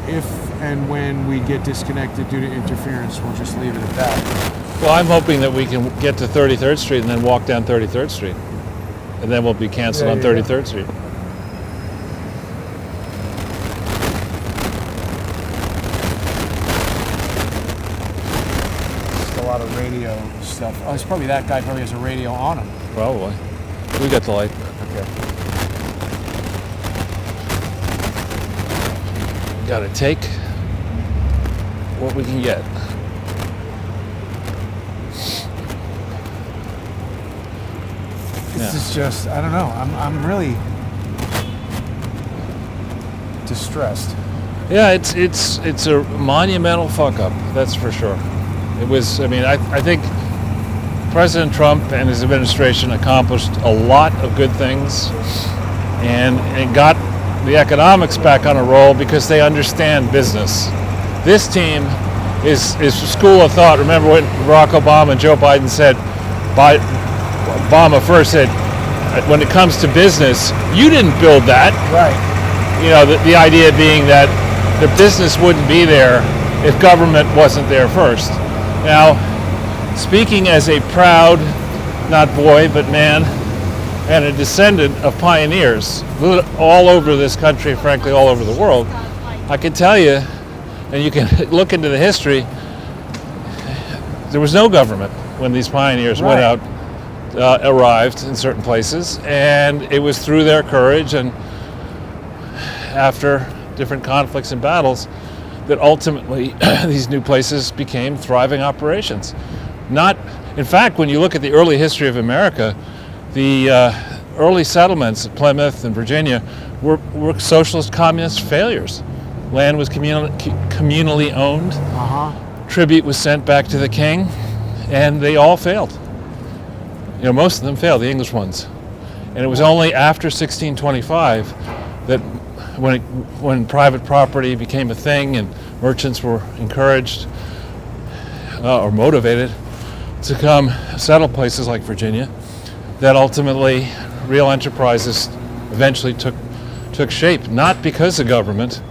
if and when we get disconnected due to interference, we'll just leave it at that. Well, I'm hoping that we can get to 33rd Street and then walk down 33rd Street. And then we'll be canceled on 33rd Street. Just a lot of radio stuff. Oh, it's probably that guy probably has a radio on him. Probably. We got the light. Okay. Got to take what we can get. This is just, I don't know. I'm really distressed. Yeah, it's a monumental fuck up. That's for sure. It was. I mean, I think President Trump and his administration accomplished a lot of good things, and got the economics back on a roll because they understand business. This team is a school of thought. Remember when Barack Obama and Joe Biden said, Obama first said, when it comes to business, you didn't build that. Right. You know, the idea being that the business wouldn't be there if government wasn't there first. Now, speaking as a proud, not boy, but man, and a descendant of pioneers all over this country, frankly, all over the world, I can tell you, and you can look into the history, there was no government when these pioneers went out, arrived in certain places, and it was through their courage and after different conflicts and battles that ultimately these new places became thriving operations. In fact, when you look at the early history of America, the early settlements, Plymouth and Virginia, were socialist communist failures. Land was communally owned. Tribute was sent back to the king, and they all failed. You know, most of them failed, the English ones. And it was only after 1625 that when private property became a thing and merchants were encouraged or motivated to come settle places like Virginia, that ultimately real enterprises eventually took shape, not because of government,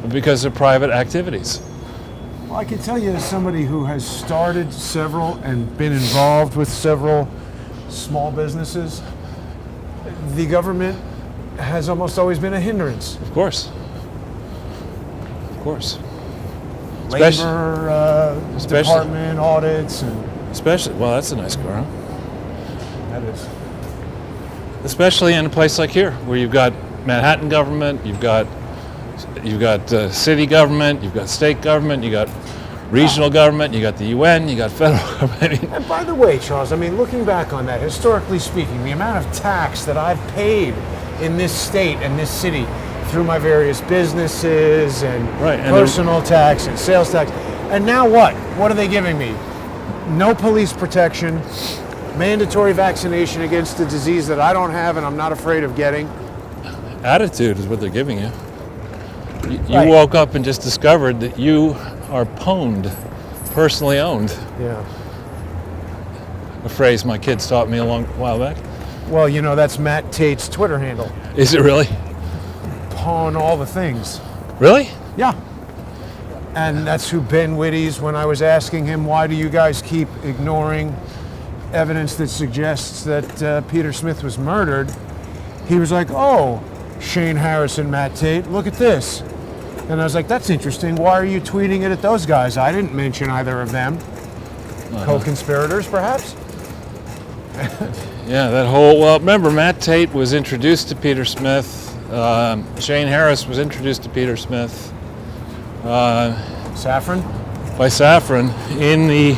but because of private activities. Well, I can tell you as somebody who has started several and been involved with several small businesses, the government has almost always been a hindrance. Of course. Labor department audits and... Especially, well, that's a nice car, huh? That is. Especially in a place like here, where you've got Manhattan government, you've got city government, you've got state government, you got regional government, you got the UN, you got federal government. And by the way, Charles, I mean, looking back on that, historically speaking, the amount of tax that I've paid in this state and this city through my various businesses and personal tax and sales tax. And now what? What are they giving me? No police protection, mandatory vaccination against a disease that I don't have and I'm not afraid of getting. Attitude is what they're giving you. You woke up and just discovered that you are pwned, personally owned. Yeah. A phrase my kids taught me a while back. Well, you know, that's Matt Tate's Twitter handle. Is it really? Pawn all the things. Really? Yeah. And that's who Ben Whitty's, when I was asking him, why do you guys keep ignoring evidence that suggests that Peter Smith was murdered? He was like, oh, Shane Harris and Matt Tate, look at this. And I was like, that's interesting. Why are you tweeting it at those guys? I didn't mention either of them. Co-conspirators, perhaps? Yeah, remember, Matt Tate was introduced to Peter Smith. Shane Harris was introduced to Peter Smith. Saffron? By Saffron in the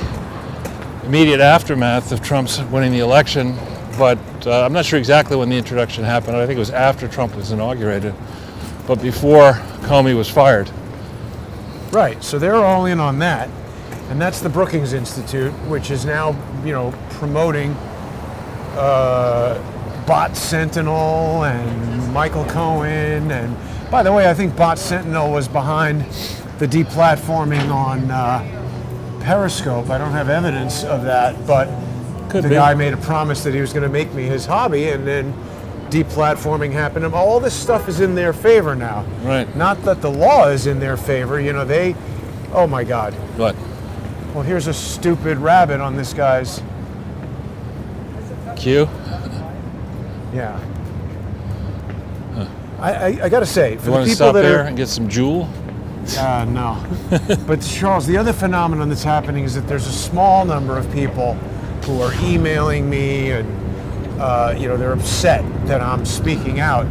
immediate aftermath of Trump's winning the election. But I'm not sure exactly when the introduction happened. I think it was after Trump was inaugurated, but before Comey was fired. Right, so they're all in on that. And that's the Brookings Institute, which is now, promoting Bot Sentinel and Michael Cohen. And by the way, I think Bot Sentinel was behind the deplatforming on Periscope. I don't have evidence of that, but the guy made a promise that he was going to make me his hobby, and then deplatforming happened. And all this stuff is in their favor now. Right. Not that the law is in their favor. Oh my God. What? Well, here's a stupid rabbit on this guy's. Q? Yeah. Huh. I got to say, for you want the to people stop that there are, and get some Juul? No. But Charles, the other phenomenon that's happening is that there's a small number of people who are emailing me and, they're upset that I'm speaking out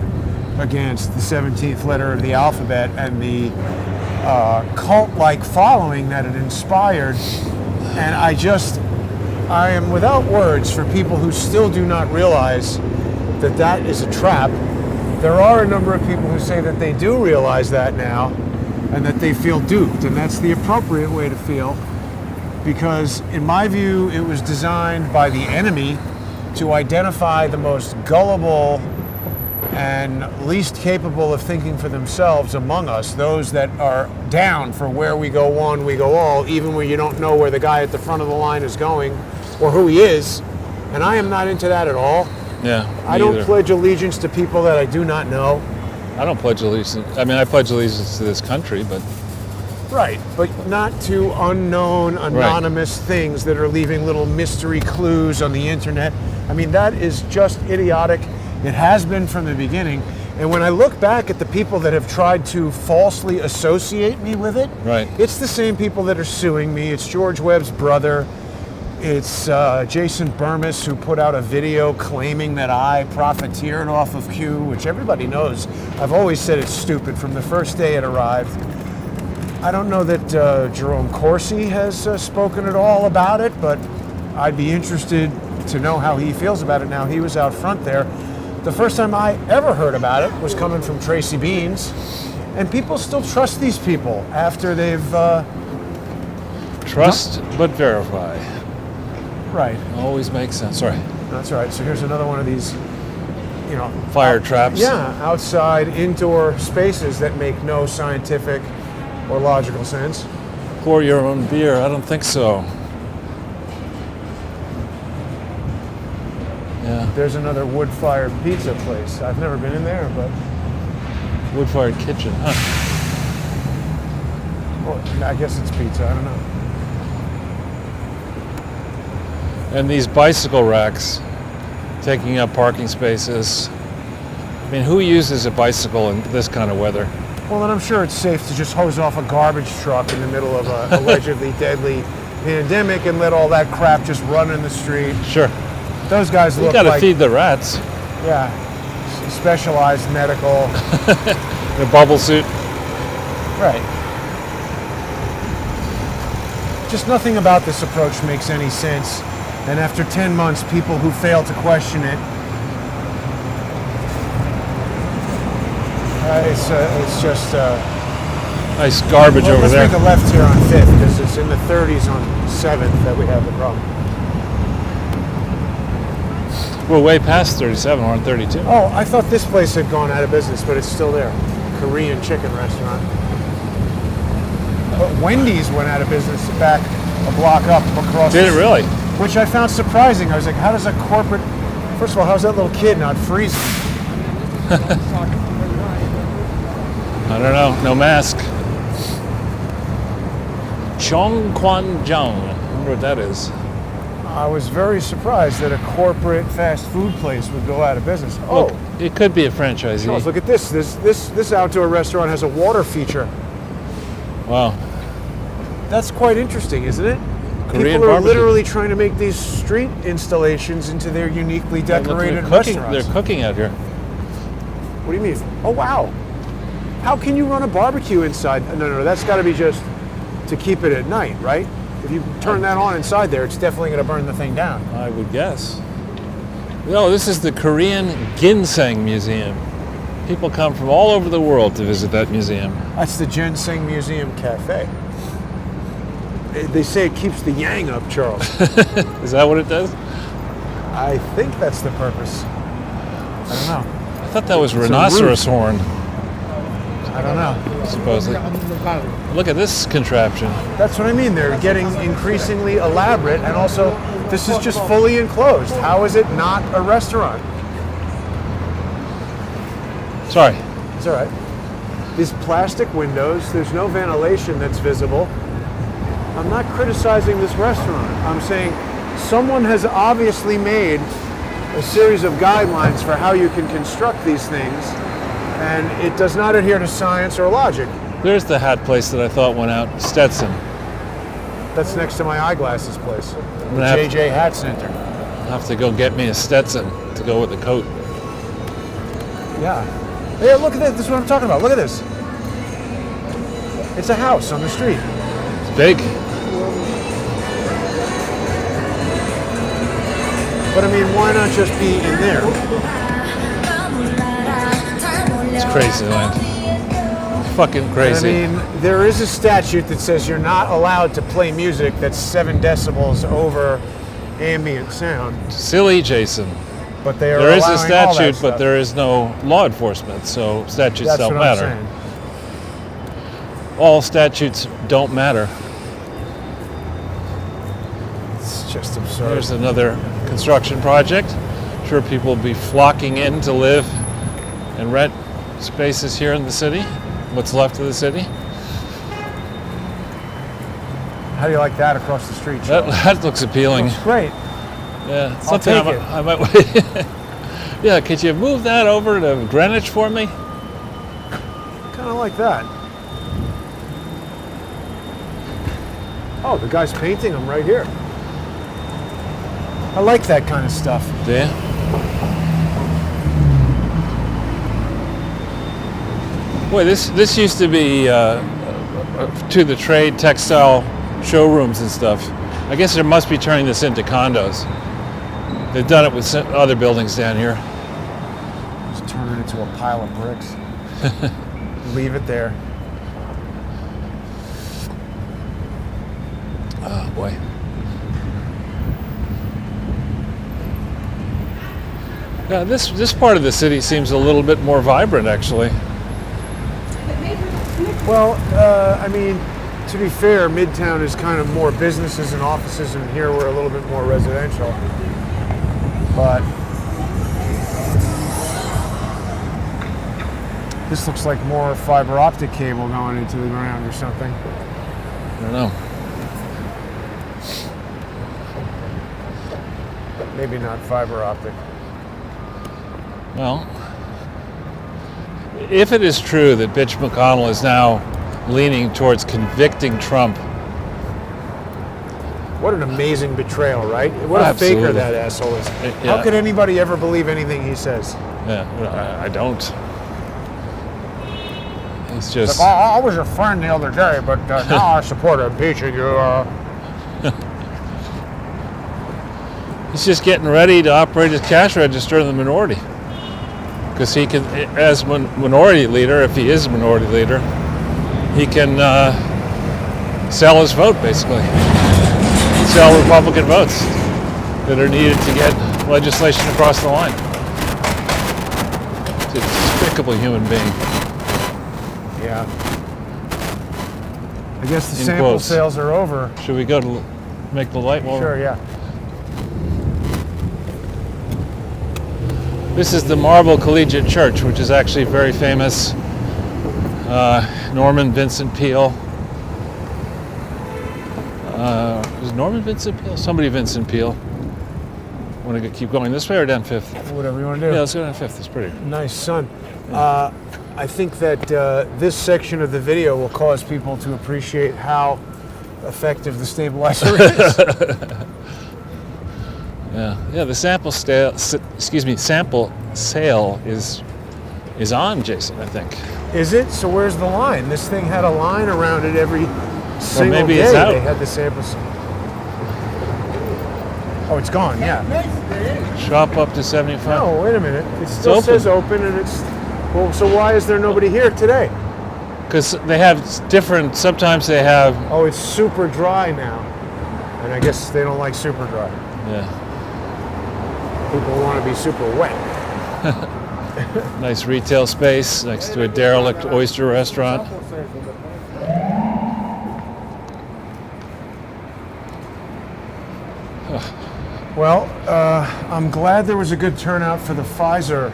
against the 17th letter of the alphabet and the cult-like following that it inspired. And I am without words for people who still do not realize that that is a trap. There are a number of people who say that they do realize that now and that they feel duped, and that's the appropriate way to feel, because in my view it was designed by the enemy to identify the most gullible and least capable of thinking for themselves among us, those that are down for where we go one, we go all, even when you don't know where the guy at the front of the line is going or who he is. And I am not into that at all. Yeah, I don't pledge allegiance to people that I do not know. I don't pledge allegiance. I mean, I pledge allegiance to this country, but... Right, but not to unknown, anonymous things that are leaving little mystery clues on the internet. I mean, that is just idiotic. It has been from the beginning. And when I look back at the people that have tried to falsely associate me with it, it's the same people that are suing me. It's George Webb's brother. It's Jason Burmis, who put out a video claiming that I profiteered off of Q, which everybody knows. I've always said it's stupid from the first day it arrived. I don't know that Jerome Corsi has spoken at all about it, but I'd be interested to know how he feels about it now. He was out front there. The first time I ever heard about it was coming from Tracy Beans, and people still trust these people after they've... Trust but verify. Right. Always makes sense. Sorry. That's right. So here's another one of these, you know... Fire traps. Yeah, outside, indoor spaces that make no scientific or logical sense. Pour your own beer. I don't think so. Yeah. There's another wood-fired pizza place. I've never been in there, but... Wood-fired kitchen, huh? Well, I guess it's pizza. I don't know. And these bicycle racks taking up parking spaces. I mean, who uses a bicycle in this kind of weather? Well, and I'm sure it's safe to just hose off a garbage truck in the middle of a allegedly deadly pandemic and let all that crap just run in the street. Sure. Those guys look like... You gotta feed the rats. Yeah. Specialized medical. In a bubble suit. Right. Just nothing about this approach makes any sense. And after 10 months, people who fail to question it, it's just... nice garbage over there. Let's make a left here on 5th, because it's in the 30s on 7th that we have the problem. We're way past 37, we're on 32. Oh, I thought this place had gone out of business, but it's still there. Korean chicken restaurant. But Wendy's went out of business back a block up across. Did it really? Which I found surprising. I was like, how does a corporate... First of all, how's that little kid not freezing? I don't know. No mask. Chongquanjiang. I wonder what that is. I was very surprised that a corporate fast food place would go out of business. Look, it could be a franchisee. Charles, look at this. This outdoor restaurant has a water feature. Wow. That's quite interesting, isn't it? Korean People are barbecue. literally trying to make these street installations into their uniquely decorated restaurants. They're cooking out here. What do you mean? Oh, wow. How can you run a barbecue inside? No, that's got to be just to keep it at night, right? If you turn that on inside there, it's definitely going to burn the thing down. I would guess. No, this is the Korean Ginseng Museum. People come from all over the world to visit that museum. That's the Ginseng Museum Cafe. They say it keeps the yang up, Charles. Is that what it does? I think that's the purpose. I don't know. I thought that was rhinoceros horn. I don't know. Supposedly. Look at this contraption. That's what I mean. They're getting increasingly elaborate, and also, this is just fully enclosed. How is it not a restaurant? Sorry. It's all right. These plastic windows, there's no ventilation that's visible. I'm not criticizing this restaurant. I'm saying someone has obviously made a series of guidelines for how you can construct these things, and it does not adhere to science or logic. There's the hat place that I thought went out, Stetson. That's next to my eyeglasses place, the have- JJ Hat Center. I'll have to go get me a Stetson to go with the coat. Yeah. Hey, look at this. This is what I'm talking about. Look at this. It's a house on the street. It's big. But I mean, why not just be in there? It's crazy land. Fucking crazy. I mean, there is a statute that says you're not allowed to play music that's 7 decibels over ambient sound. Silly, Jason. But they are There is a allowing all that statute, stuff. but there is no law enforcement, so statutes That's don't what I'm matter. saying. All statutes don't matter. It's just absurd. There's another construction project. I'm sure people will be flocking in to live and rent spaces here in the city, what's left of the city. How do you like that across the street, That, Joe? that looks appealing. Looks great. Yeah, I'll something take I might. Yeah, could you move that over to Greenwich for me? Kind of like that. Oh, the guy's painting them right here. I like that kind of stuff. Yeah. Boy, this used to be to the trade textile showrooms and stuff. I guess they must be turning this into condos. They've done it with some other buildings down here. Just turn it into a pile of bricks. Leave it there. Oh boy. Yeah, this part of the city seems a little bit more vibrant, actually. Well, I mean, to be fair, Midtown is kind of more businesses and offices, and here we're a little bit more residential. But this looks like more fiber optic cable going into the ground or something. I don't know. Maybe not fiber optic. Well, if it is true that Mitch McConnell is now leaning towards convicting Trump. What an amazing betrayal, right? What a Absolutely. faker that asshole is. Yeah. How could anybody ever believe anything he says? Yeah, I don't. He's just. Like, I was your friend the other day, but now I support impeaching you. He's just getting ready to operate his cash register in the minority. Because he can, as minority leader, if he is a minority leader, he can sell his vote, basically. Sell Republican votes that are needed to get legislation across the line. It's a despicable human being. Yeah. I guess the In sample quotes. sales are over. Should we go to make the light? Well, Sure, yeah. This is the Marble Collegiate Church, which is actually very famous. Norman Vincent Peale. Is Norman Vincent Peale? Somebody Vincent Peale. Want to keep going this way or down 5th? Whatever you want to do. Yeah, let's go down 5th. It's pretty. Nice sun. I think that this section of the video will cause people to appreciate how effective the stabilizer is. Yeah. The sample sale is on, Jason, I think. Is it? So where's the line? This thing had a line around it every single maybe day. it's out. They had the samples. Oh, it's gone. Yeah. Shop up to 75. No, wait a minute. It still open. says open, and it's. Well, so why is there nobody here today? Because they have different. Sometimes they have. Oh, it's super dry now, and I guess they don't like super dry. Yeah. People want to be super wet. Nice retail space next to a derelict oyster restaurant. Well, I'm glad there was a good turnout for the Pfizer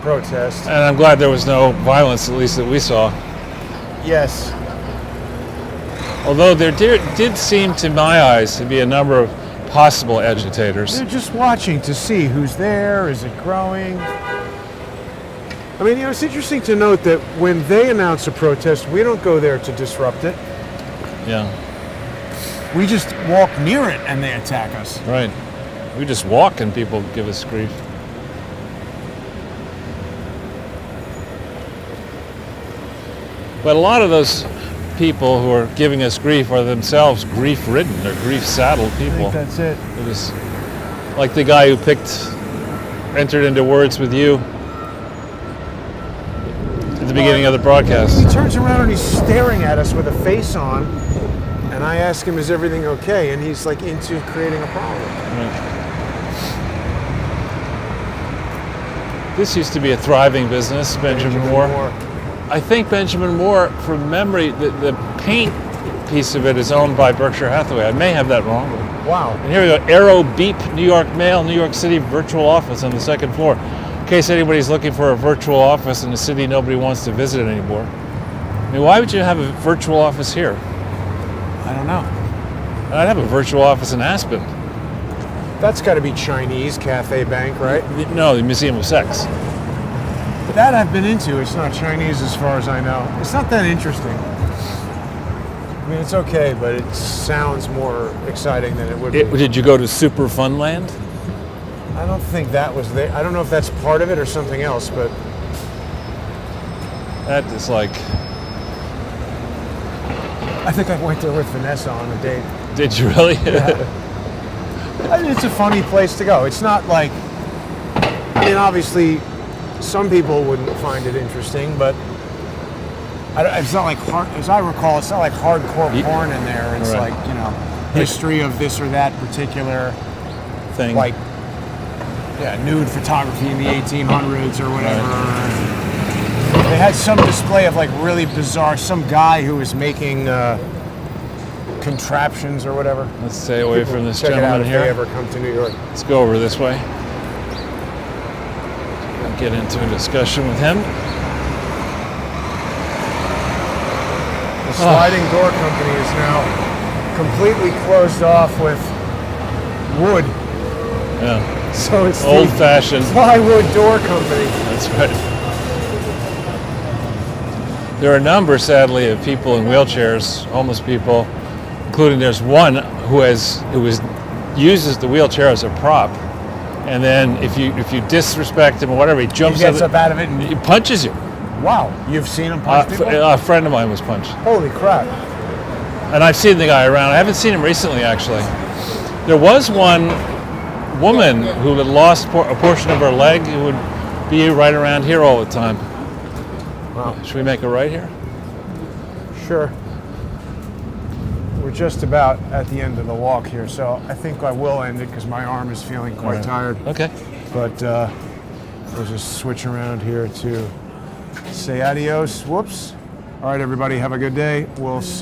protest. And I'm glad there was no violence, at least that we saw. Yes. Although there did seem, to my eyes, to be a number of possible agitators. They're just watching to see who's there. Is it growing? I mean, it's interesting to note that when they announce a protest, we don't go there to disrupt it. Yeah. We just walk near it and they attack us. Right. We just walk and people give us grief. But a lot of those people who are giving us grief are themselves grief-ridden or grief-saddled I people. think that's it. It was like the guy who entered into words with you at the beginning of the broadcast. He turns around and he's staring at us with a face on, and I ask him, is everything okay? And he's like into creating a problem. This used to be a thriving business, Benjamin Moore. I think Benjamin Moore, from memory, the paint piece of it is owned by Berkshire Hathaway. I may have that wrong. Wow. And here we go, Arrow Beep, New York Mail, New York City virtual office on the second floor. In case anybody's looking for a virtual office in a city nobody wants to visit anymore. I mean, why would you have a virtual office here? I don't know. I'd have a virtual office in Aspen. That's got to be Chinese Cafe Bank, right? No, the Museum of Sex. That I've been into. It's not Chinese as far as I know. It's not that interesting. I mean, it's okay, but it sounds more exciting than it would be. Did you go to Super Funland? I don't think that was there. I don't know if that's part of it or something else, but that is like... I think I went there with Vanessa on a date. Did you really? Yeah. I mean, it's a funny place to go. It's not like... I mean, obviously, some people wouldn't find it interesting, but it's not like, as I recall, it's not like hardcore porn in there. It's right. like, you know, history of this or that particular thing. Like, yeah, nude photography in the 1800s or whatever. Right. They had some display of like really bizarre, some guy who was making contraptions or whatever. Let's stay away from this check gentleman it out here. If they ever come to New York. Let's go over this way. I'll get into a discussion with him. The sliding door company is now completely closed off with wood. Yeah. So it's old-fashioned plywood door company. That's right. There are a number, sadly, of people in wheelchairs, homeless people, including there's one who uses the wheelchair as a prop, and then if you disrespect him or whatever, he jumps up out of it and he punches you. Wow, you've seen him punch people? A friend of mine was punched. Holy crap! And I've seen the guy around. I haven't seen him recently, actually. There was one woman who had lost a portion of her leg who would be right around here all the time. Wow. Should we make a right here? Sure. We're just about at the end of the walk here, so I think I will end it because my arm is feeling quite tired. Okay. But we'll just switch around here to say adios. Whoops. All right, everybody, have a good day. We'll see